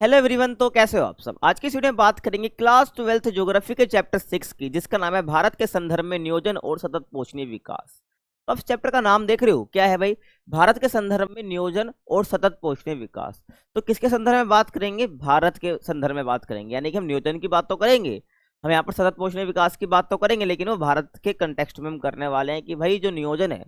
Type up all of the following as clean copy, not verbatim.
Hello everyone. तो कैसे हो आप सब। आज की इस वीडियो में बात करेंगे क्लास 12th ज्योग्राफी के चैप्टर 6 की, जिसका नाम है भारत के संदर्भ में नियोजन और सतत पोषणीय विकास। तो आप चैप्टर का नाम देख रहे हो, क्या है भाई? भारत के संदर्भ में नियोजन और सतत पोषणीय विकास। तो किसके संदर्भ में बात करेंगे? भारत के संदर्भ में बात करेंगे, यानी कि हम नियोजन की बात तो करेंगे, हम यहाँ पर सतत पोषणीय विकास की बात तो करेंगे, लेकिन वो भारत के कंटेक्स्ट में हम करने वाले हैं कि भाई जो नियोजन है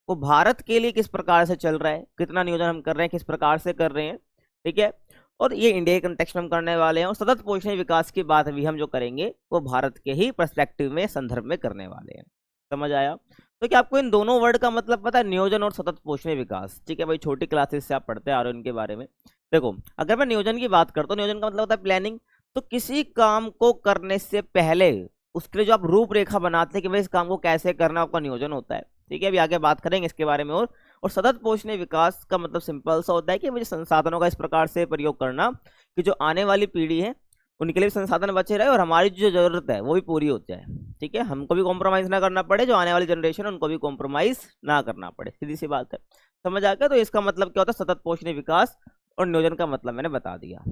वो भारत के लिए किस प्रकार से चल रहा है, कितना नियोजन हम कर रहे हैं, किस प्रकार से कर रहे हैं। ठीक है। और ये इंडिया के कंटेक्स्ट में हम करने वाले हैं, और सतत पोषणीय विकास की बात भी हम जो करेंगे वो भारत के ही पर्सपेक्टिव में, संदर्भ में करने वाले हैं। समझ आया? तो क्या आपको इन दोनों वर्ड का मतलब पता है, नियोजन और सतत पोषणीय विकास? ठीक है भाई, छोटी क्लासेस से आप पढ़ते आ रहे हो इनके बारे में। देखो, अगर मैं नियोजन की बात करता हूँ, नियोजन का मतलब होता है प्लानिंग। तो किसी काम को करने से पहले उसके लिए जो आप रूपरेखा बनाते हैं कि भाई इस काम को कैसे करना, आपका नियोजन होता है। ठीक है, अभी आगे बात करेंगे इसके बारे में। और सतत पोषणीय विकास का मतलब सिंपल सा होता है कि मुझे संसाधनों का इस प्रकार से प्रयोग करना कि जो आने वाली पीढ़ी है उनके लिए भी संसाधन बचे रहे और हमारी जो जरूरत है वो भी पूरी हो जाए। ठीक है, हमको भी कॉम्प्रोमाइज ना करना पड़े, जो आने वाली जनरेशन है उनको भी कॉम्प्रोमाइज ना करना पड़े। सीधी सी बात है। समझ आ गया? तो इसका मतलब क्या होता है, सतत पोषणीय विकास। और नियोजन का मतलब मैंने बता दिया।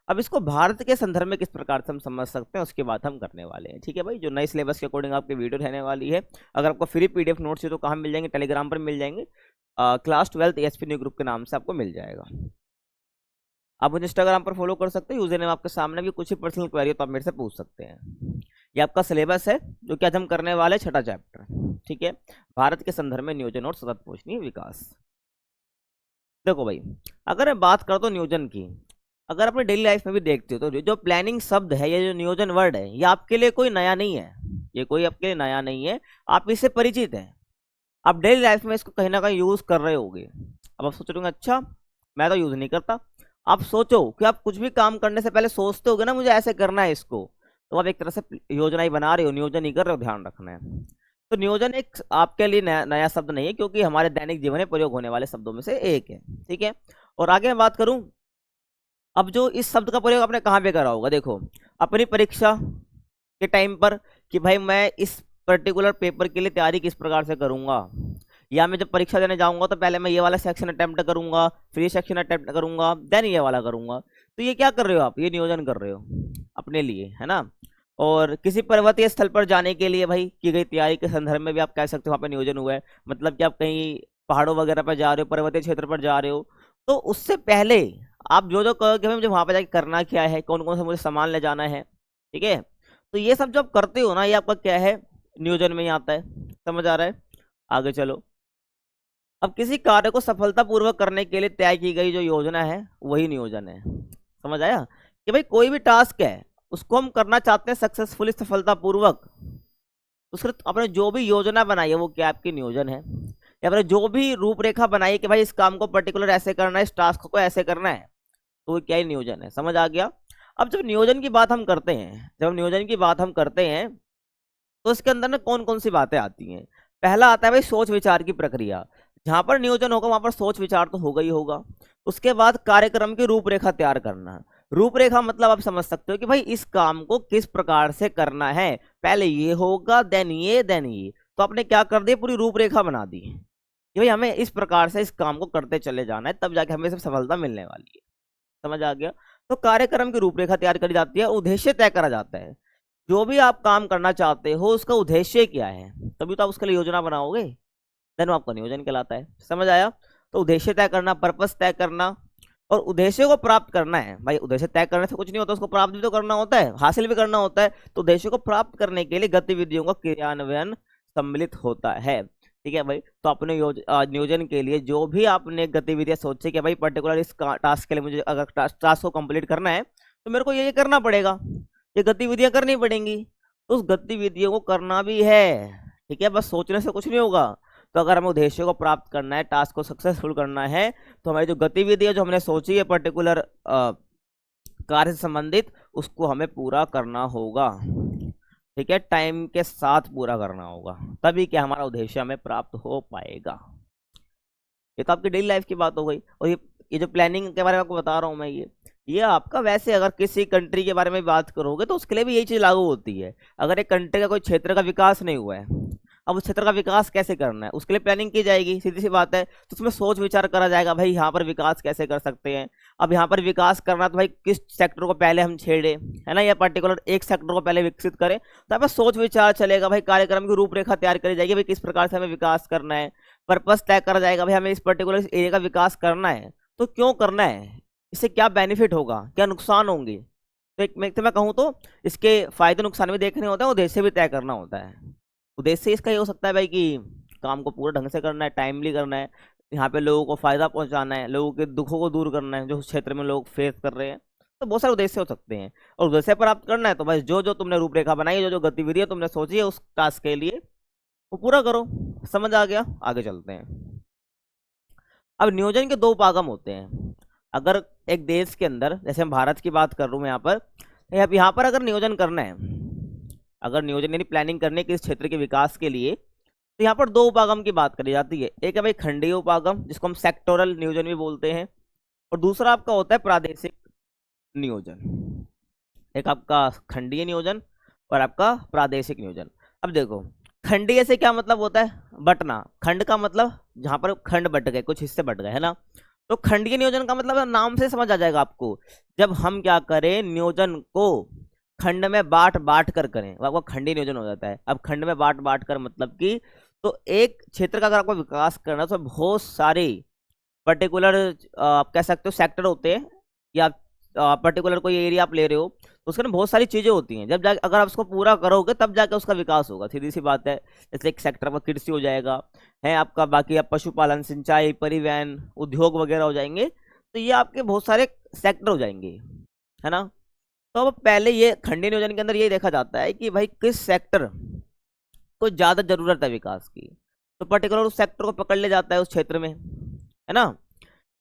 अब इसको भारत के संदर्भ में किस प्रकार से हम समझ सकते हैं उसके बाद हम करने वाले हैं। ठीक है भाई, जो नए सिलेबस के अकॉर्डिंग आपकी वीडियो रहने वाली है। अगर आपको फ्री पीडीएफ नोट्स है तो कहाँ मिल जाएंगे? टेलीग्राम पर मिल जाएंगे। क्लास 12 एएसपी न्यू ग्रुप के नाम से आपको मिल जाएगा। आप मुझे इंस्टाग्राम पर फॉलो कर सकते हैं, यूजर नेम आपके सामने भी। कुछ ही पर्सनल क्वेरी तो आप मेरे से पूछ सकते हैं। ये आपका सिलेबस है जो कि आज हम करने वाले छठा चैप्टर। ठीक है, भारत के संदर्भ में नियोजन और सतत पोषणीय विकास। देखो भाई, अगर मैं बात करता हूँ नियोजन की, अगर अपने डेली लाइफ में भी देखते हो तो जो प्लानिंग शब्द है, ये जो नियोजन वर्ड है, ये आपके लिए कोई नया नहीं है। ये कोई आपके लिए नया नहीं है, आप इससे परिचित हैं। आप डेली लाइफ में इसको कहीं ना कहीं यूज कर रहे होगे। अब आप सोच रहे होंगे अच्छा मैं तो यूज नहीं करता। आप सोचो कि आप कुछ भी काम करने से पहले सोचते होगे ना, मुझे ऐसे करना है इसको। तो आप एक तरह से योजना ही बना रहे हो, नियोजन ही कर रहे हो, ध्यान रखना है। तो नियोजन एक आपके लिए नया शब्द नहीं है, क्योंकि हमारे दैनिक जीवन में प्रयोग होने वाले शब्दों में से एक है। ठीक है, और आगे मैं बात करूं, अब जो इस शब्द का प्रयोग आपने कहाँ पे करा होगा? देखो, अपनी परीक्षा के टाइम पर कि भाई मैं इस पर्टिकुलर पेपर के लिए तैयारी किस प्रकार से करूंगा, या मैं जब परीक्षा देने जाऊंगा तो पहले मैं ये वाला सेक्शन अटेम्प्ट करूंगा, फिर ये सेक्शन अटेम्प्ट करूंगा, देन ये वाला करूंगा। तो ये क्या कर रहे हो आप? ये नियोजन कर रहे हो अपने लिए, है ना। और किसी पर्वतीय स्थल पर जाने के लिए भाई की गई तैयारी के संदर्भ में भी आप कह सकते हो वहाँ पे नियोजन हुआ है। मतलब कि आप कहीं पहाड़ों वगैरह पर जा रहे हो, पर्वतीय क्षेत्र पर जा रहे हो, तो उससे पहले आप जो जो कहोगे भाई मुझे वहां पर जाकर करना क्या है, कौन कौन सा मुझे सामान ले जाना है। ठीक है, तो ये सब जो आप करते हो ना, ये आपका क्या है, नियोजन में ही आता है। समझ आ रहा है? आगे चलो। अब किसी कार्य को सफलतापूर्वक करने के लिए तय की गई जो योजना है वही नियोजन है। समझ आया? कि भाई कोई भी टास्क है उसको हम करना चाहते हैं सक्सेसफुली, सफलतापूर्वक, उसके आपने जो भी योजना बनाई है वो क्या आपकी नियोजन है। या फिर जो भी रूपरेखा बनाई है कि भाई इस काम को पर्टिकुलर ऐसे करना है, इस टास्क को ऐसे करना है, तो वो क्या ही नियोजन है। समझ आ गया? अब जब नियोजन की बात हम करते हैं, जब नियोजन की बात हम करते हैं तो इसके अंदर ना कौन कौन सी बातें आती हैं? पहला आता है भाई सोच विचार की प्रक्रिया। जहां पर नियोजन होगा वहां पर सोच विचार तो होगा ही होगा। उसके बाद कार्यक्रम की रूपरेखा तैयार करना। रूपरेखा मतलब आप समझ सकते हो कि भाई इस काम को किस प्रकार से करना है, पहले ये होगा, देन ये, देन ये। तो आपने क्या कर दिया, पूरी रूपरेखा बना दी कि भाई हमें इस प्रकार से इस काम को करते चले जाना है, तब जाके हमें सिर्फ सफलता मिलने वाली है। समझ आ गया? तो कार्यक्रम की रूपरेखा तैयार करी जाती है, उद्देश्य तय करा जाता है। जो भी आप काम करना चाहते हो उसका उद्देश्य क्या है, तभी तो आप उसके लिए योजना बनाओगे, देन वो आपका नियोजन कहलाता है। समझ आया? तो उद्देश्य तय करना, पर्पस तय करना, और उद्देश्य को प्राप्त करना है। भाई उद्देश्य तय करने से कुछ नहीं होता, उसको प्राप्त भी तो करना होता है, हासिल भी करना होता है। तो उद्देश्य को प्राप्त करने के लिए गतिविधियों का क्रियान्वयन सम्मिलित होता है। ठीक है भाई, तो अपने नियोजन के लिए जो भी आपने गतिविधियां सोची कि भाई पर्टिकुलर इस टास्क के लिए मुझे अगर टास्क को कंप्लीट करना है तो मेरे को ये करना पड़ेगा, ये गतिविधियां करनी पड़ेंगी, तो उस गतिविधियों को करना भी है। ठीक है, बस सोचने से कुछ नहीं होगा। तो अगर हमें उद्देश्य को प्राप्त करना है, टास्क को सक्सेसफुल करना है, तो हमारी जो गतिविधि है जो हमने सोची है पर्टिकुलर कार्य से संबंधित, उसको हमें पूरा करना होगा। ठीक है, टाइम के साथ पूरा करना होगा, तभी क्या हमारा उद्देश्य हमें प्राप्त हो पाएगा। ये तो आपकी डेली लाइफ की बात हो गई। और ये जो प्लानिंग के बारे में आपको बता रहा हूँ मैं, ये आपका वैसे अगर किसी कंट्री के बारे में बात करोगे तो उसके लिए भी यही चीज लागू होती है। अगर एक कंट्री का कोई क्षेत्र का विकास नहीं हुआ है, अब उस क्षेत्र का विकास कैसे करना है उसके लिए प्लानिंग की जाएगी, सीधी सी बात है। तो उसमें सोच विचार करा जाएगा भाई यहाँ पर विकास कैसे कर सकते हैं। अब यहाँ पर विकास करना तो भाई किस सेक्टर को पहले हम छेड़े, है ना, या पर्टिकुलर एक सेक्टर को पहले विकसित करें। तो यहाँ पर सोच विचार चलेगा भाई, कार्यक्रम की रूपरेखा तैयार करी जाएगी भाई किस प्रकार से हमें विकास करना है। पर्पस तय करा जाएगा भाई हमें इस पर्टिकुलर एरिया का विकास करना है तो क्यों करना है, इससे क्या बेनिफिट होगा, क्या नुकसान होंगे। तो एक मैं कहूँ तो इसके फायदे नुकसान भी देखने होते हैं, उद्देश्य भी तय करना होता है। उद्देश्य इसका ये हो सकता है भाई कि काम को पूरा ढंग से करना है, टाइमली करना है, यहाँ पे लोगों को फायदा पहुंचाना है, लोगों के दुखों को दूर करना है जो उस क्षेत्र में लोग फेस कर रहे हैं। तो बहुत सारे उद्देश्य हो सकते हैं। और उद्देश्य प्राप्त करना है तो बस जो जो तुमने रूपरेखा बनाई है, जो जो गतिविधियां तुमने सोची है उस टास्क के लिए वो पूरा करो। समझ आ गया, आगे चलते हैं। अब नियोजन के दो उपागम होते हैं। अगर एक देश के अंदर, जैसे हम भारत की बात कर रहा हूँ यहाँ पर, यहाँ पर अगर नियोजन करना है, अगर नियोजन यानी प्लानिंग करने के इस क्षेत्र के विकास के लिए, तो यहाँ पर दो उपागम की बात करी जाती है। एक है भाई खंडीय उपागम जिसको हम सेक्टोरल नियोजन भी बोलते हैं, और दूसरा आपका होता है प्रादेशिक नियोजन। एक आपका खंडीय नियोजन और आपका प्रादेशिक नियोजन। अब देखो खंडीय से क्या मतलब होता है, बटना। खंड का मतलब जहां पर खंड बट गए, कुछ हिस्से बट गए, है ना। तो खंडीय नियोजन का मतलब नाम से समझ आ जाएगा आपको, जब हम क्या करें नियोजन को खंड में बांट बांट कर करें वो आपका खंडीय नियोजन हो जाता है। अब खंड में बांट बांट कर मतलब कि, तो एक क्षेत्र का अगर आपको विकास करना तो बहुत सारे पर्टिकुलर आप कह सकते हो सेक्टर होते हैं, या पर्टिकुलर कोई एरिया आप ले रहे हो तो उसके अंदर बहुत सारी चीजें होती हैं। जब जाके अगर आप उसको पूरा करोगे तब जाके उसका विकास होगा, सीधी सी बात है। जैसे एक सेक्टर में कृषि हो जाएगा, है आपका, बाकी आप पशुपालन, सिंचाई, परिवहन, उद्योग वगैरह हो जाएंगे। तो ये आपके बहुत सारे सेक्टर हो जाएंगे, है ना। तो अब पहले ये खंडीय नियोजन के अंदर ये देखा जाता है कि भाई किस सेक्टर को ज्यादा जरूरत है विकास की, तो पर्टिकुलर उस सेक्टर को पकड़ ले जाता है उस क्षेत्र में, है ना।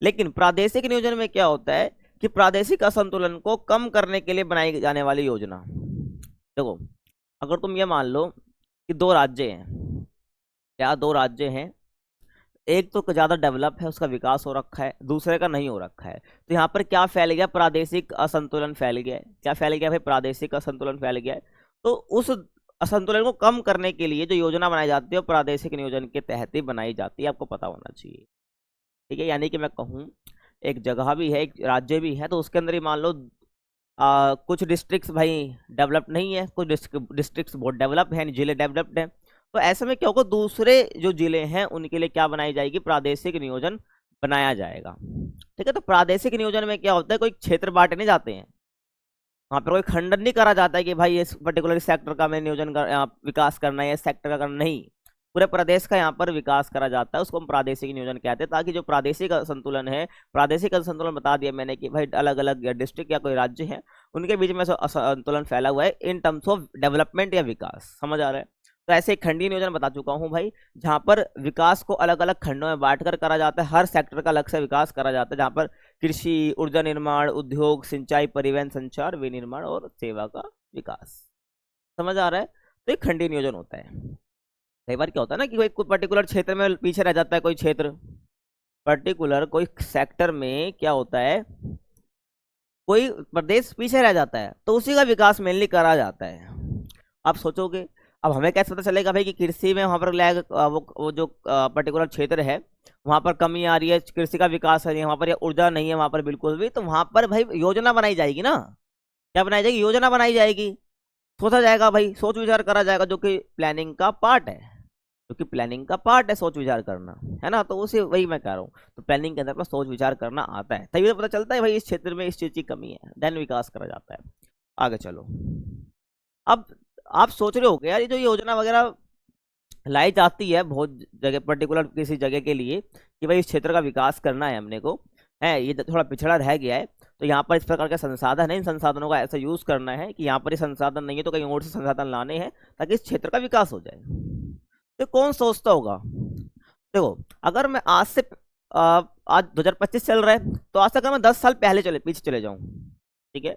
लेकिन प्रादेशिक नियोजन में क्या होता है कि प्रादेशिक असंतुलन को कम करने के लिए बनाई जाने वाली योजना। देखो अगर तुम ये मान लो कि दो राज्य हैं, या दो राज्य हैं, एक तो ज्यादा डेवलप है, उसका विकास हो रखा है, दूसरे का नहीं हो रखा है, तो यहाँ पर क्या फैल गया, प्रादेशिक असंतुलन फैल गया है। क्या फैल गया भाई, प्रादेशिक असंतुलन फैल गया है। तो उस असंतुलन को कम करने के लिए जो योजना बनाई जाती है वो प्रादेशिक नियोजन के तहत ही बनाई जाती है, आपको पता होना चाहिए, ठीक है। यानी कि मैं कहूँ एक जगह भी है, एक राज्य भी है, तो उसके अंदर ही मान लो कुछ डिस्ट्रिक्ट्स भाई डेवलप नहीं है, कुछ डिस्ट्रिक्ट्स बहुत डेवलप है, जिले डेवलप्ड हैं। तो ऐसे में क्या होगा, दूसरे जो जिले हैं उनके लिए क्या बनाई जाएगी, प्रादेशिक नियोजन बनाया जाएगा, ठीक है। तो प्रादेशिक नियोजन में क्या होता है, कोई क्षेत्र बांटे नहीं जाते हैं, वहां पर कोई खंडन नहीं करा जाता है कि भाई इस पर्टिकुलर सेक्टर का मैं नियोजन विकास करना है, इस सेक्टर का करना नहीं, पूरे प्रदेश का यहाँ पर विकास करा जाता है, उसको हम प्रादेशिक नियोजन कहते हैं। ताकि जो प्रादेशिक संतुलन है, प्रादेशिक असंतुलन बता दिया मैंने कि भाई अलग अलग डिस्ट्रिक्ट या कोई राज्य है उनके बीच में असंतुलन फैला हुआ है इन टर्म्स ऑफ डेवलपमेंट या विकास, समझ आ रहा है। तो ऐसे एक खंडीय नियोजन बता चुका हूँ भाई, जहां पर विकास को अलग अलग खंडों में बांटकर करा जाता है, हर सेक्टर का अलग से विकास करा जाता है, जहां पर कृषि, ऊर्जा निर्माण, उद्योग, सिंचाई, परिवहन, संचार, विनिर्माण और सेवा का विकास, समझ आ रहा है। तो एक खंडीय नियोजन होता है। कई बार क्या होता है ना कि कोई पर्टिकुलर क्षेत्र में पीछे रह जाता है, कोई क्षेत्र पर्टिकुलर कोई सेक्टर में क्या होता है, कोई प्रदेश पीछे रह जाता है, तो उसी का विकास मेनली करा जाता है। आप सोचोगे अब हमें कैसे पता चलेगा भाई कि कृषि में वहां पर लैग, वो जो पर्टिकुलर क्षेत्र है वहां पर कमी आ रही है, कृषि का विकास है वहां पर, या ऊर्जा नहीं है वहां पर बिल्कुल भी, तो वहां पर भाई योजना बनाई जाएगी ना। क्या बनाई जाएगी, योजना बनाई जाएगी, सोचा जाएगा भाई, सोच विचार करा जाएगा, जो कि प्लानिंग का पार्ट है, जो कि प्लानिंग का पार्ट है सोच विचार करना, है ना। तो उसे वही मैं कह रहा हूँ, तो प्लानिंग के अंदर पर सोच विचार करना आता है, तभी तो पता चलता है भाई इस क्षेत्र में इस चीज की कमी है, देन विकास करा जाता है। आगे चलो। अब आप सोच रहे हो यार ये जो योजना वगैरह लाई जाती है बहुत जगह, पर्टिकुलर किसी जगह के लिए कि भाई इस क्षेत्र का विकास करना है हमने को, है ये थोड़ा पिछड़ा रह गया है, तो यहाँ पर इस प्रकार के संसाधन है, इन संसाधनों का ऐसा यूज करना है कि यहाँ पर ये संसाधन नहीं है तो कहीं और से संसाधन लाने हैं ताकि इस क्षेत्र का विकास हो जाए। तो कौन सोचता होगा, देखो अगर मैं आज से आज 2025 चल रहा है, तो आज से अगर मैं 10 साल पहले पीछे चले जाऊं, ठीक है,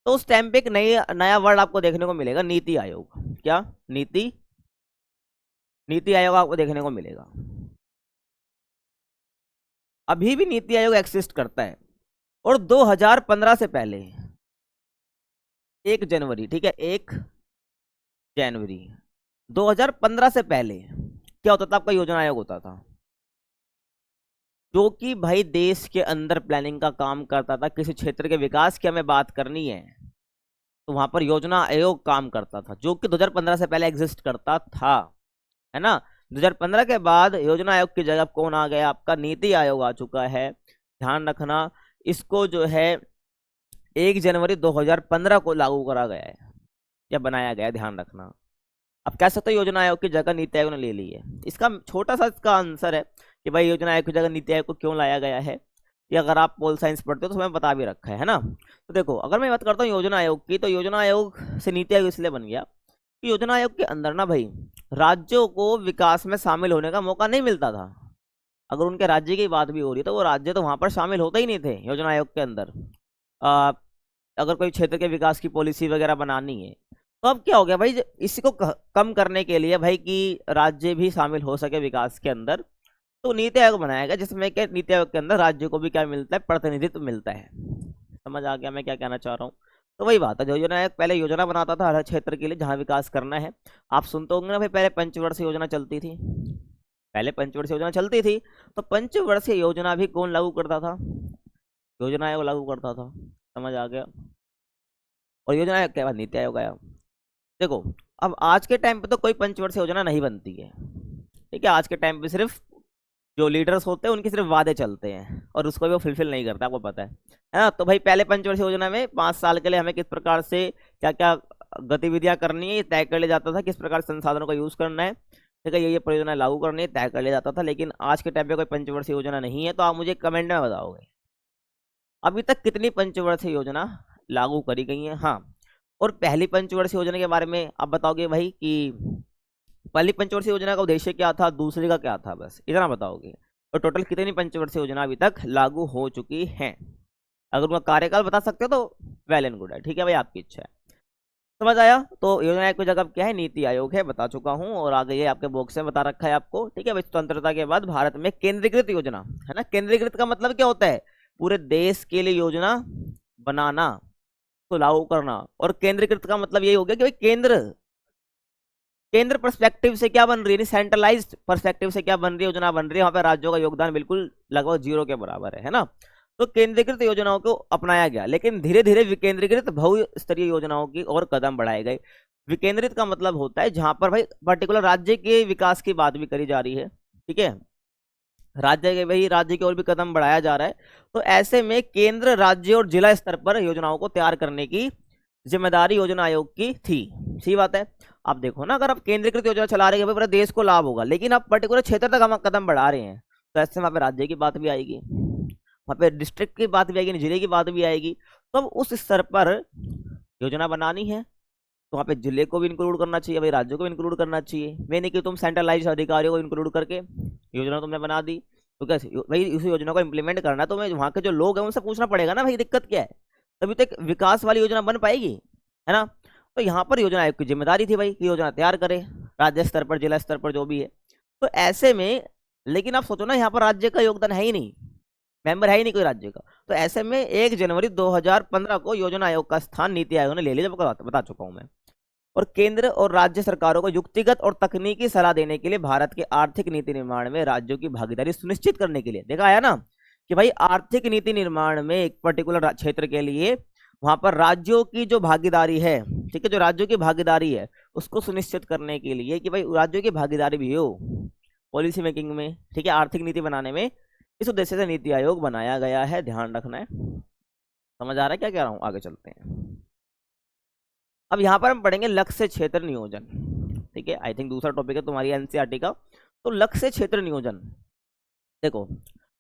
तो उस टाइम पे एक नया वर्ड आपको देखने को मिलेगा, नीति आयोग। क्या, नीति आयोग आपको देखने को मिलेगा। अभी भी नीति आयोग एक्सिस्ट करता है, और 2015 से पहले 1 जनवरी, ठीक है, 1 जनवरी 2015 से पहले क्या होता था, आपका योजना आयोग होता था, जो कि भाई देश के अंदर प्लानिंग का काम करता था। किसी क्षेत्र के विकास की हमें बात करनी है तो वहां पर योजना आयोग काम करता था, जो कि 2015 से पहले एग्जिस्ट करता था, है ना। 2015 के बाद योजना आयोग की जगह कौन आ गया, आपका नीति आयोग आ चुका है। ध्यान रखना, इसको जो है 1 जनवरी 2015 को लागू करा गया है या बनाया गया है, ध्यान रखना। अब कह सकते हो योजना आयोग की जगह नीति आयोग ने ले ली है। इसका छोटा सा इसका आंसर है कि भाई योजना आयोग की जगह नीति आयोग को क्यों लाया गया है, ये अगर आप पोल साइंस पढ़ते हो तो हमें बता भी रखा है ना। तो देखो, अगर मैं बात करता हूँ योजना आयोग की, तो योजना आयोग से नीति आयोग इसलिए बन गया कि योजना आयोग के अंदर ना भाई राज्यों को विकास में शामिल होने का मौका नहीं मिलता था। अगर उनके राज्य की बात भी हो रही है तो वो राज्य तो वहां पर शामिल होते ही नहीं थे योजना आयोग के अंदर। अगर कोई क्षेत्र के विकास की पॉलिसी वगैरह बनानी है तो अब क्या हो गया भाई, इसी को कम करने के लिए भाई कि राज्य भी शामिल हो सके विकास के अंदर, तो नीति आयोग बनाया गया, जिसमें कि नीति आयोग के अंदर राज्य को भी क्या मिलता है, प्रतिनिधित्व मिलता है। समझ आ गया मैं क्या कहना चाह रहा हूँ। तो वही बात है, योजना आयोग पहले योजना बनाता था हर क्षेत्र के लिए जहाँ विकास करना है। आप सुनते होंगे ना भाई, पहले पंचवर्षीय योजना चलती थी, पहले पंचवर्षीय योजना चलती थी, तो पंचवर्षीय योजना भी कौन लागू करता था, योजना आयोग लागू करता था। समझ आ गया। और योजना आयोग के बाद नीति आयोग आया। देखो, अब आज के टाइम पे तो कोई पंचवर्षीय योजना नहीं बनती है, ठीक है। आज के टाइम पे सिर्फ जो लीडर्स होते हैं उनके सिर्फ वादे चलते हैं और उसको भी वो फुलफिल नहीं करता, आपको पता है ना। तो भाई पहले पंचवर्षीय योजना में 5 साल के लिए हमें किस प्रकार से क्या क्या गतिविधियां करनी है ये तय कर लिया जाता था, किस प्रकार संसाधनों का यूज करना है, ठीक है, ये परियोजना लागू करनी है तय कर लिया जाता था। लेकिन आज के टाइम पे कोई पंचवर्षीय योजना नहीं है। तो आप मुझे कमेंट में बताओगे अभी तक कितनी पंचवर्षीय योजना लागू करी गई है। हाँ, और पहली पंचवर्षीय योजना के बारे में आप बताओगे भाई कि पहली पंचवर्षीय योजना का उद्देश्य क्या था, दूसरी का क्या था, बस इतना बताओगे। और टोटल कितनी पंचवर्षीय योजना अभी तक लागू हो चुकी हैं। अगर उनका कार्यकाल बता सकते हो तो वेल एंड गुड है, ठीक है भाई, आपकी इच्छा है। समझ आया। तो योजना आयोग की जगह क्या है, नीति आयोग है, बता चुका हूँ। और आगे ये आपके बॉक्स में बता रखा है आपको, ठीक है भाई। स्वतंत्रता के बाद भारत में केंद्रीकृत योजना, है ना। केंद्रीकृत का मतलब क्या होता है, पूरे देश के लिए योजना बनाना, तो लागू करना। और केंद्रीकृत का मतलब यही हो गया कि भाई केंद्र पर्सपेक्टिव से क्या बन रही है, सेंट्रलाइज्ड पर्सपेक्टिव से क्या बन रही है, योजना बन रही है, वहां पे राज्यों का योगदान बिल्कुल लगभग 0 के बराबर है ना। तो केंद्रीकृत योजनाओं को अपनाया गया, लेकिन धीरे धीरे विकेंद्रीकृत बहुस्तरीय योजनाओं की और कदम बढ़ाए गए। विकेंद्रित का मतलब होता है जहां पर भाई पर्टिकुलर राज्य के विकास की बात भी करी जा रही है, ठीक है, राज्य के भाई राज्य की ओर भी कदम बढ़ाया जा रहा है। तो ऐसे में केंद्र, राज्य और जिला स्तर पर योजनाओं को तैयार करने की जिम्मेदारी योजना आयोग की थी। सही बात है। आप देखो ना, अगर आप केंद्रीकृत योजना चला रहे हैं पूरे देश को लाभ होगा, लेकिन आप पर्टिकुलर क्षेत्र तक हम कदम बढ़ा रहे हैं, तो ऐसे में वहाँ पे राज्य की बात भी आएगी, वहाँ पे डिस्ट्रिक्ट की बात भी आएगी, जिले की बात भी आएगी। तो अब उस स्तर पर योजना बनानी है तो वहाँ पे जिले को भी इंक्लूड करना चाहिए भाई, राज्यों को भी इंक्लूड करना चाहिए। मैं नहीं कि तुम सेंट्रलाइज अधिकारियों को इंक्लूड करके योजना तुमने बना दी, तो कैसे भाई इस योजना को इम्प्लीमेंट करना है तो मैं वहाँ के जो लोग हैं उनसे पूछना पड़ेगा ना भाई दिक्कत क्या है, तभी तक विकास वाली योजना बन पाएगी, है ना। तो यहाँ पर योजना आयोग की जिम्मेदारी थी भाई कि योजना तैयार करे, राज्य स्तर पर, जिला स्तर पर, जो भी है। तो ऐसे में, लेकिन आप सोचो ना, यहाँ पर राज्य का योगदान है ही नहीं, मेंबर है ही नहीं कोई राज्य का। तो ऐसे में 1 जनवरी 2015 को योजना आयोग का स्थान नीति आयोग ने ले लिया, बता चुका हूं मैं। और केंद्र और राज्य सरकारों को युक्तिगत और तकनीकी सलाह देने के लिए भारत के आर्थिक नीति निर्माण में राज्यों की भागीदारी सुनिश्चित करने के लिए, देखा आया ना कि भाई आर्थिक नीति निर्माण में एक पर्टिकुलर क्षेत्र के लिए वहां पर राज्यों की जो भागीदारी है, ठीक है, जो राज्यों की भागीदारी है उसको सुनिश्चित करने के लिए कि भाई राज्यों की भागीदारी भी हो पॉलिसी मेकिंग में, ठीक है, आर्थिक नीति बनाने में, इस उद्देश्य से नीति आयोग बनाया गया है, ध्यान रखना है। समझ आ रहा है क्या कह रहा हूं, आगे चलते हैं। अब यहाँ पर हम पढ़ेंगे लक्ष्य क्षेत्र नियोजन, ठीक है, आई थिंक दूसरा टॉपिक है तुम्हारी एनसीईआरटी का। तो लक्ष्य क्षेत्र नियोजन, देखो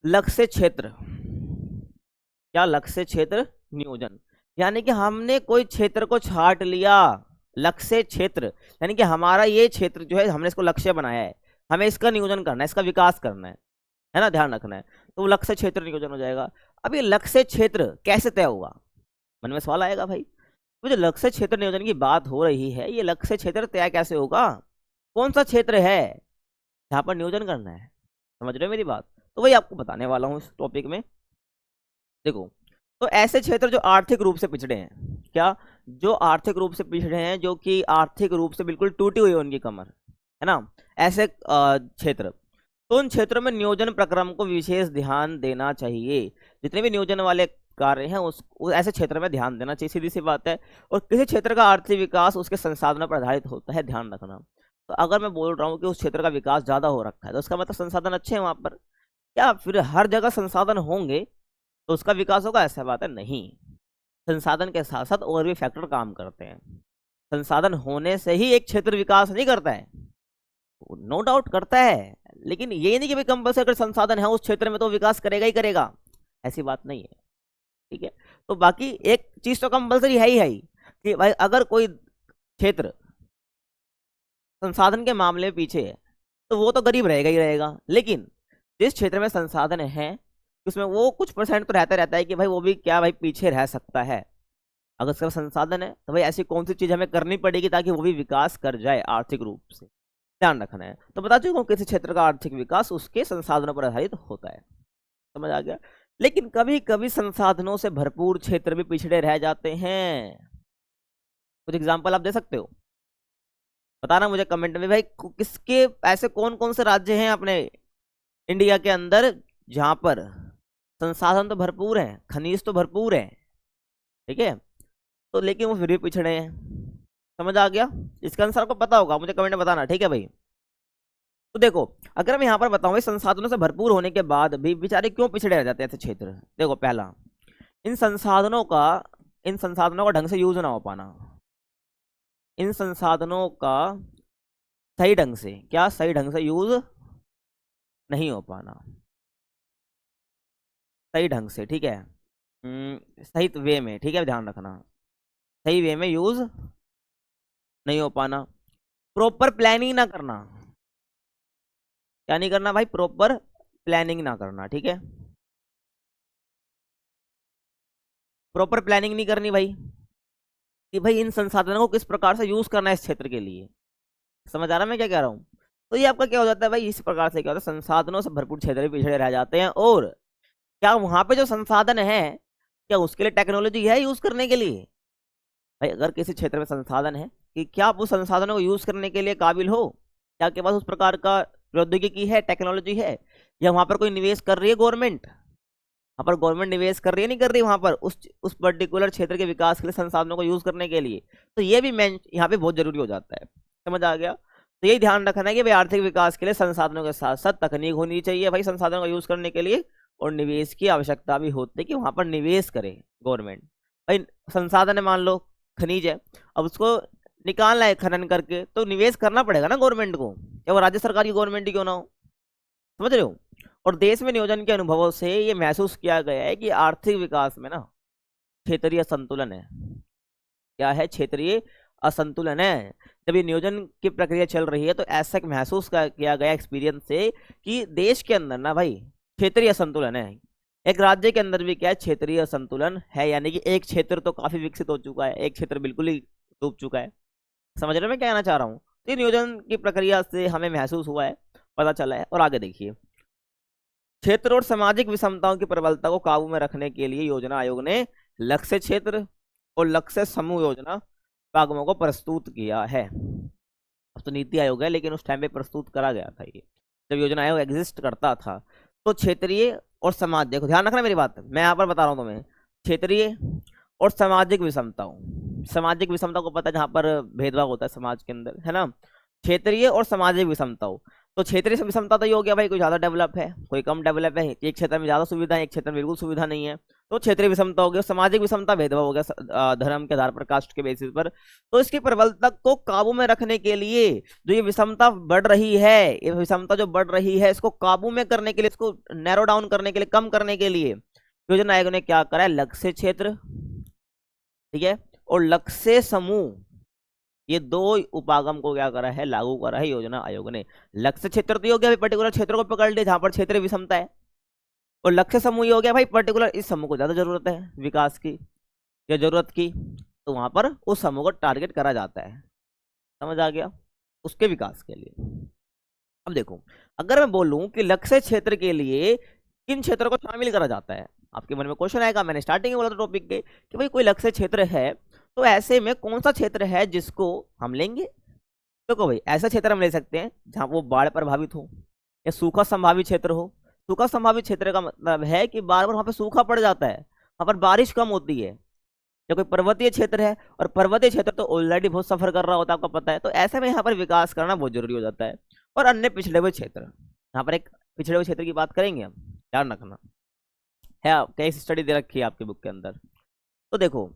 लक्ष्य क्षेत्र क्या, लक्ष्य क्षेत्र नियोजन यानी कि हमने कोई क्षेत्र को छाट लिया, लक्ष्य क्षेत्र यानी कि हमारा ये क्षेत्र जो है हमने इसको लक्ष्य बनाया है, हमें इसका नियोजन करना है, इसका विकास करना है ना, ध्यान रखना है। तो लक्ष्य क्षेत्र नियोजन हो जाएगा। अब ये लक्ष्य क्षेत्र कैसे तय होगा, मन में सवाल आएगा भाई, तो जो लक्ष्य क्षेत्र नियोजन की बात हो रही है, ये लक्ष्य क्षेत्र तय कैसे होगा, कौन सा क्षेत्र है जहां पर नियोजन करना है, समझ रहे हो मेरी बात। तो वही आपको बताने वाला हूँ इस टॉपिक में। देखो, तो ऐसे क्षेत्र जो आर्थिक रूप से पिछड़े हैं, क्या, जो आर्थिक रूप से पिछड़े हैं, जो कि आर्थिक रूप से बिल्कुल टूटी हुई है उनकी कमर, है ना, ऐसे क्षेत्र, तो उन क्षेत्रों में नियोजन प्रक्रम को विशेष ध्यान देना चाहिए। जितने भी नियोजन वाले कार्य हैं उस ऐसे क्षेत्र में ध्यान देना चाहिए, सीधी सी बात है। और किसी क्षेत्र का आर्थिक विकास उसके संसाधनों पर आधारित होता है, ध्यान रखना। तो अगर मैं बोल रहा हूँ कि उस क्षेत्र का विकास ज्यादा हो रखा है तो उसका मतलब संसाधन अच्छे हैं वहां पर। क्या फिर हर जगह संसाधन होंगे तो उसका विकास होगा? ऐसा बात है नहीं। संसाधन के साथ साथ और भी फैक्टर काम करते हैं। संसाधन होने से ही एक क्षेत्र विकास नहीं करता है, नो डाउट करता है, लेकिन ये नहीं कि भाई कंपल्सरी अगर संसाधन है उस क्षेत्र में तो विकास करेगा ही करेगा, ऐसी बात नहीं है। ठीक है, तो बाकी एक चीज तो कंपल्सरी है ही कि भाई अगर कोई क्षेत्र संसाधन के मामले में पीछे है तो वो तो गरीब रहेगा ही रहेगा, लेकिन जिस क्षेत्र में संसाधन है उसमें वो कुछ परसेंट तो रहता है कि भाई वो भी क्या भाई पीछे रह सकता है। अगर उसका संसाधन है तो भाई ऐसी कौन सी चीज हमें करनी पड़ेगी ताकि वो भी विकास कर जाए आर्थिक रूप से, ध्यान रखना है। तो बता चुका हूँ किसी क्षेत्र का आर्थिक विकास उसके संसाधनों पर आधारित होता है, समझ आ गया। लेकिन कभी कभी संसाधनों से भरपूर क्षेत्र भी पिछड़े रह जाते हैं। कुछ एग्जांपल आप दे सकते हो? बताना मुझे कमेंट में भाई किसके ऐसे कौन कौन से राज्य हैं अपने इंडिया के अंदर जहां पर संसाधन तो भरपूर है, खनिज तो भरपूर है, ठीक है, तो लेकिन वो फिर भी पिछड़े हैं। समझ आ गया? इसका आंसर आपको पता होगा, मुझे कमेंट में बताना, ठीक है भाई। तो देखो अगर मैं यहाँ पर बताऊं संसाधनों से भरपूर होने के बाद भी बेचारे क्यों पिछड़े रह जाते हैं ऐसे क्षेत्र। देखो पहला, इन संसाधनों का ढंग से यूज ना हो पाना। इन संसाधनों का सही ढंग से यूज नहीं हो पाना, सही ढंग से, ठीक है, सही वे में, ठीक है, ध्यान रखना, सही वे में यूज नहीं हो पाना। प्रॉपर प्लानिंग ना करना, क्या नहीं करना भाई? प्रॉपर प्लानिंग ना करना, ठीक है, प्रॉपर प्लानिंग नहीं करनी भाई कि भाई इन संसाधनों को किस प्रकार से यूज करना है इस क्षेत्र के लिए। समझ आ रहा है मैं क्या कह रहा हूँ? तो ये आपका क्या हो जाता है भाई, इस प्रकार से क्या होता है, संसाधनों से भरपूर क्षेत्र पिछड़े रह जाते हैं। और क्या वहां पे जो संसाधन है क्या उसके लिए टेक्नोलॉजी है यूज करने के लिए? भाई अगर किसी क्षेत्र में संसाधन है कि क्या आप उस संसाधनों को यूज करने के लिए काबिल हो, क्या आपके पास उस प्रकार का प्रौद्योगिकी है, टेक्नोलॉजी है, या वहां पर कोई निवेश कर रही है गवर्नमेंट, वहां पर गवर्नमेंट निवेश कर रही है नहीं कर रही वहां पर उस पर्टिकुलर क्षेत्र के विकास के लिए संसाधनों को यूज करने के लिए, तो ये भी मैं यहाँ पे बहुत जरूरी हो जाता है। समझ आ गया? तो यही ध्यान रखना है कि भाई आर्थिक विकास के लिए संसाधनों के साथ साथ तकनीक होनी चाहिए भाई संसाधनों का यूज करने के लिए, और निवेश की आवश्यकता भी होती है कि वहां पर निवेश करे गवर्नमेंट। भाई संसाधन है, मान लो खनिज है, अब उसको निकालना है खनन करके, तो निवेश करना पड़ेगा ना गवर्नमेंट को, या वो राज्य सरकार की गवर्नमेंट ही क्यों ना हो। समझ रहे हो? और देश में नियोजन के अनुभवों से ये महसूस किया गया है कि आर्थिक विकास में ना क्षेत्रीय संतुलन है। क्या है? क्षेत्रीय असंतुलन है। जब ये नियोजन की प्रक्रिया चल रही है तो ऐसा महसूस किया गया एक्सपीरियंस से कि देश के अंदर ना भाई क्षेत्रीय असंतुलन है। एक राज्य के अंदर भी क्या है? क्षेत्रीय असंतुलन है, यानी कि एक क्षेत्र तो काफी विकसित हो चुका है, एक क्षेत्र बिल्कुल ही डूब चुका है। समझ रहे हो मैं क्या कहना चाह रहा हूँ? तो नियोजन की प्रक्रिया से हमें महसूस हुआ है, पता चला है। और आगे देखिए, क्षेत्र और सामाजिक विषमताओं की प्रबलता को काबू में रखने के लिए योजना आयोग ने लक्ष्य क्षेत्र और लक्ष्य समूह योजना विभागों को प्रस्तुत किया है। अब तो नीति आयोग है, लेकिन उस टाइम पे प्रस्तुत करा गया था ये जब योजना आयोग एग्जिस्ट करता था। तो क्षेत्रीय और समाज, देखो ध्यान रखना मेरी बात, मैं यहाँ पर बता रहा हूँ तुम्हें, क्षेत्रीय और सामाजिक विषमता को पता है, जहाँ पर भेदभाव होता है समाज के अंदर, है ना, क्षेत्रीय और सामाजिक विषमताओं। तो क्षेत्रीय विषमता तो ये हो गया भाई कोई ज्यादा डेवलप है कोई कम डेवलप है, एक क्षेत्र में ज्यादा सुविधा है एक क्षेत्र में बिल्कुल सुविधा नहीं है, तो क्षेत्रीय विषमता हो गया। सामाजिक विषमता भेदभाव हो गया धर्म के आधार पर, कास्ट के बेसिस पर। तो इसकी प्रबलता को काबू में रखने के लिए जो ये विषमता बढ़ रही है, ये विषमता जो बढ़ रही है, इसको काबू में करने के लिए, इसको नैरो डाउन करने के लिए, कम करने के लिए योजना आयोग ने क्या करा है? लक्ष्य क्षेत्र, ठीक है, और लक्ष्य समूह, ये दो उपागम को क्या करा है? लागू करा है योजना आयोग ने। लक्ष्य क्षेत्र तो हो गया भाई पर्टिकुलर क्षेत्र को पकड़ ले जहां पर क्षेत्रीय विषमता है, और लक्ष्य समूह ये हो गया भाई पर्टिकुलर इस समूह को ज्यादा जरूरत है विकास की या जरूरत की, तो वहां पर उस समूह को टारगेट करा जाता है। समझ आ गया? उसके विकास के लिए। अब देखो अगर मैं बोलूं कि लक्ष्य क्षेत्र के लिए किन क्षेत्रों को शामिल करा जाता है, आपके मन में क्वेश्चन आएगा। मैंने स्टार्टिंग में बोला था टॉपिक के कि भाई कोई लक्ष्य क्षेत्र है तो ऐसे में कौन सा क्षेत्र है जिसको हम लेंगे? देखो भाई, ऐसा क्षेत्र हम ले सकते हैं जहाँ वो बाढ़ प्रभावित हो या सूखा संभावित क्षेत्र हो। सूखा संभावित क्षेत्र का मतलब है कि बार बार वहाँ पे सूखा पड़ जाता है, वहाँ पर बारिश कम होती है। या कोई पर्वतीय क्षेत्र है, और पर्वतीय क्षेत्र तो ऑलरेडी बहुत सफर कर रहा होता है, आपको पता है, तो ऐसे में यहाँ पर विकास करना बहुत जरूरी हो जाता है। और अन्य पिछड़े हुए क्षेत्र, यहाँ पर एक पिछड़े हुए क्षेत्र की बात करेंगे हम, ध्यान रखना है। केस स्टडी दे रखी है आपके बुक के अंदर। तो देखो,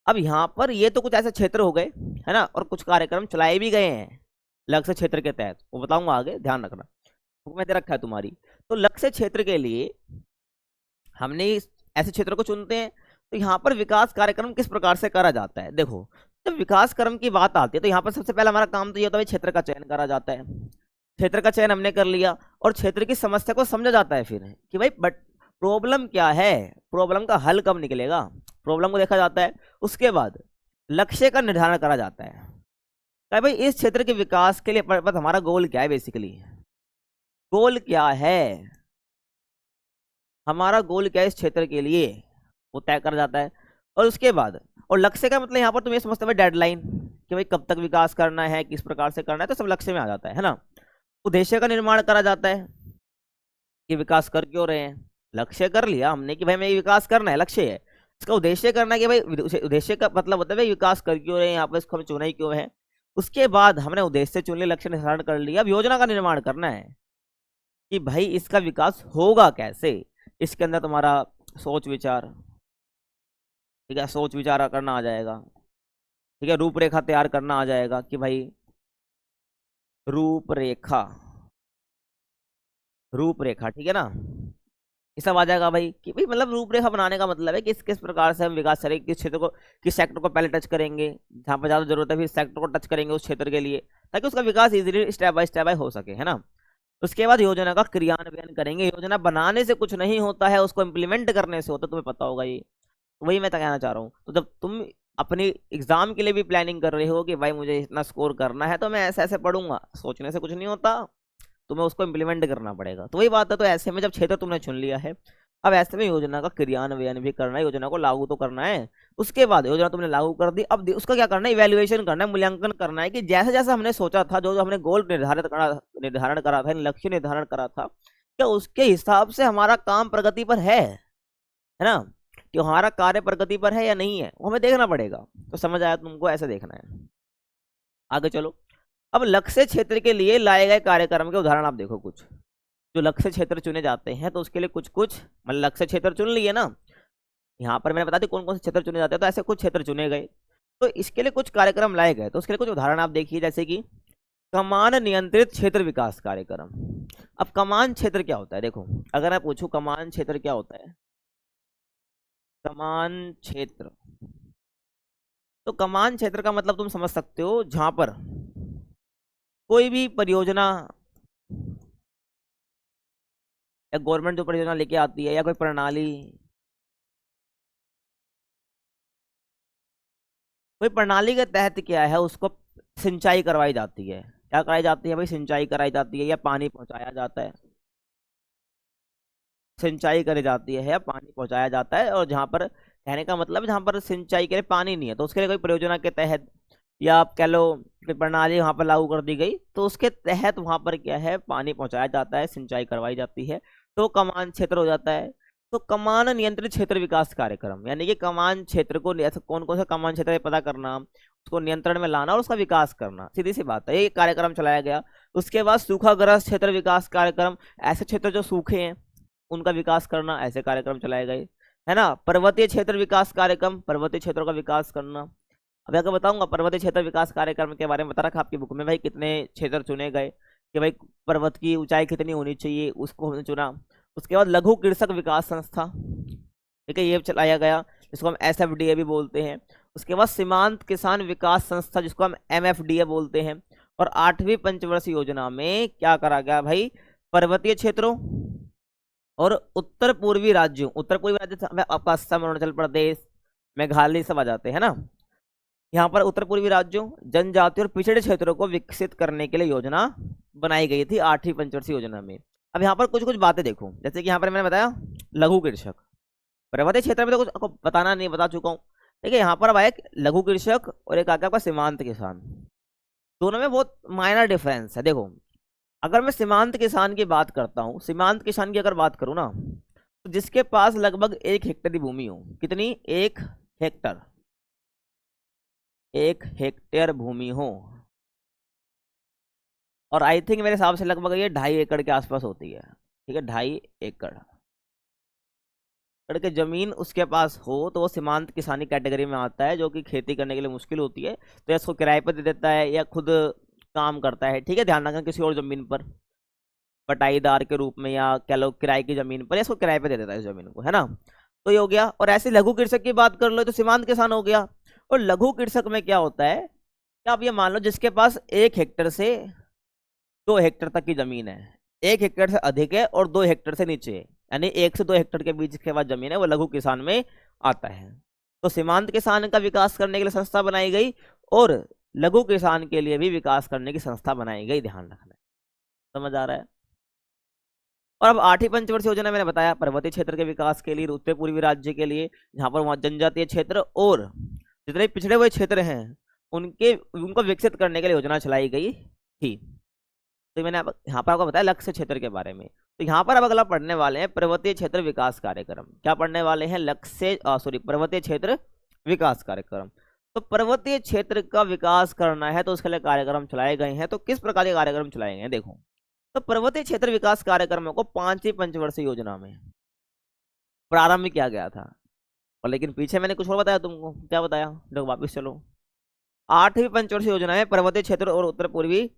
अब यहाँ पर ये तो कुछ ऐसे क्षेत्र हो गए है ना, और कुछ कार्यक्रम चलाए भी गए हैं लक्ष्य क्षेत्र के तहत, वो बताऊंगा आगे, ध्यान रखना। बुक में दे रखा है तुम्हारी। तो लक्ष्य क्षेत्र के लिए हमने ऐसे क्षेत्र को चुनते हैं। तो यहाँ पर विकास कार्यक्रम किस प्रकार से करा जाता है, देखो जब विकास क्रम की बात आती है तो यहाँ पर सबसे पहला हमारा काम तो ये होता है क्षेत्र का चयन करा जाता है। क्षेत्र का चयन हमने कर लिया और क्षेत्र की समस्या को समझा जाता है फिर कि भाई बट प्रॉब्लम क्या है, प्रॉब्लम का हल कब निकलेगा, प्रॉब्लम को देखा जाता है। उसके बाद लक्ष्य का निर्धारण करा जाता है कि भाई इस क्षेत्र के विकास के लिए हमारा गोल क्या है, बेसिकली गोल क्या है, हमारा गोल क्या है इस क्षेत्र के लिए, वो तय कर जाता है। और उसके बाद, और लक्ष्य का मतलब यहाँ पर तुम ये समझते हो डेडलाइन कि भाई कब तक विकास करना है, किस प्रकार से करना है, तो सब लक्ष्य में आ जाता है ना। उद्देश्य का निर्माण करा जाता है कि विकास कर क्यों रहे हैं, लक्ष्य कर लिया हमने कि भाई हमें विकास करना है, लक्ष्य है। इसका उद्देश्य करना है कि भाई उद्देश्य का मतलब होता है भाई विकास कर क्यों रहे हैं, यहाँ पर इसको हमें चुना ही क्यों है। उसके बाद हमने उद्देश्य चुन लिया, लक्ष्य निर्धारण कर लिया, अब योजना का निर्माण करना है कि भाई इसका विकास होगा कैसे। इसके अंदर तुम्हारा सोच विचार, ठीक है, सोच विचार करना आ जाएगा, ठीक है, रूपरेखा तैयार करना आ जाएगा कि भाई रूपरेखा, रूपरेखा, ठीक है ना, ये सब आ जाएगा भाई कि भाई मतलब रूपरेखा बनाने का मतलब है कि किस प्रकार से हम विकास करेंगे, किस क्षेत्र को, किस सेक्टर को पहले टच करेंगे, जहाँ पर ज़्यादा जरूरत है फिर सेक्टर को टच करेंगे उस क्षेत्र के लिए, ताकि उसका विकास इजीली स्टेप बाय हो सके, है ना। उसके बाद योजना का क्रियान्वयन करेंगे। योजना बनाने से कुछ नहीं होता है, उसको इम्प्लीमेंट करने से होता है, तुम्हें पता होगा ये। वही मैं कहना चाह रहा हूँ। तो जब तुम अपनी एग्जाम के लिए भी प्लानिंग कर रहे हो कि भाई मुझे इतना स्कोर करना है तो मैं ऐसे ऐसे पढ़ूंगा, सोचने से कुछ नहीं होता, तुम्हें उसको इम्प्लीमेंट करना पड़ेगा। तो वही बात है। तो ऐसे में जब क्षेत्र तुमने चुन लिया है, अब ऐसे में योजना का क्रियान्वयन भी करना है, योजना को लागू तो करना है। उसके बाद योजना तुमने लागू कर दी, अब उसका क्या करना है, इवैल्यूएशन करना है, मूल्यांकन करना है कि जैसे जैसे हमने सोचा था, जो जो हमने गोल निर्धारण करा था, लक्ष्य निर्धारण करा था, क्या उसके हिसाब से हमारा काम प्रगति पर है ना, कि हमारा कार्य प्रगति पर है या नहीं है, वो हमें देखना पड़ेगा। तो समझ आया तुमको, ऐसे देखना है। आगे चलो। अब लक्ष्य क्षेत्र के लिए लाए गए कार्यक्रम के उदाहरण आप देखो कुछ। जो लक्ष्य क्षेत्र चुने जाते हैं तो उसके लिए कुछ कुछ, मतलब लक्ष्य क्षेत्र चुन लिए ना, यहाँ पर मैंने बता दी कौन कौन से क्षेत्र चुने जाते हैं, तो ऐसे कुछ क्षेत्र चुने गए, तो इसके लिए कुछ कार्यक्रम लाए गए। तो उसके लिए कुछ उदाहरण आप देखिए, जैसे कि कमान नियंत्रित क्षेत्र विकास कार्यक्रम। अब कमान क्षेत्र क्या होता है, देखो अगर मैं पूछूं कमान क्षेत्र क्या होता है, कमान क्षेत्र, तो कमान क्षेत्र का मतलब तुम समझ सकते हो जहां पर कोई भी परियोजना या गवर्नमेंट जो परियोजना लेके आती है या कोई प्रणाली, कोई प्रणाली के तहत क्या है, उसको सिंचाई करवाई जाती है। क्या कराई जाती है भाई, सिंचाई कराई जाती है या पानी पहुंचाया जाता है, सिंचाई करी जाती है या पानी पहुंचाया जाता है। और जहां पर कहने का मतलब जहां पर सिंचाई के लिए पानी नहीं है, तो उसके लिए कोई परियोजना के तहत या आप कह लो कि प्रणाली वहां पर लागू कर दी गई, तो उसके तहत वहां पर क्या है, पानी पहुंचाया जाता है, सिंचाई करवाई जाती है, तो कमान क्षेत्र हो जाता है। तो कमान नियंत्रित क्षेत्र विकास कार्यक्रम, यानी कि कमान क्षेत्र को, ऐसा कौन कौन सा कमान क्षेत्र है पता करना, उसको नियंत्रण में लाना और उसका विकास करना, सीधी सी बात है, ये कार्यक्रम चलाया गया। उसके बाद सूखाग्रस्त क्षेत्र विकास कार्यक्रम, ऐसे क्षेत्र जो सूखे हैं उनका विकास करना, ऐसे कार्यक्रम चलाए गए, है ना। पर्वतीय क्षेत्र विकास कार्यक्रम, पर्वतीय क्षेत्रों का विकास करना। अब आगे बताऊंगा पर्वतीय क्षेत्र विकास कार्यक्रम के बारे में, बता रखा आपकी बुक में भाई कितने क्षेत्र चुने गए कि भाई पर्वत की ऊंचाई कितनी होनी चाहिए, उसको हमने चुना। उसके बाद लघु कृषक विकास संस्था, ठीक है, ये चलाया गया, जिसको हम SFDA भी बोलते हैं। उसके बाद सीमांत किसान विकास संस्था, जिसको हम MFDA बोलते हैं। और 8वीं पंचवर्षीय योजना में क्या करा गया भाई, पर्वतीय क्षेत्रों और उत्तर पूर्वी राज्यों, उत्तर पूर्वी राज्य आपका असम, अरुणाचल प्रदेश, मेघालय सब आ जाते हैं ना। यहाँ पर उत्तर पूर्वी राज्यों, जनजाति और पिछड़े क्षेत्रों को विकसित करने के लिए योजना बनाई गई थी 8वीं पंचवर्षीय योजना में। अब यहाँ पर कुछ कुछ बातें देखो, जैसे कि यहाँ पर मैंने बताया लघु कृषक, पर्वतीय क्षेत्र में तो कुछ आपको बताना नहीं, बता चुका हूँ। ठीक है, यहाँ पर अब आया लघु कृषक और एक आगे आपका सीमांत किसान। दोनों में बहुत माइनर डिफरेंस है। देखो, अगर मैं सीमांत किसान की बात करता हूँ, सीमांत किसान की अगर बात करूँ ना, तो जिसके पास लगभग 1 हेक्टेयर की भूमि हो, कितनी, 1 हेक्टर, 1 हेक्टेयर भूमि हो, और आई थिंक मेरे हिसाब से लगभग ये 2.5 एकड़ के आसपास होती है, ठीक है, 2.5 एकड़ के जमीन उसके पास हो, तो वो सीमांत किसानी कैटेगरी में आता है, जो कि खेती करने के लिए मुश्किल होती है, तो या इसको किराए पर दे देता है या खुद काम करता है, ठीक है, ध्यान रखना, किसी और जमीन पर बटाईदार के रूप में, या कह लो किराए की जमीन पर, या इसको किराए पे दे देता है इस जमीन को, है ना। तो ये हो गया। और ऐसे लघु कृषक की बात कर लो तो सीमांत किसान हो गया। और लघु कृषक में क्या होता है कि आप ये मान लो जिसके पास 1 हेक्टर से 2 हेक्टर तक की जमीन है, 1 हेक्टर से अधिक है और 2 हेक्टर से नीचे है, यानी 1 से 2 हेक्टर के बीच के बाद जमीन है, वो लघु किसान में आता है। तो सीमांत किसान का विकास करने के लिए संस्था बनाई गई, और लघु किसान के लिए भी विकास करने की संस्था बनाई गई, ध्यान रखना। समझ आ रहा है। और अब 8वीं पंचवर्षीय योजना मैंने बताया पर्वतीय क्षेत्र के विकास के लिए, उत्तर पूर्वी राज्य के लिए, जहां पर वहां जनजातीय क्षेत्र और जितने पिछड़े हुए क्षेत्र हैं उनको विकसित करने के लिए योजना चलाई गई थी। तो मैंने यहाँ पर आपको बताया लक्ष्य क्षेत्र के बारे में। तो यहाँ पर अब अगला पढ़ने वाले हैं पर्वतीय क्षेत्र विकास कार्यक्रम। क्या पढ़ने वाले हैं? पर्वतीय क्षेत्र विकास कार्यक्रम। तो पर्वतीय क्षेत्र का विकास करना है तो उसके लिए कार्यक्रम चलाए गए हैं। तो किस प्रकार के कार्यक्रम चलाए गए हैं देखो। तो पर्वतीय क्षेत्र विकास कार्यक्रमों को 5वीं पंचवर्षीय योजना में प्रारंभ किया गया था। और लेकिन पीछे मैंने कुछ और बताया तुमको। क्या बताया? देखो वापिस चलो। 8वीं पंचवर्षीय योजना में पर्वतीय क्षेत्र और उत्तर पूर्वी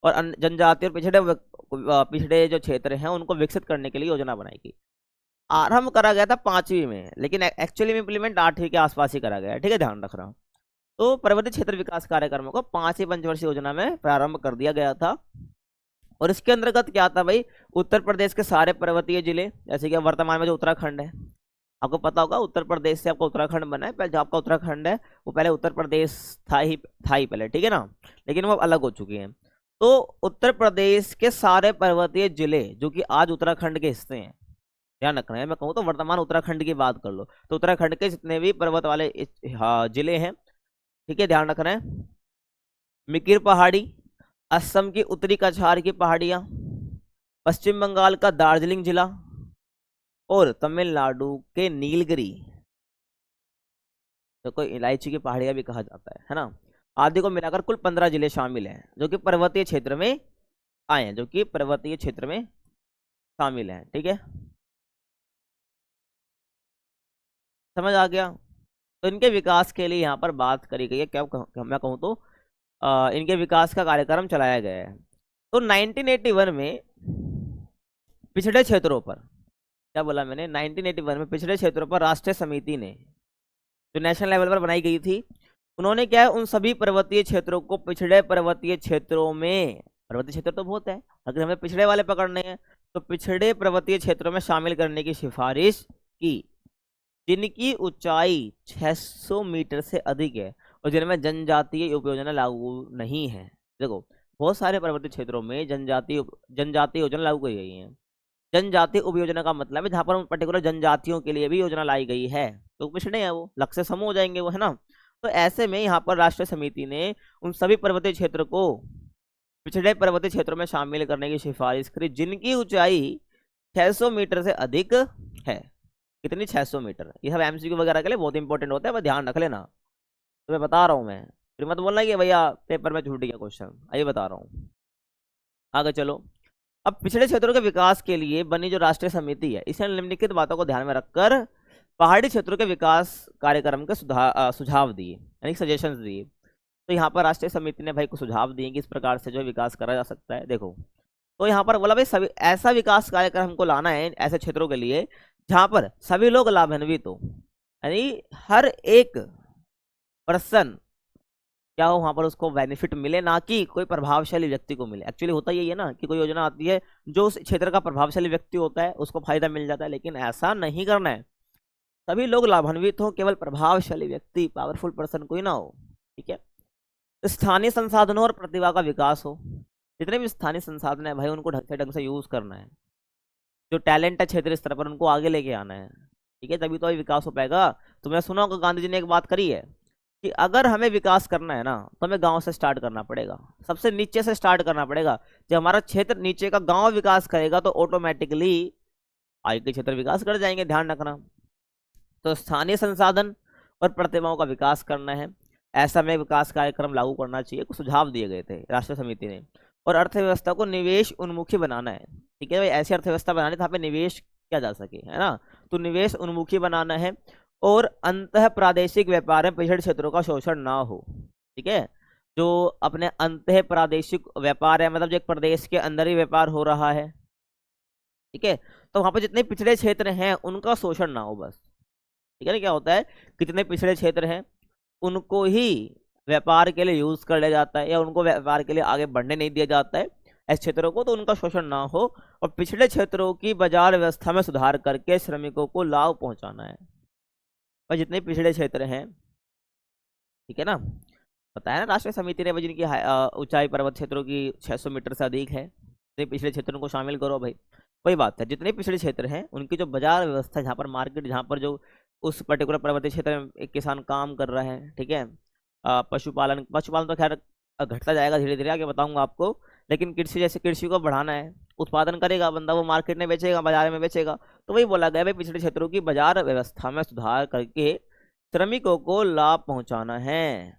और जनजातीय और पिछड़े जो क्षेत्र हैं उनको विकसित करने के लिए योजना बनाई गई। आरंभ करा गया था 5वीं में, लेकिन एक्चुअली में इंप्लीमेंट 8वीं के आसपास ही करा गया है, ठीक है, ध्यान रख रहा हूँ। तो पर्वतीय क्षेत्र विकास कार्यक्रमों को 5वीं पंचवर्षीय योजना में प्रारंभ कर दिया गया था। और इसके अंतर्गत क्या था भाई? उत्तर प्रदेश के सारे पर्वतीय जिले, जैसे कि वर्तमान में जो उत्तराखंड है, आपको पता होगा उत्तर प्रदेश से आपका उत्तराखंड बना है। पहले जो आपका उत्तराखंड है वो पहले उत्तर प्रदेश था ही पहले, ठीक है ना, लेकिन वो अलग हो चुकी हैं। तो उत्तर प्रदेश के सारे पर्वतीय जिले जो कि आज उत्तराखंड के हिस्से हैं, ध्यान रखना है। मैं कहूँ तो वर्तमान उत्तराखंड की बात कर लो तो उत्तराखंड के जितने भी पर्वत वाले जिले हैं, ठीक है, ध्यान रखना है। मिकिर पहाड़ी, असम की उत्तरी कछार की पहाड़ियां, पश्चिम बंगाल का दार्जिलिंग जिला और तमिलनाडु के नीलगिरी, तो कोई इलायची की पहाड़ियां भी कहा जाता है ना, आदि को मिलाकर कुल 15 जिले शामिल हैं जो कि पर्वतीय क्षेत्र में आए हैं, जो कि पर्वतीय क्षेत्र में शामिल हैं, ठीक है, समझ आ गया। तो इनके विकास के लिए यहाँ पर बात करी गई है। क्या मैं कहूँ तो इनके विकास का कार्यक्रम चलाया गया है। तो 1981 में पिछड़े क्षेत्रों पर, क्या बोला मैंने, 1981 में पिछड़े क्षेत्रों पर राष्ट्रीय समिति ने, जो नेशनल लेवल पर बनाई गई थी, उन्होंने क्या है उन सभी पर्वतीय क्षेत्रों को पिछड़े पर्वतीय क्षेत्रों में, पर्वतीय क्षेत्र तो बहुत है, अगर हमें पिछड़े वाले पकड़ने हैं तो पिछड़े पर्वतीय क्षेत्रों में शामिल करने की सिफारिश की, जिनकी ऊंचाई 600 मीटर से अधिक है और जिनमें जनजातीय उपयोजना लागू नहीं है। देखो बहुत सारे पर्वतीय क्षेत्रों में जनजातीय योजना लागू की गई है। जनजातीय उपयोजना का मतलब है जहां पर पर्टिकुलर जनजातियों के लिए भी योजना लाई गई है, तो पिछड़े हैं वो, लक्ष्य समूह हो जाएंगे वो, है ना। तो ऐसे में यहाँ पर राष्ट्रीय समिति ने उन सभी पर्वतीय क्षेत्र को पिछड़े पर्वतीय क्षेत्रों में शामिल करने की सिफारिश करी जिनकी ऊंचाई 600 मीटर से अधिक है। कितनी? 600 मीटर। ये सब एमसीक्यू वगैरह के लिए बहुत इंपॉर्टेंट होता है, बस ध्यान रख लेना। तो मैं बता रहा हूँ, मैं फिर मत बोलना कि भैया पेपर में छूट गया क्वेश्चन, आइए बता रहा हूँ, आगे चलो। अब पिछड़े क्षेत्रों के विकास के लिए बनी जो राष्ट्रीय समिति है, इसने निम्नलिखित बातों को ध्यान में रखकर पहाड़ी क्षेत्रों के विकास कार्यक्रम के सुझाव दिए, यानी सजेशंस दिए। तो यहाँ पर राष्ट्रीय समिति ने भाई को सुझाव दिए कि इस प्रकार से जो विकास करा जा सकता है। देखो तो यहाँ पर बोला भाई सभी ऐसा विकास कार्यक्रम हमको लाना है ऐसे क्षेत्रों के लिए जहां पर सभी लोग लाभान्वित हो, यानी हर एक पर्सन क्या हो वहां पर उसको बेनिफिट मिले, ना कि कोई प्रभावशाली व्यक्ति को मिले। एक्चुअली होता यही है ना कि कोई योजना आती है जो उस क्षेत्र का प्रभावशाली व्यक्ति होता है उसको फायदा मिल जाता है, लेकिन ऐसा नहीं करना है। सभी लोग लाभान्वित हो, केवल प्रभावशाली व्यक्ति पावरफुल पर्सन कोई ना हो, ठीक है। स्थानीय संसाधनों और प्रतिभा का विकास हो, जितने भी स्थानीय संसाधन है भाई उनको ढंग से यूज करना है। जो टैलेंट है क्षेत्रीय स्तर पर उनको आगे लेके आना है, ठीक है, तभी तो विकास हो पाएगा। तुमने सुना होगा गांधी जी ने एक बात करी है कि अगर हमें विकास करना है ना तो हमें गांव से स्टार्ट करना पड़ेगा, सबसे नीचे से स्टार्ट करना पड़ेगा। जब हमारा क्षेत्र नीचे का गांव विकास करेगा तो ऑटोमेटिकली आगे के क्षेत्र विकास कर जाएंगे, ध्यान रखना। तो स्थानीय संसाधन और प्रतिभाओं का विकास करना है, ऐसा में विकास कार्यक्रम लागू करना चाहिए, कुछ सुझाव दिए गए थे राष्ट्रीय समिति ने। और अर्थव्यवस्था को निवेश उन्मुखी बनाना है, ठीक है भाई, ऐसी अर्थव्यवस्था बनानी जहाँ पे निवेश किया जा सके, है ना। तो निवेश उन्मुखी बनाना है और अंतः प्रादेशिक व्यापार में पिछड़े क्षेत्रों का शोषण ना हो, ठीक है। जो अपने अंतः प्रादेशिक व्यापार है, मतलब जो एक प्रदेश के अंदर ही व्यापार हो रहा है, ठीक है, तो वहां पर जितने पिछड़े क्षेत्र हैं उनका शोषण ना हो बस, ठीक है ना। क्या होता है, कितने पिछड़े क्षेत्र हैं उनको ही व्यापार के लिए यूज कर लिया जाता है, या उनको व्यापार के लिए आगे बढ़ने नहीं दिया जाता है ऐसे क्षेत्रों को, तो उनका शोषण ना हो। और पिछड़े क्षेत्रों की बाजार व्यवस्था में सुधार करके श्रमिकों को लाभ पहुंचाना है। और जितने पिछड़े क्षेत्र हैं, ठीक है ना, बताया ना राष्ट्रीय समिति ने, जिनकी ऊंचाई पर्वत क्षेत्रों की 600 मीटर से अधिक है, जितने पिछड़े क्षेत्रों को शामिल करो भाई। वही बात है, जितने पिछड़े क्षेत्र हैं उनकी जो बाजार व्यवस्था, जहाँ पर मार्केट, जहाँ पर जो उस पर्टिकुलर पर्वतीय क्षेत्र में एक किसान काम कर रहा है, ठीक है। पशुपालन तो खैर घटता जाएगा धीरे धीरे, आगे बताऊंगा आपको। लेकिन कृषि, जैसे कृषि को बढ़ाना है, उत्पादन करेगा बंदा, वो मार्केट में बेचेगा, बाजार में बेचेगा, तो वही बोला गया भाई पिछड़े क्षेत्रों की बाजार व्यवस्था में सुधार करके श्रमिकों को लाभ पहुंचाना है।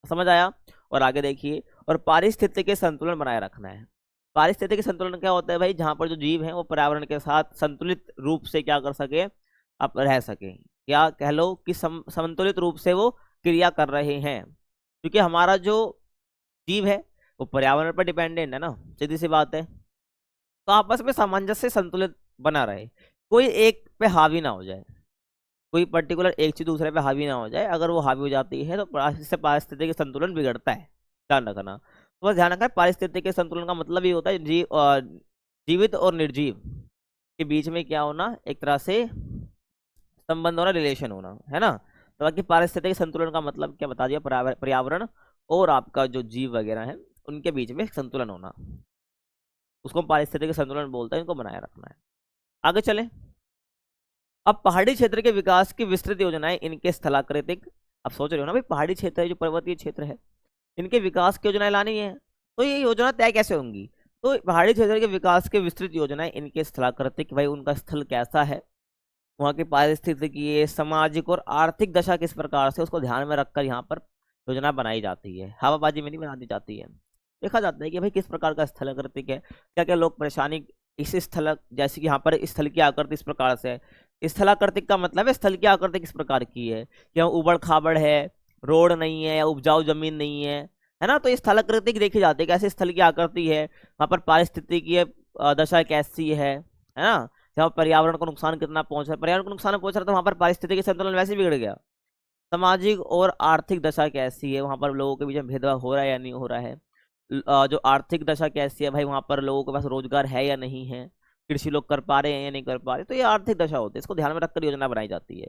समझ आया। और आगे देखिए, और पारिस्थितिकी संतुलन बनाए रखना है। पारिस्थितिकी संतुलन क्या होता है भाई, जहाँ पर जो जीव हैं वो पर्यावरण के साथ संतुलित रूप से क्या कर सके, आप रह सके, क्या कह लो कि संतुलित रूप से वो क्रिया कर रहे हैं। क्योंकि हमारा जो जीव है वो पर्यावरण पर डिपेंडेंट है ना, सीधी सी बात है। तो आपस में सामंजस्य संतुलित बना रहे, कोई एक पे हावी ना हो जाए, कोई पर्टिकुलर एक चीज दूसरे पे हावी ना हो जाए। अगर वो हावी हो जाती है तो इससे पारिस्थितिकी संतुलन बिगड़ता है, ध्यान रखना। तो बस ध्यान रखना, पारिस्थितिकी संतुलन का मतलब ये होता है जीवित और निर्जीव के बीच में क्या होना, एक तरह से संबंध होना, रिलेशन होना, है ना। तो बाकी पारिस्थितिकी संतुलन का मतलब क्या बता दिया, पर्यावरण और आपका जो जीव वगैरह है उनके बीच में संतुलन होना, उसको पारिस्थितिकी संतुलन बोलते हैं, इनको बनाए रखना है। आगे चले, अब पहाड़ी क्षेत्र के विकास की विस्तृत योजनाएं, इनके स्थलाकृतिक, अब सोच रहे हो ना भाई, पहाड़ी क्षेत्र है, जो पर्वतीय क्षेत्र है, इनके विकास की योजनाएं लानी है, तो ये योजना तय कैसे होंगी। तो पहाड़ी क्षेत्र के विकास के विस्तृत योजनाएं, इनके स्थलाकृतिक, भाई उनका स्थल कैसा है, वहाँ की पारिस्थितिकी, सामाजिक और आर्थिक दशा किस प्रकार से, उसको ध्यान में रखकर यहाँ पर योजना बनाई जाती है, हवाबाजी में नहीं बना दी जाती है। देखा जाता है कि भाई किस प्रकार का स्थलाकृतिक है, क्या क्या लोग परेशानी इस स्थल, जैसे कि यहाँ पर स्थल की आकृति इस प्रकार से है। स्थलाकृतिक का मतलब है स्थल की आकृति किस प्रकार की है, क्या उबड़ खाबड़ है, रोड नहीं है, या उपजाऊ जमीन नहीं है ना। तो ये स्थलाकृतिक देखी जाती है, कैसे स्थल की आकृति है, वहाँ पर पारिस्थितिकी दशा कैसी है ना। जहाँ पर्यावरण को नुकसान कितना पहुंच रहा है, पर्यावरण को नुकसान पहुंच रहा है तो वहाँ पर पारिस्थितिकी संतुलन वैसे बिगड़ गया। सामाजिक और आर्थिक दशा कैसी है, वहाँ पर लोगों के बीच में भेदभाव हो रहा है या नहीं हो रहा है। जो आर्थिक दशा कैसी है भाई, वहाँ पर लोगों के पास रोजगार है या नहीं है, कृषि लोग कर पा रहे हैं या नहीं कर पा रहे, तो ये आर्थिक दशा होती है, इसको ध्यान में रखकर योजना बनाई जाती है।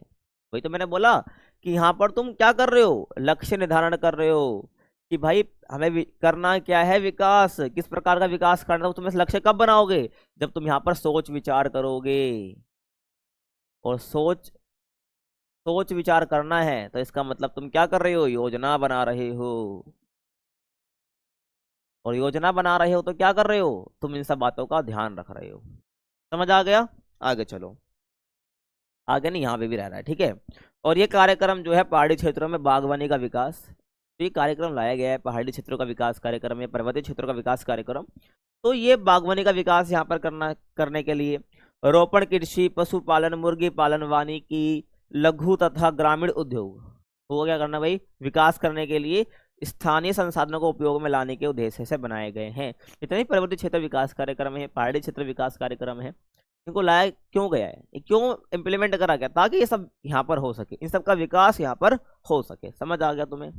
वही तो मैंने बोला कि यहाँ पर तुम क्या कर रहे हो, लक्ष्य निर्धारण कर रहे हो कि भाई हमें करना क्या है, विकास, किस प्रकार का विकास करना है। तुम इस लक्ष्य कब बनाओगे, जब तुम यहाँ पर सोच विचार करोगे। और सोच विचार करना है तो इसका मतलब तुम क्या कर रहे हो, योजना बना रहे हो। और योजना बना रहे हो तो क्या कर रहे हो, तुम इन सब बातों का ध्यान रख रहे हो। समझ आ गया। आगे चलो, आगे नहीं, यहाँ पे भी रह रहा है, ठीक है। और ये कार्यक्रम जो है पहाड़ी क्षेत्रों में बागवानी का विकास, तो ये कार्यक्रम लाया गया है पहाड़ी क्षेत्रों का विकास कार्यक्रम, या पर्वतीय क्षेत्रों का विकास कार्यक्रम। तो ये बागवानी का विकास यहाँ पर करने के लिए रोपण कृषि, पशुपालन, मुर्गी पालन, वानिकी, लघु तथा ग्रामीण उद्योग को क्या करना भाई, विकास करने के लिए स्थानीय संसाधनों को उपयोग में लाने के उद्देश्य से बनाए गए हैं। इतने पर्वतीय क्षेत्र विकास कार्यक्रम है, पहाड़ी क्षेत्र विकास कार्यक्रम है, इनको लाया क्यों गया है, क्यों इम्प्लीमेंट करा गया, ताकि ये सब यहाँ पर हो सके, इन सब का विकास यहाँ पर हो सके। समझ आ गया तुम्हें।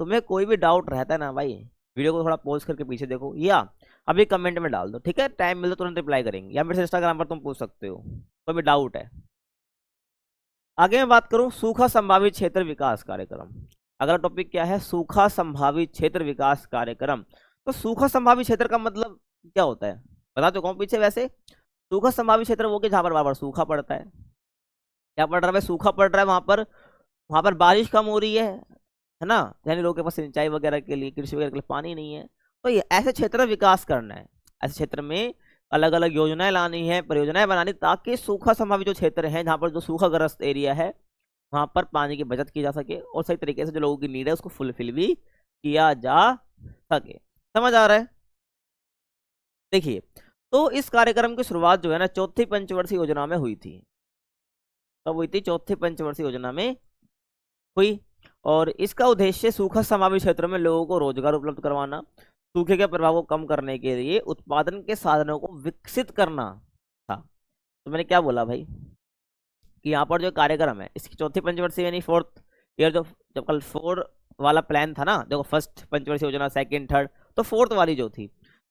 तुम्हें कोई भी डाउट रहता है ना भाई, वीडियो को थोड़ा पॉज करके पीछे देखो, या अभी कमेंट में डाल दो, ठीक है, टाइम मिले तो तुरंत रिप्लाई करेंगे, या मेरे से इंस्टाग्राम पर तुम पूछ सकते हो, कोई भी डाउट है। आगे मैं बात करूं सूखा संभावित क्षेत्र विकास कार्यक्रम। अगला टॉपिक क्या है, सूखा संभावित क्षेत्र विकास कार्यक्रम। तो सूखा संभावित क्षेत्र का मतलब क्या होता है, बता चुका हूँ पीछे। वैसे सूखा संभावित क्षेत्र वो कि जहाँ पर बार बार सूखा पड़ता है, क्या पड़ रहा है, सूखा पड़ रहा है, वहां पर वहां पर बारिश कम हो रही है ना, यानी लोगों के पास सिंचाई वगैरह के लिए, कृषि वगैरह के लिए पानी नहीं है। तो ये ऐसे क्षेत्र में विकास करना है, ऐसे क्षेत्र में अलग अलग योजनाएं लानी है, परियोजनाएं बनानी, ताकि सूखा संभावित जो क्षेत्र है, जहाँ पर जो सूखाग्रस्त एरिया है, वहां पर पानी की बचत की जा सके और सही तरीके से जो लोगों की नीड है उसको फुलफिल भी किया जा सके। समझ आ रहा है? देखिए, तो इस कार्यक्रम की शुरुआत जो है ना चौथी पंचवर्षीय योजना में हुई थी। कब हुई थी? चौथी पंचवर्षीय योजना में हुई। और इसका उद्देश्य सूखा समावेश क्षेत्रों में लोगों को रोजगार उपलब्ध करवाना, सूखे के प्रभाव को कम करने के लिए उत्पादन के साधनों को विकसित करना था। तो मैंने क्या बोला भाई कि यहाँ पर जो कार्यक्रम है इसकी चौथी पंचवर्षीय यानी फोर्थ ईयर, जो जब कल 4 वाला प्लान था ना, देखो फर्स्ट पंचवर्षीय योजना, सेकंड, थर्ड, तो फोर्थ वाली जो थी,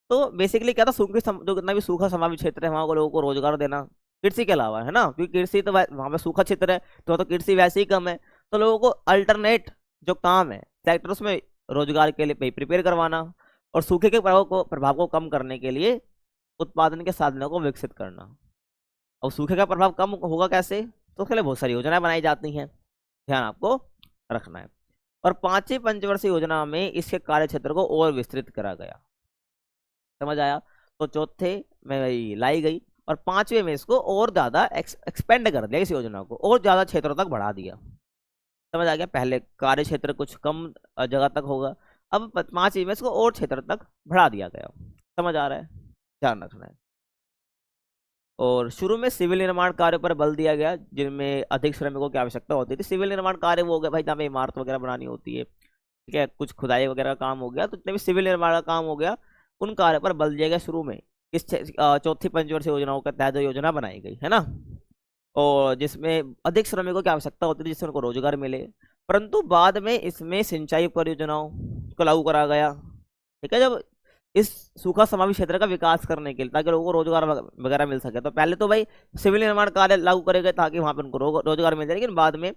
तो बेसिकली क्या था, जो कितना भी सूखा समावित क्षेत्र है वहाँ को लोगों को रोजगार देना, कृषि के अलावा, है ना, क्योंकि कृषि तो वहाँ पे सूखा क्षेत्र है तो कृषि वैसे ही कम है, तो लोगों को अल्टरनेट जो काम है सेक्टर उसमें रोजगार के लिए प्रिपेयर करवाना, और सूखे के प्रभाव को कम करने के लिए उत्पादन के साधनों को विकसित करना। और सूखे का प्रभाव कम होगा कैसे? तो उसके लिए बहुत सारी योजनाएं बनाई जाती हैं, ध्यान आपको रखना है। और पांचवी पंचवर्षीय योजना में इसके कार्य क्षेत्र को और विस्तृत करा गया। समझ आया? तो चौथे में लाई गई और पांचवे में इसको और ज्यादा एक्सपेंड कर दिया, इस योजना को और ज्यादा क्षेत्रों तक बढ़ा दिया। समझ आ गया? पहले कार्य क्षेत्र कुछ कम जगह तक होगा, अब पांचवी में इसको और क्षेत्र तक बढ़ा दिया गया। समझ आ रहा है? ध्यान रखना है। और शुरू में सिविल निर्माण कार्य पर बल दिया गया, जिनमें अधिक श्रमिकों की आवश्यकता होती थी। सिविल निर्माण कार्य वो हो गया भाई जहाँ पे इमारत वगैरह बनानी होती है, ठीक है, कुछ खुदाई वगैरह का काम हो गया, तो जितने भी सिविल निर्माण का काम हो गया उन कार्य पर बल दिया गया शुरू में, इस चौथी पंचवर्षीय योजनाओं के तहत जो योजना बनाई गई है ना, और जिसमें अधिक श्रमिकों की आवश्यकता होती थी जिससे उनको रोजगार मिले। परंतु बाद में इसमें सिंचाई परियोजनाओं को लागू करा गया, ठीक है, जब इस सूखा समावेश क्षेत्र का विकास करने के लिए, ताकि लोगों को रोजगार वगैरह मिल सके। तो पहले तो भाई सिविल निर्माण कार्य लागू करे गए ताकि वहां पर उनको रोजगार मिल जाए, लेकिन बाद में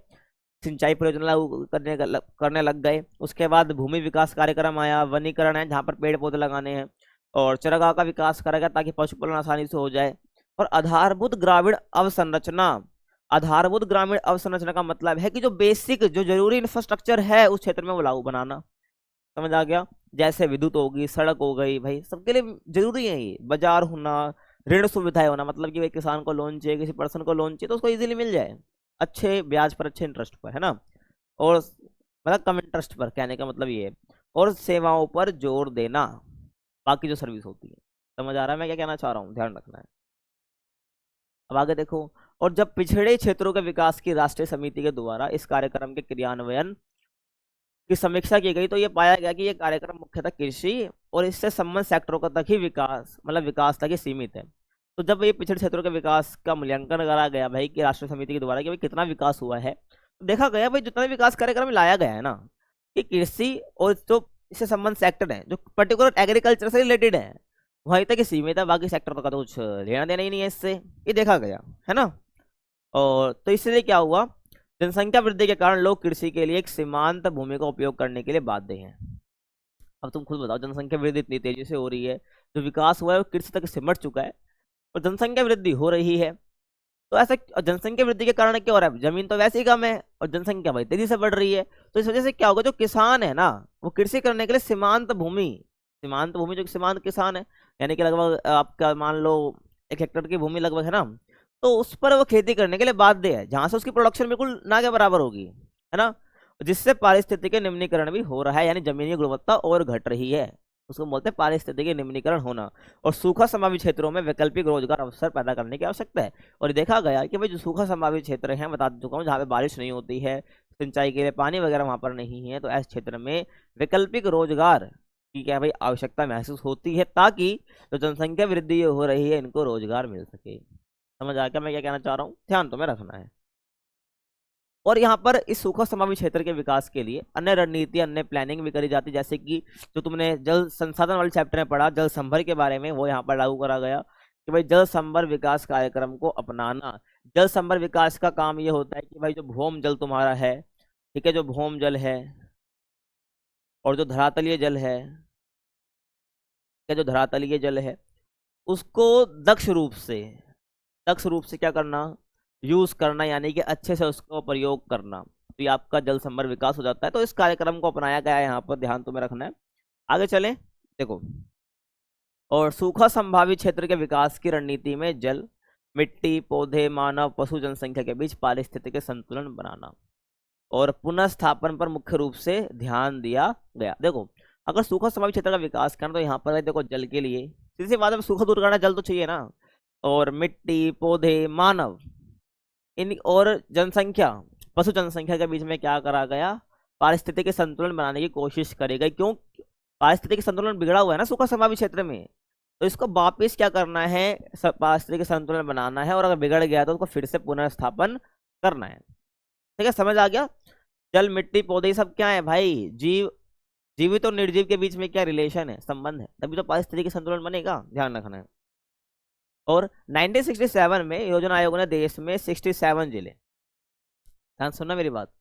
सिंचाई परियोजना लागू करने लग गए। उसके बाद भूमि विकास कार्यक्रम आया, वनीकरण है जहाँ पर पेड़ पौधे लगाने हैं, और चरागाह का विकास करा गया ताकि पशुपालन आसानी से हो जाए। और आधारभूत ग्रामीण अवसंरचना, आधारभूत ग्रामीण अवसंरचना का मतलब है कि जो बेसिक जो जरूरी इंफ्रास्ट्रक्चर है उस क्षेत्र में वो लागू बनाना। समझ आ गया? जैसे विद्युत होगी, सड़क हो गई, भाई सबके लिए जरूरी है ये, बाजार होना, ऋण सुविधाएं होना, मतलब कि भाई किसान को लोन चाहिए, किसी पर्सन को लोन चाहिए तो उसको इजीली मिल जाए, अच्छे ब्याज पर, अच्छे इंटरेस्ट पर, है ना, और मतलब कम इंटरेस्ट पर, कहने का मतलब ये है। और सेवाओं पर जोर देना, बाकी जो सर्विस होती है। समझ आ रहा है मैं क्या कहना चाह रहा हूँ? ध्यान रखना है। अब आगे देखो। और जब पिछड़े क्षेत्रों के विकास की राष्ट्रीय समिति के द्वारा इस कार्यक्रम के क्रियान्वयन की समीक्षा की गई, तो ये पाया गया कि ये कार्यक्रम मुख्यतः कृषि और इससे संबंधित सेक्टरों का तक ही विकास, मतलब विकास तक ही सीमित है। तो जब ये पिछड़े क्षेत्रों के विकास का मूल्यांकन करा गया भाई कि राष्ट्रीय समिति के द्वारा कि भाई कितना विकास हुआ है, तो देखा गया भाई जितना विकास कार्यक्रम में लाया गया है ना, कि कृषि और जो इससे संबंधित सेक्टर है जो पर्टिकुलर एग्रीकल्चर से रिलेटेड है वहीं तक ही सीमित है, बाकी सेक्टर का तो कुछ लेना देना ही नहीं है इससे, ये देखा गया है ना। और तो इसलिए क्या हुआ, जनसंख्या वृद्धि के कारण लोग कृषि के लिए एक सीमांत भूमि का उपयोग करने के लिए बाध्य हैं। अब तुम खुद बताओ, जनसंख्या वृद्धि इतनी तेजी से हो रही है, जो विकास हुआ है वो कृषि तक सिमट चुका है, और जनसंख्या वृद्धि हो रही है, तो ऐसा जनसंख्या वृद्धि के कारण क्या हो रहा है, जमीन तो वैसे ही कम है और जनसंख्या भाई तेजी से बढ़ रही है, तो इस वजह से क्या होगा, जो किसान है ना वो कृषि करने के लिए सीमांत भूमि, जो सीमांत किसान है, यानी कि लगभग आपका मान लो 1 हेक्टेयर की भूमि लगभग है ना, तो उस पर वो खेती करने के लिए बाध्य है, जहां से उसकी प्रोडक्शन बिल्कुल ना के बराबर होगी, है ना, जिससे पारिस्थितिक निम्नीकरण भी हो रहा है, यानी जमीनी गुणवत्ता और घट रही है, उसको बोलते हैं पारिस्थितिक निम्नीकरण होना। और सूखा समावित क्षेत्रों में वैकल्पिक रोजगार अवसर पैदा करने की आवश्यकता है। और देखा गया कि भाई जो सूखा समावित क्षेत्र हैं, बता चुका हूँ, जहाँ पे बारिश नहीं होती है, सिंचाई के लिए पानी वगैरह वहां पर नहीं है, तो ऐसे क्षेत्र में वैकल्पिक रोजगार की क्या भाई आवश्यकता महसूस होती है, ताकि जो जनसंख्या वृद्धि हो रही है इनको रोजगार मिल सके। समझ आ गया मैं क्या कहना चाह रहा हूँ? ध्यान तो में रखना है। और यहाँ पर इस सूखा समावित क्षेत्र के विकास के लिए अन्य रणनीति, अन्य प्लानिंग भी करी जाती है, जैसे कि जो तुमने जल संसाधन वाले चैप्टर में पढ़ा, जल संभर के बारे में, वो यहाँ पर लागू करा गया कि भाई जल संभर विकास कार्यक्रम को अपनाना। जल संभर विकास का काम ये होता है कि भाई जो भौम जल तुम्हारा है, ठीक है, जो भौम जल है और जो धरातलीय जल है, जो धरातलीय जल है उसको दक्ष रूप से क्या करना, यूज करना, यानी कि अच्छे से उसको प्रयोग करना। तो ये आपका जल संभर विकास हो जाता है। तो इस कार्यक्रम को अपनाया गया है, यहाँ पर ध्यान तुम्हें रखना है। आगे चलें, देखो, और सूखा संभावित क्षेत्र के विकास की रणनीति में जल, मिट्टी, पौधे, मानव, पशु, जनसंख्या के बीच पारिस्थितिक संतुलन बनाना और पुनर्स्थापन पर मुख्य रूप से ध्यान दिया गया। देखो, अगर सूखा संभावित क्षेत्र का विकास करना तो यहाँ पर है, देखो, जल के लिए सीधी सी बात है, सूखा दूर करना, जल तो चाहिए ना, और मिट्टी, पौधे, मानव, इन और जनसंख्या, पशु जनसंख्या के बीच में क्या करा गया, पारिस्थितिक संतुलन बनाने की कोशिश करी गई। क्यों? पारिस्थितिक संतुलन बिगड़ा हुआ है ना सूखा संभावित क्षेत्र में, तो इसको वापिस क्या करना है, पारिस्थितिक संतुलन बनाना है, और अगर बिगड़ गया तो उसको फिर से पुनर्स्थापन करना है। ठीक है, समझ आ गया? जल, मिट्टी, पौधे, ये सब क्या है भाई, जीवित और निर्जीव के बीच में क्या रिलेशन है, संबंध है, तभी तो पारिस्थितिक संतुलन बनेगा, ध्यान रखना है। और 1967 में योजना आयोग ने देश में 67 जिले, ध्यान सुनना मेरी बात,